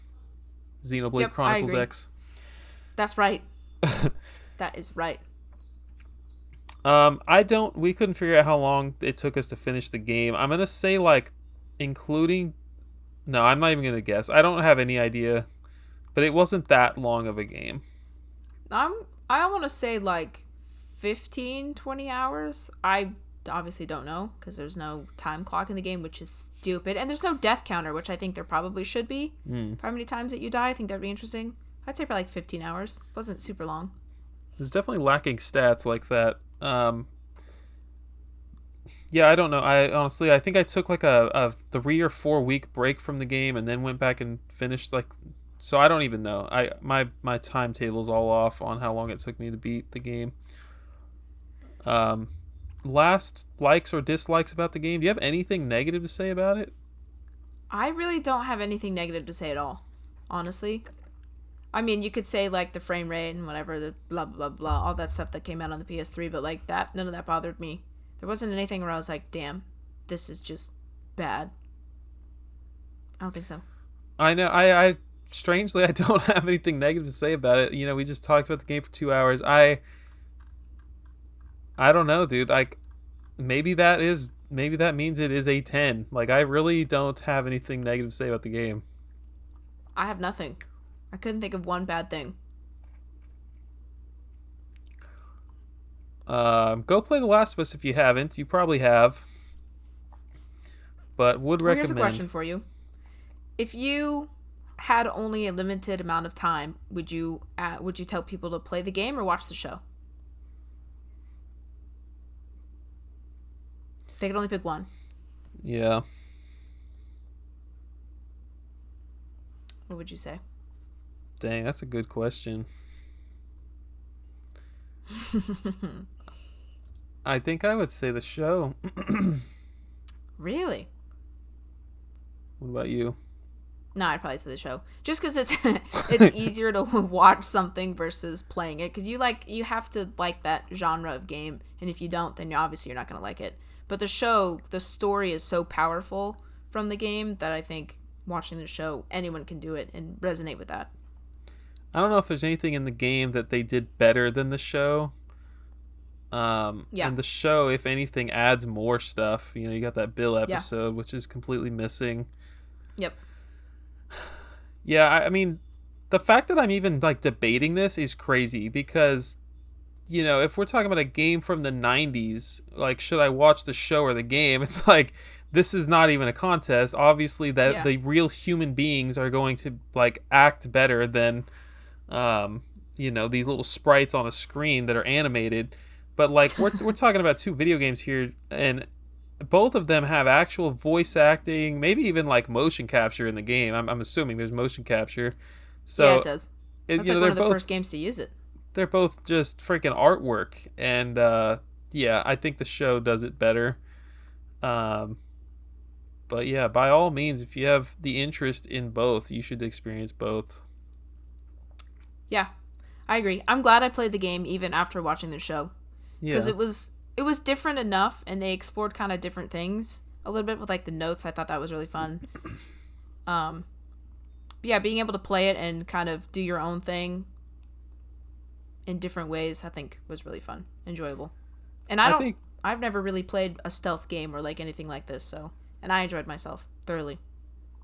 Xenoblade Yep, I Chronicles agree. X. That's right. That is right. I don't. We couldn't figure out how long it took us to finish the game. I'm gonna say like, including. No, I'm not even gonna guess. I don't have any idea, but it wasn't that long of a game. I'm I want to say like 15, 20 hours. I obviously don't know because there's no time clock in the game, which is stupid. And there's no death counter, which I think there probably should be. Mm. For how many times that you die, I think that'd be interesting. I'd say for like 15 hours. Wasn't super long. There's definitely lacking stats like that. Yeah, I don't know. I honestly, I think I took like a 3 or 4 week break from the game and then went back and finished like. So I don't even know. My timetable's all off on how long it took me to beat the game. Um, Last likes or dislikes about the game. Do you have anything negative to say about it? I really don't have anything negative to say at all, honestly. I mean, you could say like the frame rate and whatever, the blah blah blah, all that stuff that came out on the PS3, but like that, none of that bothered me. There wasn't anything where I was like, "Damn, this is just bad." I don't think so. I know. I strangely I don't have anything negative to say about it. We just talked about the game for 2 hours. I don't know, dude. Like maybe that means it is a 10. Like I really don't have anything negative to say about the game. I have nothing. I couldn't think of one bad thing. Go play The Last of Us if you haven't. You probably have, but would Well, here's a recommend. question for you. If you had only a limited amount of time, would you tell people to play the game or watch the show? They could only pick one. Yeah. What would you say? Dang, that's a good question. I think I would say the show. Really? What about you? No, I'd probably say the show. Just because it's it's easier to watch something versus playing it. Because you have to like that genre of game, and if you don't, then you're not gonna like it. But the show, the story is so powerful from the game that I think watching the show, anyone can do it and resonate with that. I don't know if there's anything in the game that they did better than the show. Yeah, And the show, if anything, adds more stuff. You got that Bill yeah, episode, which is completely missing. yep, Yeah, I mean, the fact that I'm even like debating this is crazy because if we're talking about a game from the 90s, like should I watch the show or the game? It's like this is not even a contest. Obviously that yeah, the real human beings are going to like act better than these little sprites on a screen that are animated. But like we're talking about two video games here, and both of them have actual voice acting, maybe even like motion capture in the game. I'm assuming there's motion capture. yeah. It So does. That's like one they're of the both first games to use it. just freaking artwork, and yeah, I think the show does it better. Um, but yeah, by all means, if you have the interest in both, you should experience both. Yeah, I agree. I'm glad I played the game even after watching the show because Yeah, it was different enough, and they explored kind of different things a little bit with like the notes. I thought that was really fun. Um, but yeah, being able to play it and kind of do your own thing in different ways, I think was really fun, enjoyable. And I think I've never really played a stealth game or like anything like this, so and I enjoyed myself thoroughly.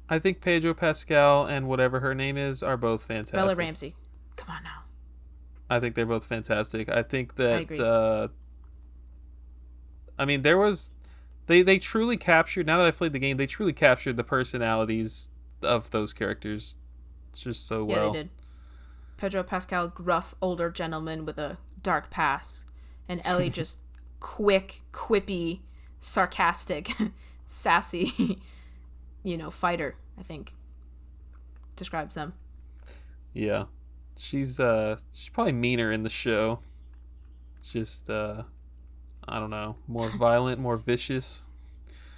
I think Pedro Pascal and whatever her name is are both Bella fantastic. Ramsey, come on now. I think they're both fantastic. I think I that agree. I mean there was they truly captured. Now that I've played the game, they truly captured the personalities of those characters just so Yeah, they well. did. Pedro Pascal, gruff older gentleman with a dark past, and Ellie just quick, quippy, sarcastic, sassy, fighter. I think describes them. Yeah. She's probably meaner in the show. Just I don't know, more violent, more vicious,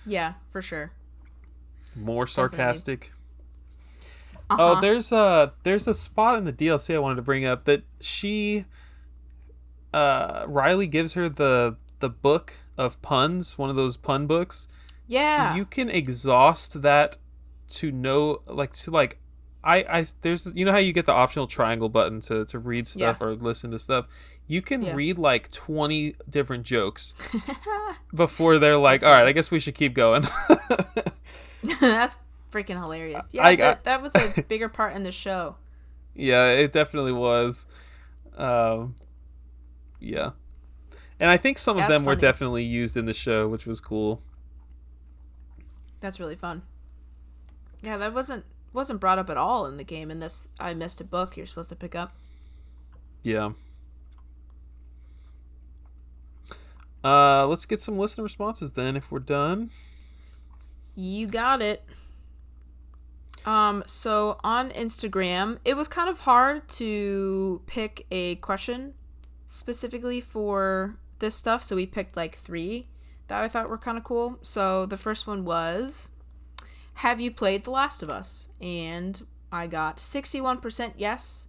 Yeah, for sure, more definitely. sarcastic. Uh Oh, huh. there's a spot in the DLC I wanted to bring up that Riley gives her the book of puns, one of those pun books. Yeah, You can exhaust that to know like to like I there's how you get the optional triangle button to read yeah, stuff or listen to stuff. You can yeah. read like 20 different jokes before they're like, That's "All right, funny. I guess we should keep going." That's freaking hilarious. Yeah, I that was a bigger part in the show. Yeah, it definitely was. Um yeah. And I think some of That's them were funny. definitely used in the show, which was cool. That's really fun. Yeah, that wasn't brought up at all in the game. In this, I missed a book you're supposed to pick up. Yeah. Let's get some listener responses then if we're done. You got it. So on Instagram, it was kind of hard to pick a question specifically for this stuff, so we picked like 3 that I thought were kind of cool. So the first one was, have you played The Last of Us? And I got 61% yes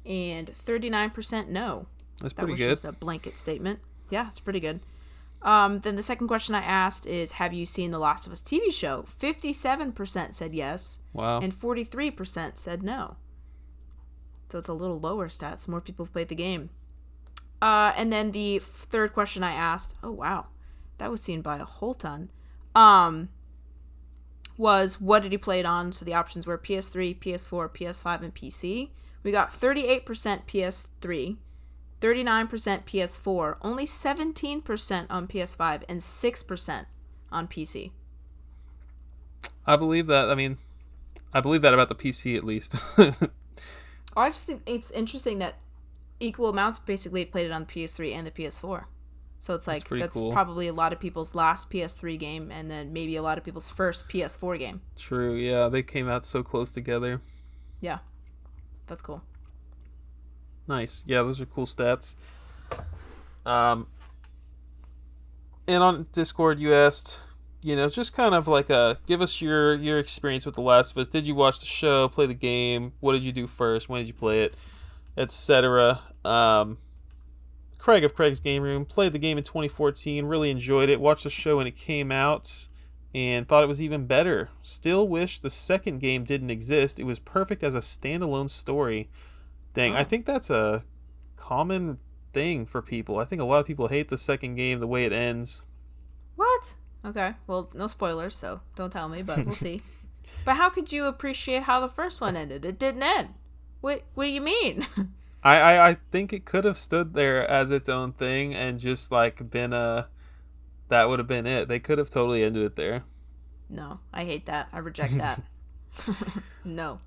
and 39% no. That's That pretty was good. just a blanket statement. Yeah, it's pretty good. Then the second question I asked is, have you seen The Last of Us TV show? 57% said yes. Wow. And 43% said no. So it's a little lower stats. More people have played the game. And then the third question I asked, oh wow, that was seen by a whole ton, was what did he play it on? So the options were PS3, PS4, PS5, and PC. We got 38% PS3, 39% PS4, only 17% on PS5, and 6% on PC. I believe that. I mean, I believe that about the PC at least. I just think it's interesting that equal amounts basically have played it on the PS3 and the PS4. So it's like, that's cool. probably a lot of people's last PS3 game, and then maybe a lot of people's first PS4 game. True, yeah, they came out so close together. Yeah, that's cool. Nice. Yeah, those are cool stats. And on Discord, you asked, just kind of like give us your experience with The Last of Us. Did you watch the show, play the game? What did you do first? When did you play it? Etc. Craig of Craig's Game Room played the game in 2014, really enjoyed it, watched the show when it came out, and thought it was even better. Still wish the second game didn't exist. It was perfect as a standalone story. Dang, I think that's a common thing for people. I think a lot of people hate the second game, the way it ends. What? Okay, well, no spoilers, so don't tell me, but we'll see. But how could you appreciate how the first one ended? It didn't end. What do you mean? I think it could have stood there as its own thing and just like been that would have been it. They could have totally ended it there. No, I hate that. I reject that. No.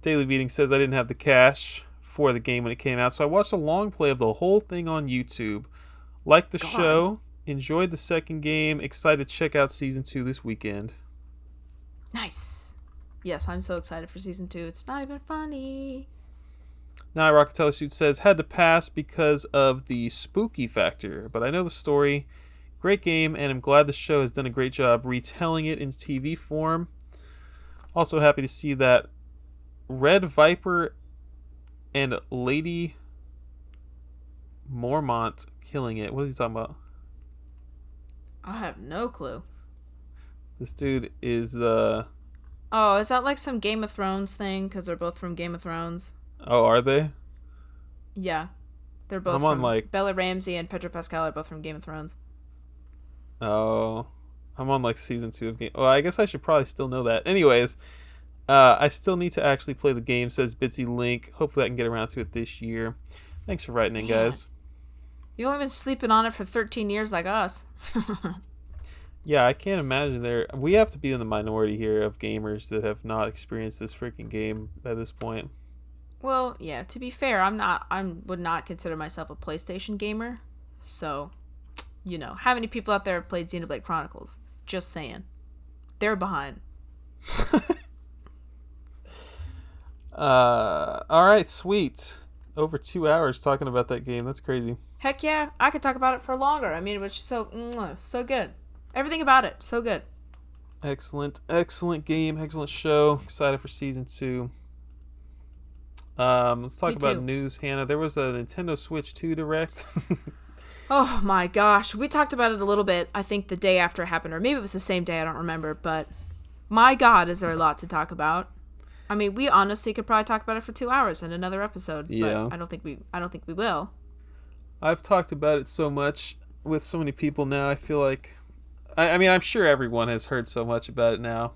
Daily Beating says I didn't have the cash for the game when it came out, so I watched a long play of the whole thing on YouTube. Liked the show, enjoyed the second game, excited to check out season 2 this weekend. Nice. Yes, I'm so excited for season 2. It's not even funny. Now Rockatelli Shoot says had to pass because of the spooky factor, but I know the story. Great game, and I'm glad the show has done a great job retelling it in TV form. Also happy to see that Red Viper and Lady Mormont killing it. What is he talking about? I have no clue. This dude is Oh, is that like some Game of Thrones thing? Because they're both from Game of Thrones. Oh, are they? Yeah. They're both from Bella Ramsey and Pedro Pascal are both from Game of Thrones. Oh. I'm on like season 2 of Game. Well, I guess I should probably still know that. Anyways, I still need to actually play the game, says Bitsy Link. Hopefully I can get around to it this year. Thanks for writing in, guys. You've only been sleeping on it for 13 years like us. Yeah, I can't imagine we have to be in the minority here of gamers that have not experienced this freaking game at this point. Well, yeah, to be fair, I would not consider myself a PlayStation gamer. So, how many people out there have played Xenoblade Chronicles? Just saying. They're behind. All right, sweet. Over 2 hours talking about that game. That's crazy. Heck yeah, I could talk about it for longer. I mean, it was so good. Everything about it, so good. Excellent game, excellent show. Excited for season 2. Let's talk about news, Hannah. There was a Nintendo Switch 2 Direct. Oh my gosh, we talked about it a little bit. I think the day after it happened, or maybe it was the same day. I don't remember, but my God, is there a lot to talk about? I mean, we honestly could probably talk about it for 2 hours in another episode. Yeah. But I don't think we will. I've talked about it so much with so many people now. I feel like, I mean, I'm sure everyone has heard so much about it now.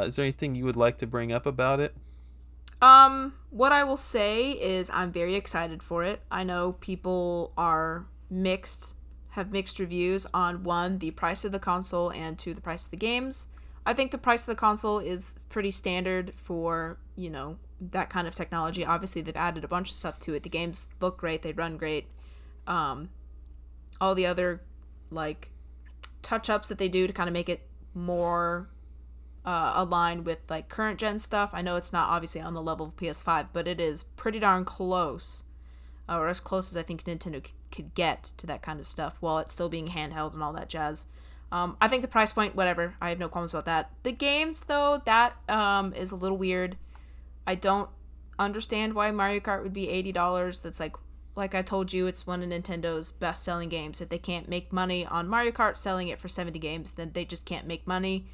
Is there anything you would like to bring up about it? What I will say is I'm very excited for it. I know people are have mixed reviews on 1, the price of the console, and 2, the price of the games. I think the price of the console is pretty standard for, that kind of technology. Obviously, they've added a bunch of stuff to it. The games look great. They run great. all the other like touch ups that they do to kind of make it more aligned with like current gen stuff. I know it's not obviously on the level of PS5, but it is pretty darn close, or as close as I think Nintendo could get to that kind of stuff while it's still being handheld and all that jazz. I think the price point, whatever. I have no qualms about that. The games, though, that is a little weird. I don't understand why Mario Kart would be $80. That's like I told you, it's one of Nintendo's best-selling games. If they can't make money on Mario Kart selling it for 70 games, then they just can't make money.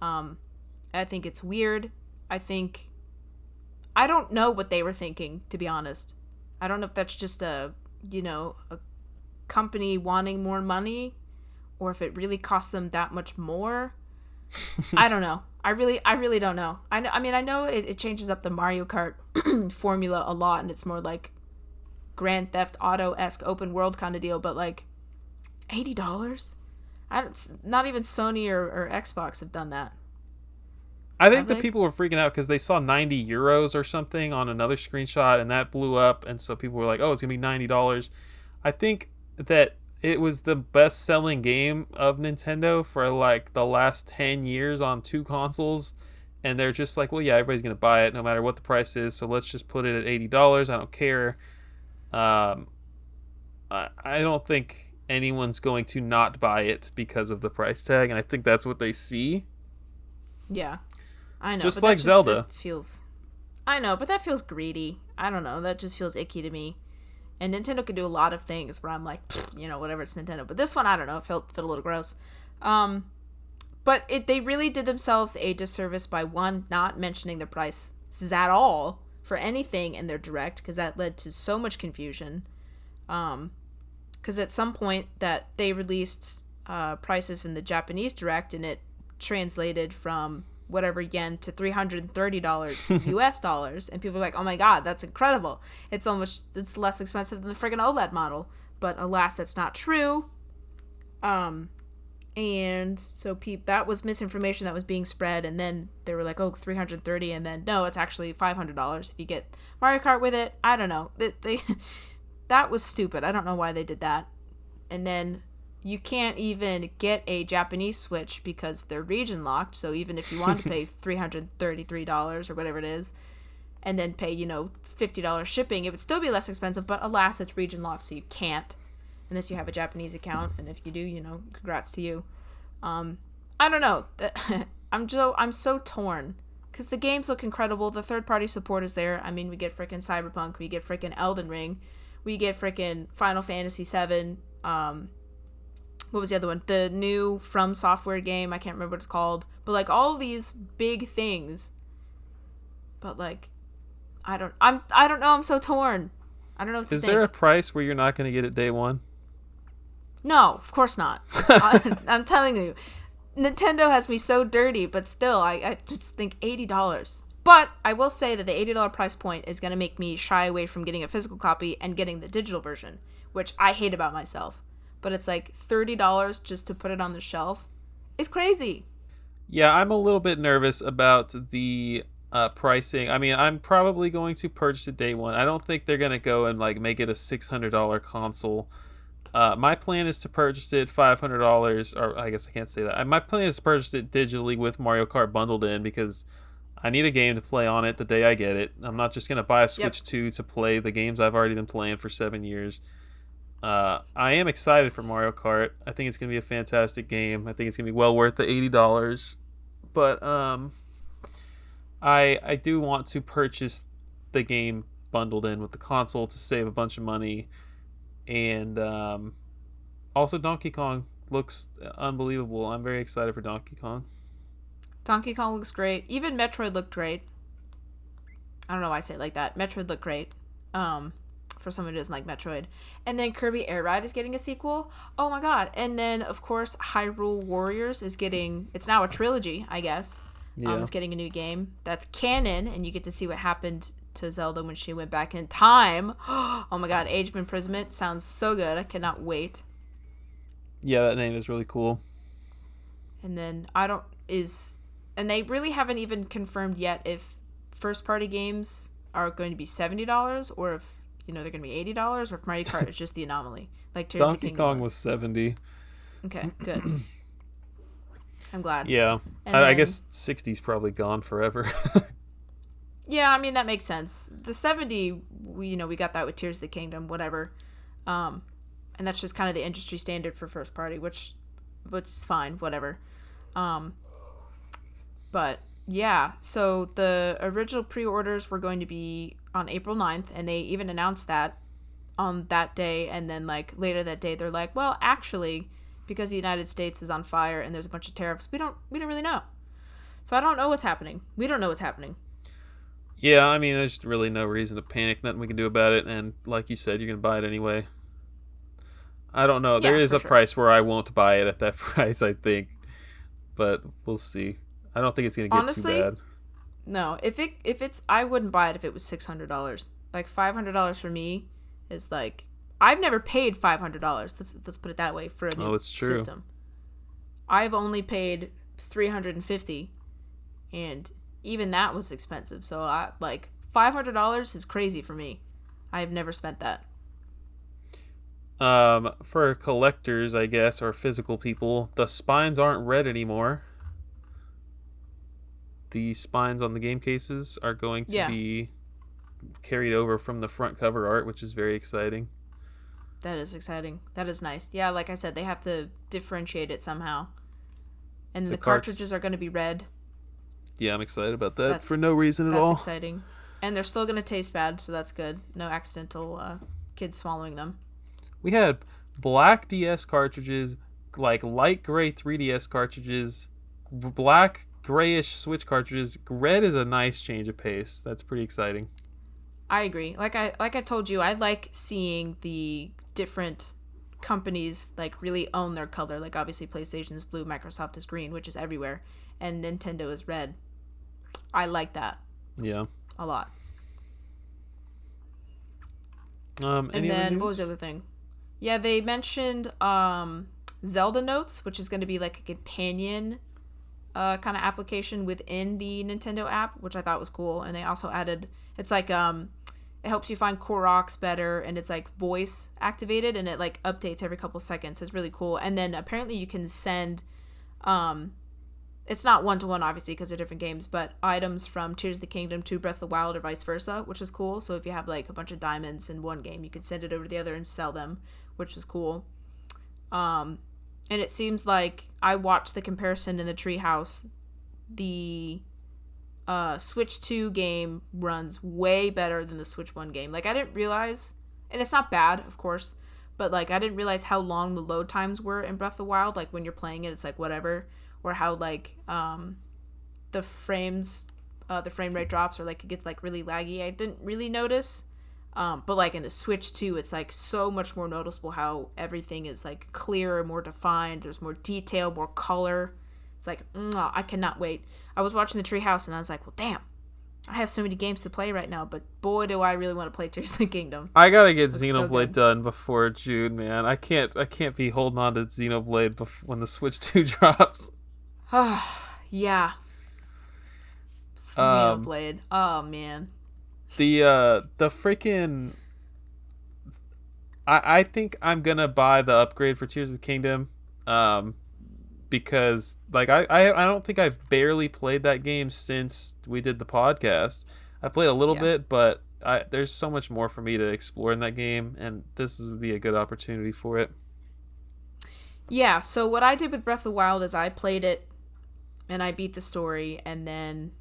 I think it's weird. I don't know what they were thinking, to be honest. I don't know if that's just a company wanting more money, or if it really costs them that much more. I don't know. I really don't know. I know it changes up the Mario Kart formula a lot, and it's more like Grand Theft Auto-esque open world kind of deal, but like $80? Not even Sony or Xbox have done that. I think the people were freaking out because they saw 90 euros or something on another screenshot, and that blew up, and so people were like, oh, it's going to be $90. I think that it was the best-selling game of Nintendo for like the last 10 years on 2 consoles, and they're just like, well, yeah, everybody's going to buy it no matter what the price is, so let's just put it at $80. I don't care. I don't think anyone's going to not buy it because of the price tag, and I think that's what they see. Yeah. I know, just but like Zelda. I know, but that feels greedy. I don't know. That just feels icky to me. And Nintendo can do a lot of things where I'm like, whatever, it's Nintendo. But this one, I don't know. It felt a little gross. But they really did themselves a disservice by, one, not mentioning the prices at all for anything in their direct, because that led to so much confusion. Because at some point that they released prices in the Japanese direct, and it translated from whatever yen to $330 US dollars, and people are like, oh my god, that's incredible, it's less expensive than the friggin' OLED model. But alas, that's not true. And so that was misinformation that was being spread, and then they were like, oh, $330, and then no, it's actually $500 if you get Mario Kart with it. I don't know, that was stupid. I don't know why they did that. And then you can't even get a Japanese Switch because they're region locked. So even if you want to pay $333 or whatever it is, and then pay, $50 shipping, it would still be less expensive. But alas, it's region locked, so you can't unless you have a Japanese account. And if you do, congrats to you. I don't know. I'm so torn because the games look incredible. The third party support is there. I mean, we get freaking Cyberpunk, we get freaking Elden Ring, we get freaking Final Fantasy VII. What was the other one? The new From Software game. I can't remember what it's called. But like all of these big things. But like, I don't know. I'm so torn. I don't know what to think. Is there a price where you're not going to get it day one? No, of course not. I'm telling you, Nintendo has me so dirty. But still, I just think $80. But I will say that the $80 price point is going to make me shy away from getting a physical copy and getting the digital version, which I hate about myself. But it's like $30 just to put it on the shelf is crazy. Yeah, I'm a little bit nervous about the pricing. I mean, I'm probably going to purchase it day one. I don't think they're going to go and like make it a $600 console. My plan is to purchase it $500, or I guess I can't say that. My plan is to purchase it digitally with Mario Kart bundled in because I need a game to play on it the day I get it. I'm not just going to buy a Switch 2 to play the games I've already been playing for 7 years. I am excited for Mario Kart. I think it's going to be a fantastic game. I think it's going to be well worth the $80. But I do want to purchase the game bundled in with the console to save a bunch of money. And also Donkey Kong looks unbelievable. I'm very excited for Donkey Kong. Donkey Kong looks great. Even Metroid looked great. I don't know why I say it like that. Metroid looked great. For someone who doesn't like Metroid. And then Kirby Air Ride is getting a sequel. Oh my god. And then, of course, Hyrule Warriors is getting... It's now a trilogy, I guess. Yeah. It's getting a new game. That's canon, and you get to see what happened to Zelda when she went back in time. Oh my god, Age of Imprisonment sounds so good. I cannot wait. Yeah, that name is really cool. And then, And they really haven't even confirmed yet if first-party games are going to be $70 or if they're gonna be $80, or if Mario Kart is just the anomaly, like Tears of the Donkey Kingdom Kong was 70. Okay, good. I'm glad. Yeah, And I then guess 60's probably gone forever. yeah, I mean that makes sense. The 70, we got that with Tears of the Kingdom, whatever. And that's just kind of the industry standard for first party, which is fine, whatever. Um, but yeah, so the original pre-orders were going to be on April 9th, and they even announced that on that day, and then like later that day they're like, well, actually, because the United States is on fire and there's a bunch of tariffs, we don't really know. So I don't know what's happening. We don't know what's happening. Yeah, I mean, there's really no reason to panic. Nothing we can do about it. And like you said, you're gonna buy it anyway. I don't know. There Yeah, is for a sure. price where I won't buy it at that price, I think, but we'll see. I don't think it's gonna get too Honestly, bad. no. If it's I wouldn't buy it if it was $600. Like $500 for me is like I've never paid $500. Let's put it that way for a Oh, new it's true. system. I've only paid 350, and even that was expensive. So I like $500 is crazy for me. I have never spent that. For collectors, I guess, or physical people, the spines aren't red anymore. The spines on the game cases are going to Yeah, be carried over from the front cover art, which is very exciting. that is exciting. That is nice. Yeah, like I said, they have to differentiate it somehow. And The the carts, cartridges are going to be red. yeah, I'm excited about that for That's no reason at that's all. exciting. And they're still going to taste bad, so that's good. No accidental kids swallowing them. We had black DS cartridges, like light gray 3DS cartridges, black grayish Switch cartridges. Red is a nice change of pace. That's pretty exciting. I agree. Like I told you, I like seeing the different companies like really own their color. Like obviously PlayStation is blue, Microsoft is green, which is everywhere, and Nintendo is red. I like that Yeah. a lot. And Any other then what was news? the other thing? Yeah, they mentioned Zelda Notes, which is going to be like a companion kind of application within the Nintendo app, which I thought was cool. And they also added it's like it helps you find Koroks better, and it's like voice activated, and it like updates every couple seconds. It's really cool. And then apparently you can send um it's not one to one obviously because they're different games, but items from Tears of the Kingdom to Breath of the Wild or vice versa, which is cool. So if you have like a bunch of diamonds in one game, you can send it over to the other and sell them, which is cool. Um, and it seems like I watched the comparison in the treehouse. The Switch 2 game runs way better than the Switch 1 game. Like I didn't realize, and it's not bad, of course, but like I didn't realize how long the load times were in Breath of the Wild. Like when you're playing it, it's like whatever, or how like the frames, the frame rate drops, or like it gets like really laggy. I didn't really notice. But like in the Switch 2, it's like so much more noticeable how everything is like clearer, more defined. There's more detail, more color. It's like, I cannot wait. I was watching the Treehouse and I was like, well, damn, I have so many games to play right now, but boy, do I really want to play Tears of the Kingdom. I gotta get Looks so Xenoblade good. done before June, man. I can't be holding on to Xenoblade when the Switch 2 drops. Yeah, Um, Xenoblade. Oh man. the freaking I think I'm gonna buy the upgrade for Tears of the Kingdom. Um, because like I don't think I've barely played that game since we did the podcast. I played a little Yeah. bit, but there's so much more for me to explore in that game, and this would be a good opportunity for it. Yeah, so what I did with Breath of the Wild is I played it and I beat the story, and then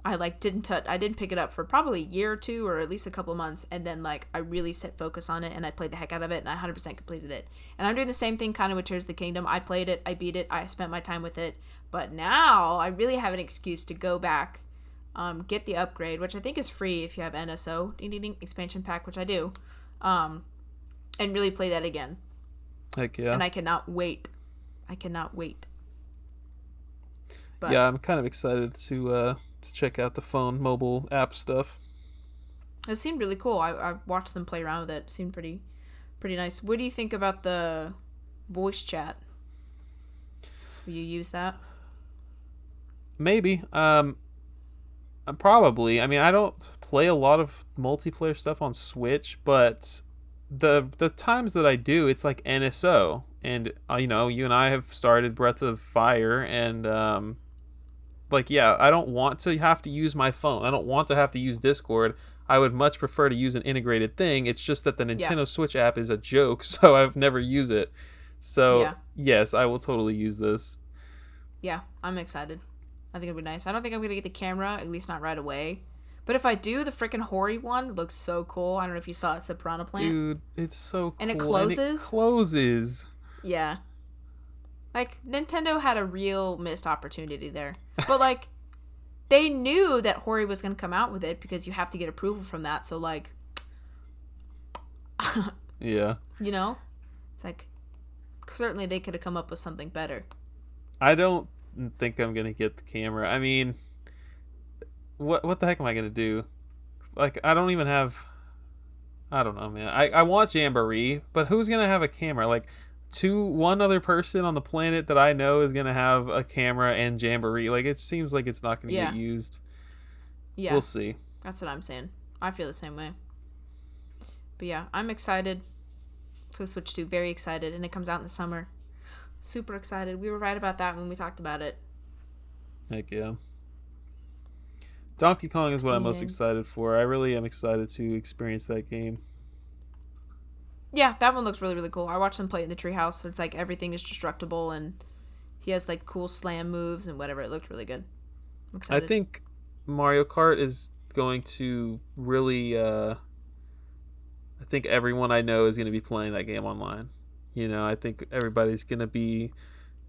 I like I didn't pick it up for probably a year or two, or at least a couple of months, and then like I really set focus on it and I played the heck out of it and I 100% completed it. And I'm doing the same thing kind of with Tears of the Kingdom. I played it, I beat it, I spent my time with it, but now I really have an excuse to go back, get the upgrade, which I think is free if you have NSO, ding ding ding, expansion pack, which I do, um, and really play that again. Heck yeah. And I cannot wait. I cannot wait. But Yeah, I'm kind of excited to check out the phone mobile app stuff. it seemed really cool. I watched them play around with it. It seemed pretty nice. What do you think about the voice chat? Will you use that? Maybe. Probably. I mean, I don't play a lot of multiplayer stuff on Switch, but the times that I do, it's like NSO, and you and I have started Breath of Fire, and like, yeah, I don't want to have to use my phone. I don't want to have to use Discord. I would much prefer to use an integrated thing. It's just that the Yeah. Nintendo Switch app is a joke, so I've never used it. So Yeah. yes, I will totally use this. Yeah, I'm excited. I think it'll be nice. I don't think I'm gonna get the camera, at least not right away. But if I do, the freaking Hori one looks so cool. I don't know if you saw it. It's a piranha plant. Dude, it's so cool. And it closes? And it closes. Yeah. Like, Nintendo had a real missed opportunity there. But, like, they knew that Hori was going to come out with it because you have to get approval from that. So, like, yeah. You know? It's like, certainly they could have come up with something better. I don't think I'm going to get the camera. I mean, what the heck am I going to do? Like, I don't even have... I don't know, man. I want Jamboree, but who's going to have a camera? Like, one other person on the planet that I know is going to have a camera and Jamboree. Like, it seems like it's not going to get used. Yeah. We'll see. That's what I'm saying. I feel the same way. But yeah, I'm excited for the Switch 2. Very excited. And it comes out in the summer. Super excited. We were right about that when we talked about it. Heck yeah. Donkey Kong is what I'm most excited for. I really am excited to experience that game. Yeah, that one looks really, really cool. I watched them play it in the treehouse, so it's like everything is destructible, and he has like cool slam moves and whatever. It looked really good. I'm excited. I think Mario Kart is going to really... I think everyone I know is going to be playing that game online. I think everybody's going to be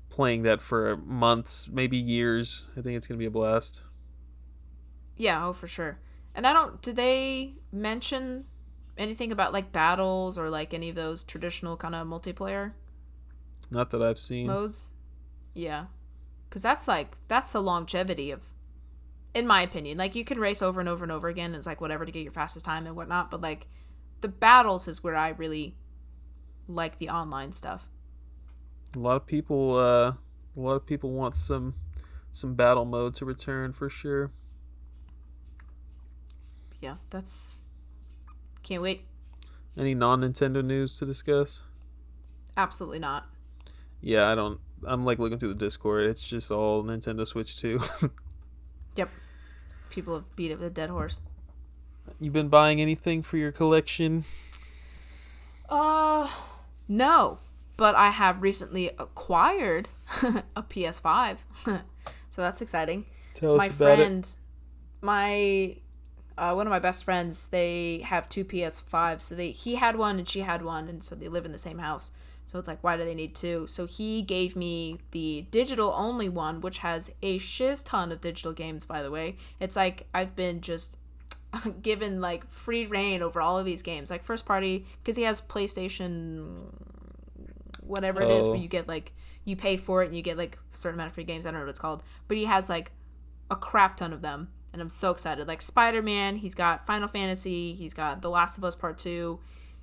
playing that for months, maybe years. I think it's going to be a blast. Yeah, oh, for sure. And did they mention anything about like battles or like any of those traditional kind of multiplayer? Not that I've seen. Modes? Yeah. Because that's the longevity of, in my opinion, like you can race over and over and over again. And it's like whatever to get your fastest time and whatnot. But like the battles is where I really like the online stuff. A lot of people want some battle mode to return for sure. Yeah, can't wait. Any non-Nintendo news to discuss? Absolutely not. Yeah, I'm like looking through the Discord. It's just all Nintendo Switch 2. Yep. People have beat it with a dead horse. You been buying anything for your collection? No. But I have recently acquired a PS5. So that's exciting. Tell us about it. One of my best friends, they have two PS5s. So he had one and she had one, and so they live in the same house. So it's like, why do they need two? So he gave me the digital only one, which has a shiz ton of digital games, by the way. It's like I've been just given like free reign over all of these games, like first party, because he has PlayStation whatever it is, where you get like, you pay for it and you get like a certain amount of free games. I don't know what it's called, but he has like a crap ton of them. And I'm so excited. Like Spider-Man, he's got Final Fantasy, he's got The Last of Us Part 2.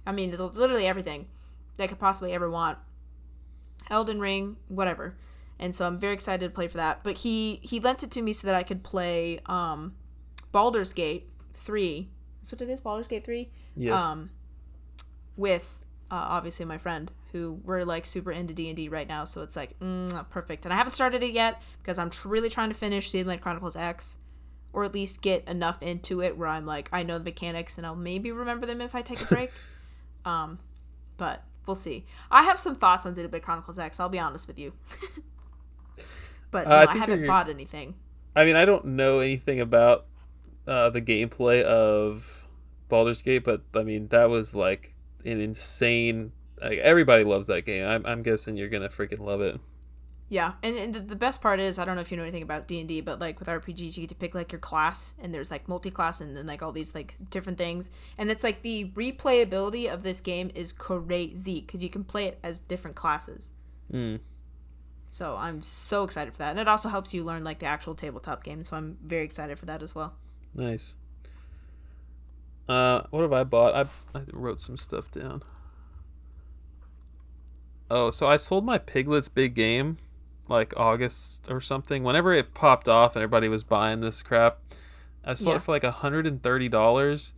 I mean, it's literally everything that I could possibly ever want. Elden Ring, whatever. And so I'm very excited to play for that. But he lent it to me so that I could play Baldur's Gate 3. That's what it is, Baldur's Gate 3? Yes. With obviously my friend, who we're like super into D&D right now. So it's like, perfect. And I haven't started it yet because I'm really trying to finish Xenoblade Chronicles X. Or at least get enough into it where I'm like, I know the mechanics and I'll maybe remember them if I take a break. But we'll see. I have some thoughts on Xenoblade Chronicles X, I'll be honest with you. But no, I haven't bought anything. I mean, I don't know anything about the gameplay of Baldur's Gate, but I mean, that was like an insane... Like, everybody loves that game. I'm guessing you're going to freaking love it. Yeah, and the best part is, I don't know if you know anything about D&D, but like with RPGs, you get to pick like your class, and there's like multi-class and then like all these like different things, and it's like the replayability of this game is crazy because you can play it as different classes. So I'm so excited for that, and it also helps you learn like the actual tabletop game, so I'm very excited for that as well. Nice. What have I bought? I wrote some stuff down. Oh, so I sold my Piglet's Big Game like August or something, whenever it popped off and everybody was buying this crap. I sold Yeah. it for like $130,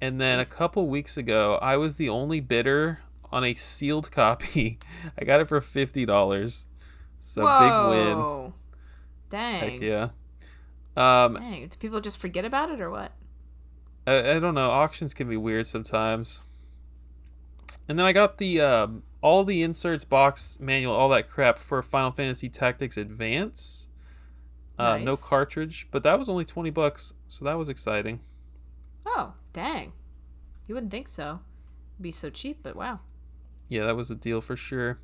and then a Jeez. couple weeks ago, I was the only bidder on a sealed copy. I got it for $50, so big win. Whoa. Heck Dang. yeah. Um, Dang. Do people just forget about it or what? I don't know. Auctions can be weird sometimes. And then I got the all the inserts, box manual, all that crap for Final Fantasy Tactics Advance. No Nice. cartridge, but that was only $20, so that was exciting. Oh, dang. You wouldn't think so. It'd be so cheap, but wow. Yeah, that was a deal for sure.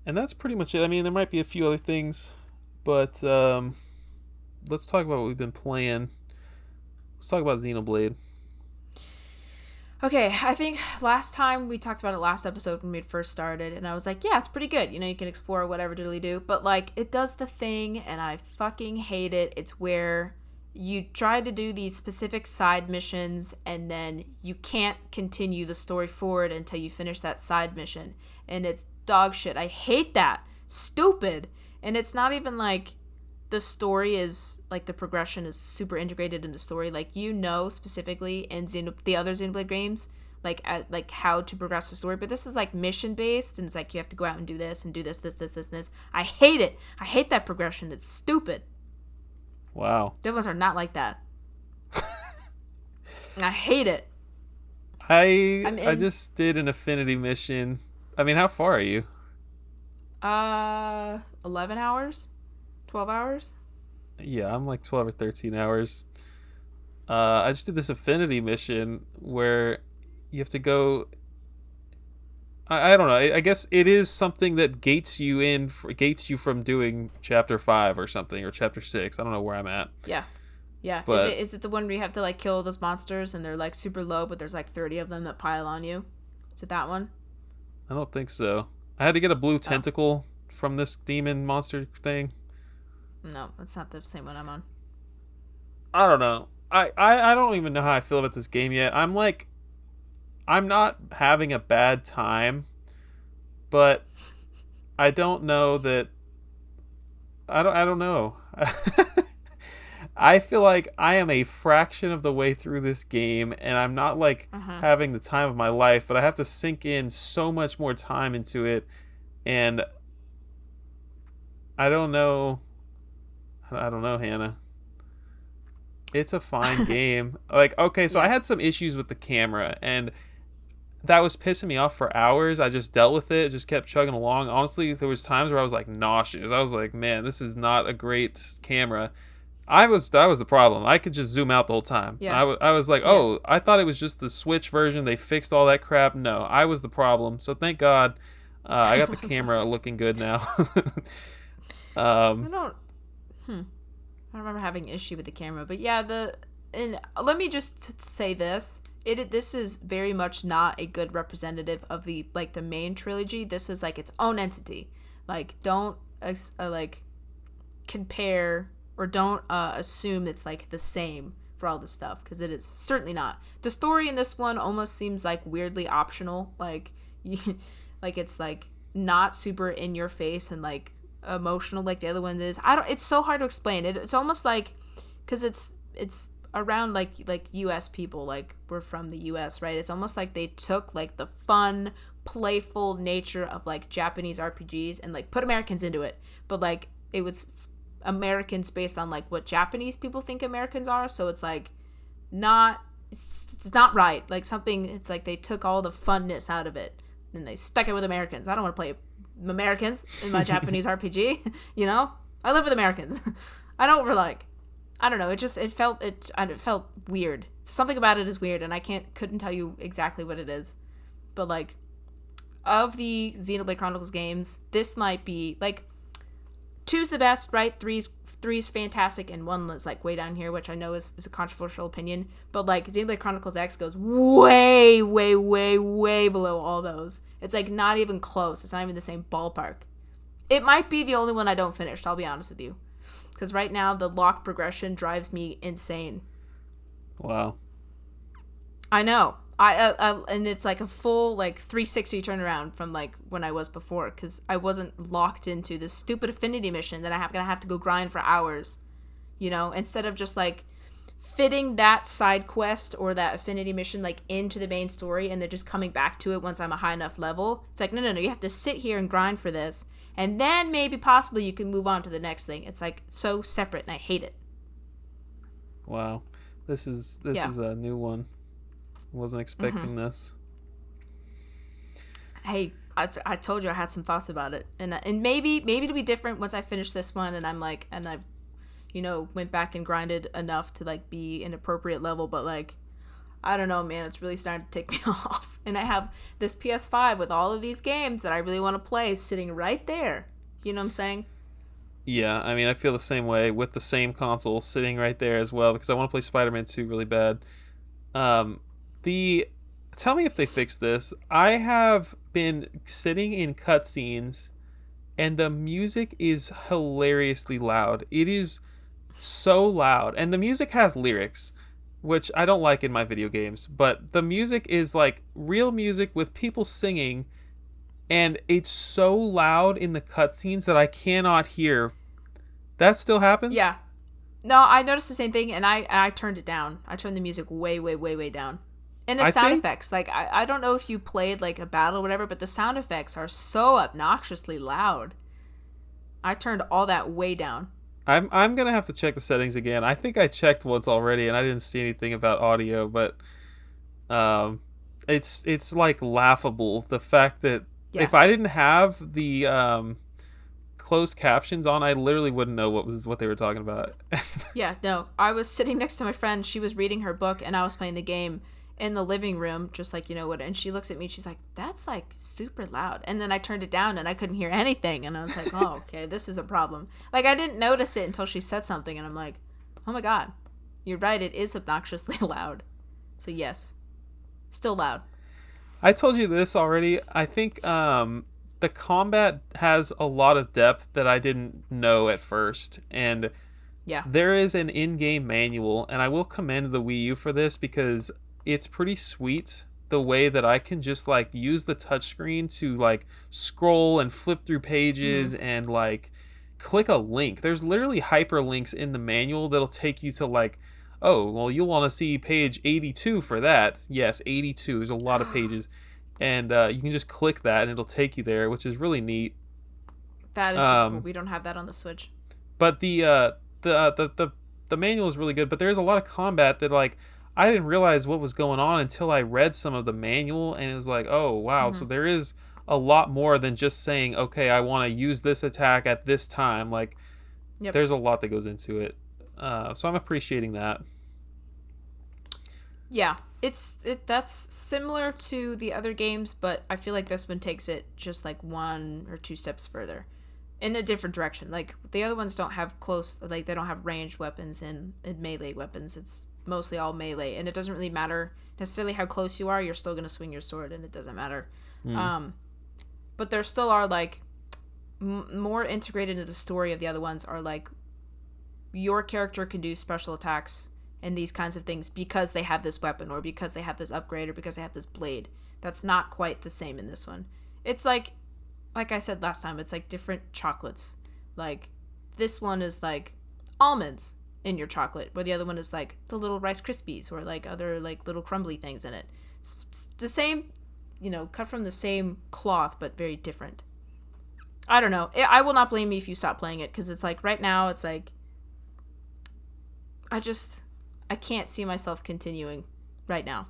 And that's pretty much it. I mean, there might be a few other things, but let's talk about what we've been playing. Let's talk about Xenoblade. Okay, I think last time we talked about it last episode when we first started, and I was like, yeah, it's pretty good. You know, you can explore whatever diddly do, but like, it does the thing, and I fucking hate it. It's where you try to do these specific side missions, and then you can't continue the story forward until you finish that side mission, and it's dog shit. I hate that. Stupid. And it's not even like the story is like the progression is super integrated in the story. Like, you know, specifically in the other Xenoblade games, like how to progress the story. But this is like mission based, and it's like you have to go out and do this and do this, this, this, this, and this. I hate it. I hate that progression. It's stupid. Wow. The other ones are not like that. I hate it. I just did an affinity mission. I mean, how far are you? 11 hours, 12 hours. Yeah, I'm like 12 or 13 hours. I just did this affinity mission where you have to go. I don't know. I guess it is something that gates you from doing chapter 5 or something, or chapter 6. I don't know where I'm at. Yeah. Yeah. But Is it the one where you have to like kill those monsters and they're like super low, but there's like 30 of them that pile on you? Is it that one? I don't think so. I had to get a blue Oh. tentacle from this demon monster thing. No, that's not the same one I'm on. I don't know. I don't even know how I feel about this game yet. I'm not having a bad time, but I don't know that I don't know. I feel like I am a fraction of the way through this game, and I'm not like having the time of my life, but I have to sink in so much more time into it, and I don't know. I don't know, Hannah. It's a fine game. Like, okay, so I had some issues with the camera, and that was pissing me off for hours. I just dealt with it, just kept chugging along. Honestly, there was times where I was like nauseous. I was like, man, this is not a great camera. That was the problem. I could just zoom out the whole time. Yeah. I was like, oh, I thought it was just the Switch version. They fixed all that crap. No, I was the problem. So thank God, I got the camera looking good now. I don't. I don't remember having an issue with the camera, but yeah, and let me just say this: this is very much not a good representative of the main trilogy. This is like its own entity. Like, don't like compare or don't assume it's like the same for all this stuff, because it is certainly not. The story in this one almost seems like weirdly optional. Like, like it's like not super in your face and like emotional like the other one is. It's so hard to explain. It's almost like, because it's around like US people, like we're from the US, right? It's almost like they took like the fun, playful nature of like Japanese RPGs and like put Americans into it, but like it was Americans based on like what Japanese people think Americans are. So it's like it's not right. Like something, it's like they took all the funness out of it and they stuck it with Americans. I don't want to play Americans in my Japanese RPG. You know, I live with Americans. I don't know. It felt weird. Something about it is weird, and I couldn't tell you exactly what it is. But like, of the Xenoblade Chronicles games, this might be like 2's the best, right? Three's fantastic, and 1 is like way down here, which I know is a controversial opinion. But like Xenoblade Chronicles X goes way, way, way, way below all those. It's like not even close. It's not even the same ballpark. It might be the only one I don't finish, I'll be honest with you. Because right now, the lock progression drives me insane. Wow. I know. And it's like a full like 360 turnaround from like when I was before, because I wasn't locked into this stupid affinity mission that I'm gonna have to go grind for hours, you know, instead of just like fitting that side quest or that affinity mission like into the main story and then just coming back to it once I'm a high enough level. It's like, no, you have to sit here and grind for this, and then maybe possibly you can move on to the next thing. It's like so separate, and I hate it. Wow, this is Yeah. a new one. Wasn't expecting this. Hey, I told you I had some thoughts about it, and maybe it'll be different once I finish this one, and I'm like, and I've went back and grinded enough to like be an appropriate level, but like, I don't know, man, it's really starting to take me off. And I have this PS5 with all of these games that I really want to play sitting right there. You know what I'm saying? Yeah, I mean, I feel the same way with the same console sitting right there as well because I want to play Spider-Man 2 really bad. The Tell me if they fix this. I have been sitting in cutscenes and the music is hilariously loud. It is so loud, and the music has lyrics, which I don't like in my video games, but the music is like real music with people singing, and it's so loud in the cutscenes that I cannot hear. That still happens? Yeah. No, I noticed the same thing, and I turned it down. I turned the music way, way, way, way down. And the sound effects, like, I don't know if you played, like, a battle or whatever, but the sound effects are so obnoxiously loud. I turned all that way down. I'm gonna have to check the settings again. I think I checked once already, and I didn't see anything about audio, but it's like laughable the fact that if I didn't have the closed captions on, I literally wouldn't know what they were talking about. Yeah, no, I was sitting next to my friend. She was reading her book, and I was playing the game in the living room, just like, and she looks at me, she's like, that's like super loud. And then I turned it down and I couldn't hear anything, and I was like, oh, okay, this is a problem. Like, I didn't notice it until she said something, and I'm like, oh my god, you're right, it is obnoxiously loud. So yes, still loud. I told you this already. I think the combat has a lot of depth that I didn't know at first, and yeah, there is an in-game manual, and I will commend the Wii U for this because it's pretty sweet the way that I can just like use the touchscreen to like scroll and flip through pages and like click a link. There's literally hyperlinks in the manual that'll take you to like, oh, well, you'll want to see page 82 for that. Yes, 82. There's a lot of pages. And you can just click that and it'll take you there, which is really neat. That is super cool. We don't have that on the Switch. But the manual is really good, but there's a lot of combat that like I didn't realize what was going on until I read some of the manual, and it was like, oh, wow. So there is a lot more than just saying, okay, I want to use this attack at this time. Like, there's a lot that goes into it. So I'm appreciating that. Yeah, that's similar to the other games, but I feel like this one takes it just like one or two steps further in a different direction. Like, the other ones don't have they don't have ranged weapons and melee weapons. It's mostly all melee, and it doesn't really matter necessarily how close you are. You're still going to swing your sword, and it doesn't matter. But there still are like more integrated into the story of the other ones are like your character can do special attacks and these kinds of things because they have this weapon or because they have this upgrade or because they have this blade. That's not quite the same in this one. It's like I said last time, it's like different chocolates. Like, this one is like almonds in your chocolate, where the other one is like the little Rice Krispies or like other like little crumbly things in it. It's the same, cut from the same cloth, but very different. I don't know. I will not blame you if you stop playing it, because it's like right now it's like I can't see myself continuing right now.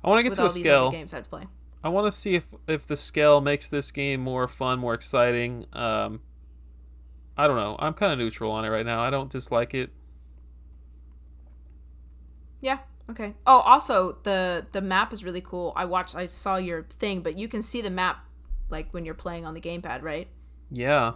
I want to get to a scale. Games I have to play. I want to see if the scale makes this game more fun, more exciting. I don't know. I'm kind of neutral on it right now. I don't dislike it. Yeah. Okay. Oh, also the map is really cool. I saw your thing, but you can see the map like when you're playing on the gamepad, right? Yeah.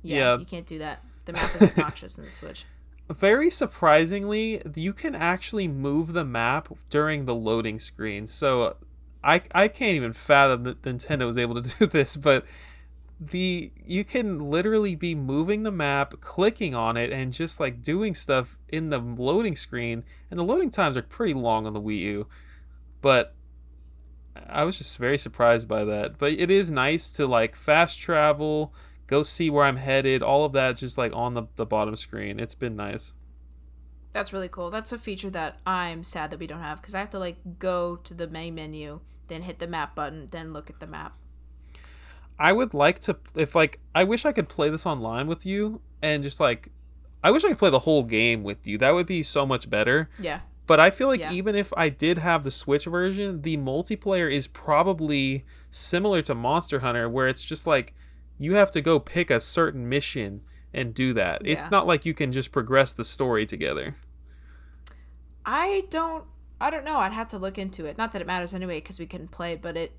Yeah. You can't do that. The map is obnoxious in the Switch. Very surprisingly, you can actually move the map during the loading screen. So I can't even fathom that Nintendo was able to do this, but you can literally be moving the map, clicking on it, and just like doing stuff in the loading screen. And the loading times are pretty long on the Wii U, but I was just very surprised by that. But it is nice to like fast travel, go see where I'm headed, all of that just like on the bottom screen. It's been nice. That's really cool. That's a feature that I'm sad that we don't have because I have to like go to the main menu, then hit the map button, then look at the map. I would like to, if like, I wish I could play this online with you and just like, I wish I could play the whole game with you. That would be so much better. Yeah. But I feel like Yeah. even if I did have the Switch version, the multiplayer is probably similar to Monster Hunter, where it's just like you have to go pick a certain mission and do that. It's Yeah. not like you can just progress the story together. I don't. I don't know. I'd have to look into it. Not that it matters anyway, because we can play. But it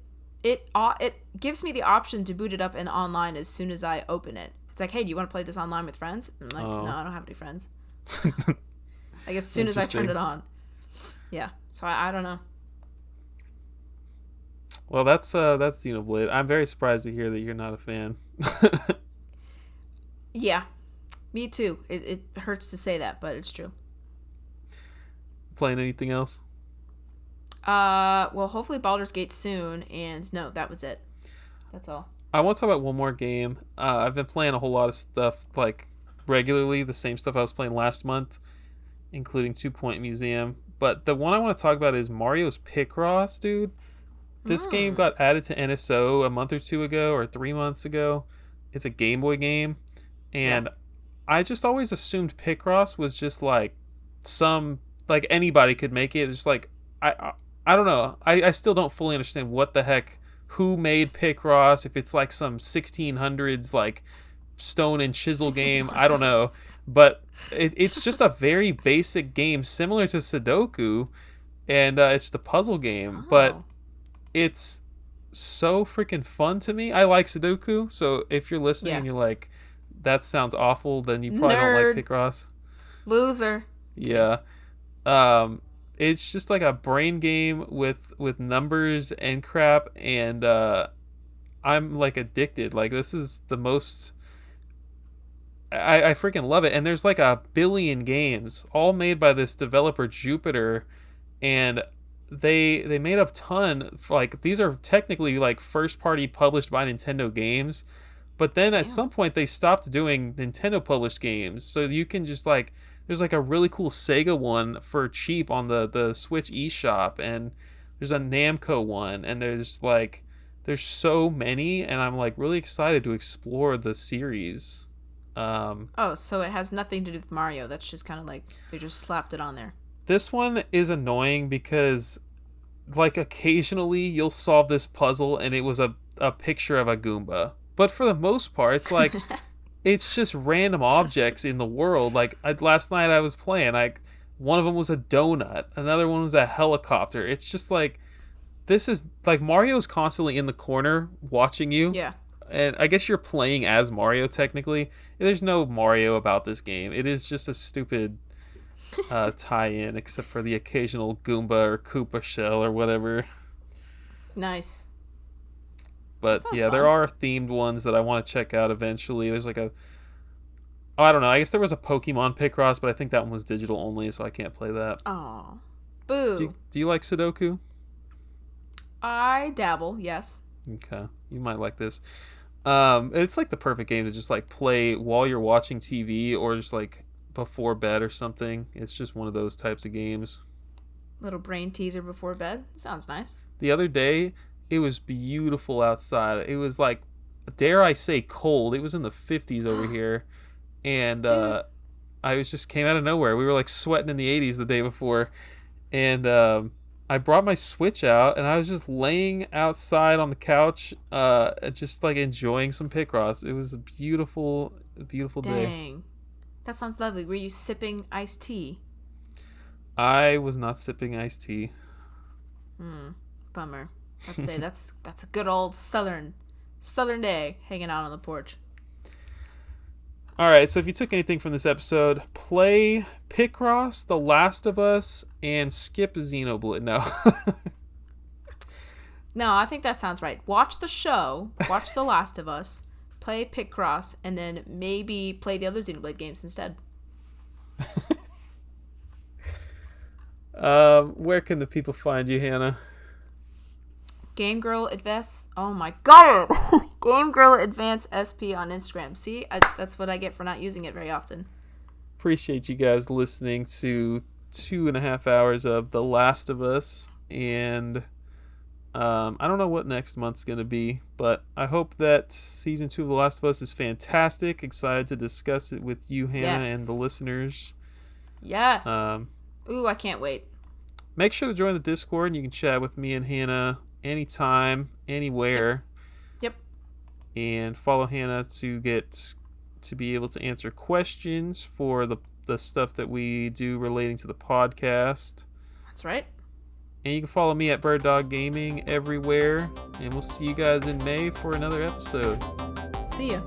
gives me the option to boot it up in online as soon as I open it. It's like, hey, do you want to play this online with friends? I'm like, no, I don't have any friends. I guess as soon as I turned it on. Yeah. So I don't know. Well, that's Xenoblade. I'm very surprised to hear that you're not a fan. Yeah. Me too. It hurts to say that, but it's true. Playing anything else? Well, hopefully Baldur's Gate soon, and no, that was it. That's all. I want to talk about one more game. I've been playing a whole lot of stuff like regularly, the same stuff I was playing last month, including Two Point Museum. But the one I want to talk about is Mario's Picross, dude. This game got added to NSO a month or two ago, or 3 months ago. It's a Game Boy game, and I just always assumed Picross was just like some like anybody could make it. It's just like I don't know. I still don't fully understand what the heck who made Picross. If it's like some 1600s like stone and chisel game, I don't know. But it's just a very basic game similar to Sudoku, and it's the puzzle game. But it's so freaking fun to me. I like Sudoku, so if you're listening and you're like, that sounds awful, then you probably don't like Picross. Loser. Yeah. It's just like a brain game with numbers and crap, and I'm like addicted. Like this is the most I freaking love it. And there's like a billion games all made by this developer Jupiter, and they made a ton. Like these are technically like first party published by Nintendo games, but then at some point they stopped doing Nintendo published games, so you can just like there's like a really cool Sega one for cheap on the Switch eShop, and there's a Namco one, and there's so many, and I'm like really excited to explore the series. Oh, so it has nothing to do with Mario. That's just kind of like they just slapped it on there. This one is annoying because like occasionally you'll solve this puzzle and it was a picture of a Goomba. But for the most part, it's like it's just random objects in the world. Like last night I was playing, like one of them was a donut, another one was a helicopter. It's just like this is like Mario's constantly in the corner watching you. Yeah. And I guess you're playing as Mario technically. There's no Mario about this game. It is just a stupid tie-in, except for the occasional Goomba or Koopa shell or whatever. Nice. But yeah, there are themed ones that I want to check out eventually. There's like I don't know. I guess there was a Pokemon Picross, but I think that one was digital only, so I can't play that. Oh, boo. Do you like Sudoku? I dabble, yes. Okay, you might like this. It's like the perfect game to just like play while you're watching TV or just like before bed or something. It's just one of those types of games. Little brain teaser before bed. Sounds nice. The other day, it was beautiful outside. It was like, dare I say, cold. It was in the 50s over here, and I was just came out of nowhere. We were like sweating in the 80s the day before, and I brought my Switch out, and I was just laying outside on the couch, just like enjoying some Picross. It was a beautiful day. Dang. That sounds lovely. Were you sipping iced tea? I was not sipping iced tea. Bummer. Let's say that's a good old southern day hanging out on the porch. All right, so if you took anything from this episode, play Picross, The Last of Us, and skip Xenoblade. No. No, I think that sounds right. Watch the show, watch The Last of Us, play Picross, and then maybe play the other Xenoblade games instead. Where can the people find you, Hannah? Game Girl Advance. Oh my god! Game Girl Advance SP on Instagram. See, that's what I get for not using it very often. Appreciate you guys listening to 2.5 hours of The Last of Us. And I don't know what next month's going to be, but I hope that season 2 of The Last of Us is fantastic. Excited to discuss it with you, Hannah, and the listeners. Yes. Ooh, I can't wait. Make sure to join the Discord, and you can chat with me and Hannah anytime, anywhere. Yep. And follow Hannah to be able to answer questions for the stuff that we do relating to the podcast. That's right. And you can follow me at Bird Dog Gaming everywhere. And we'll see you guys in May for another episode. See ya.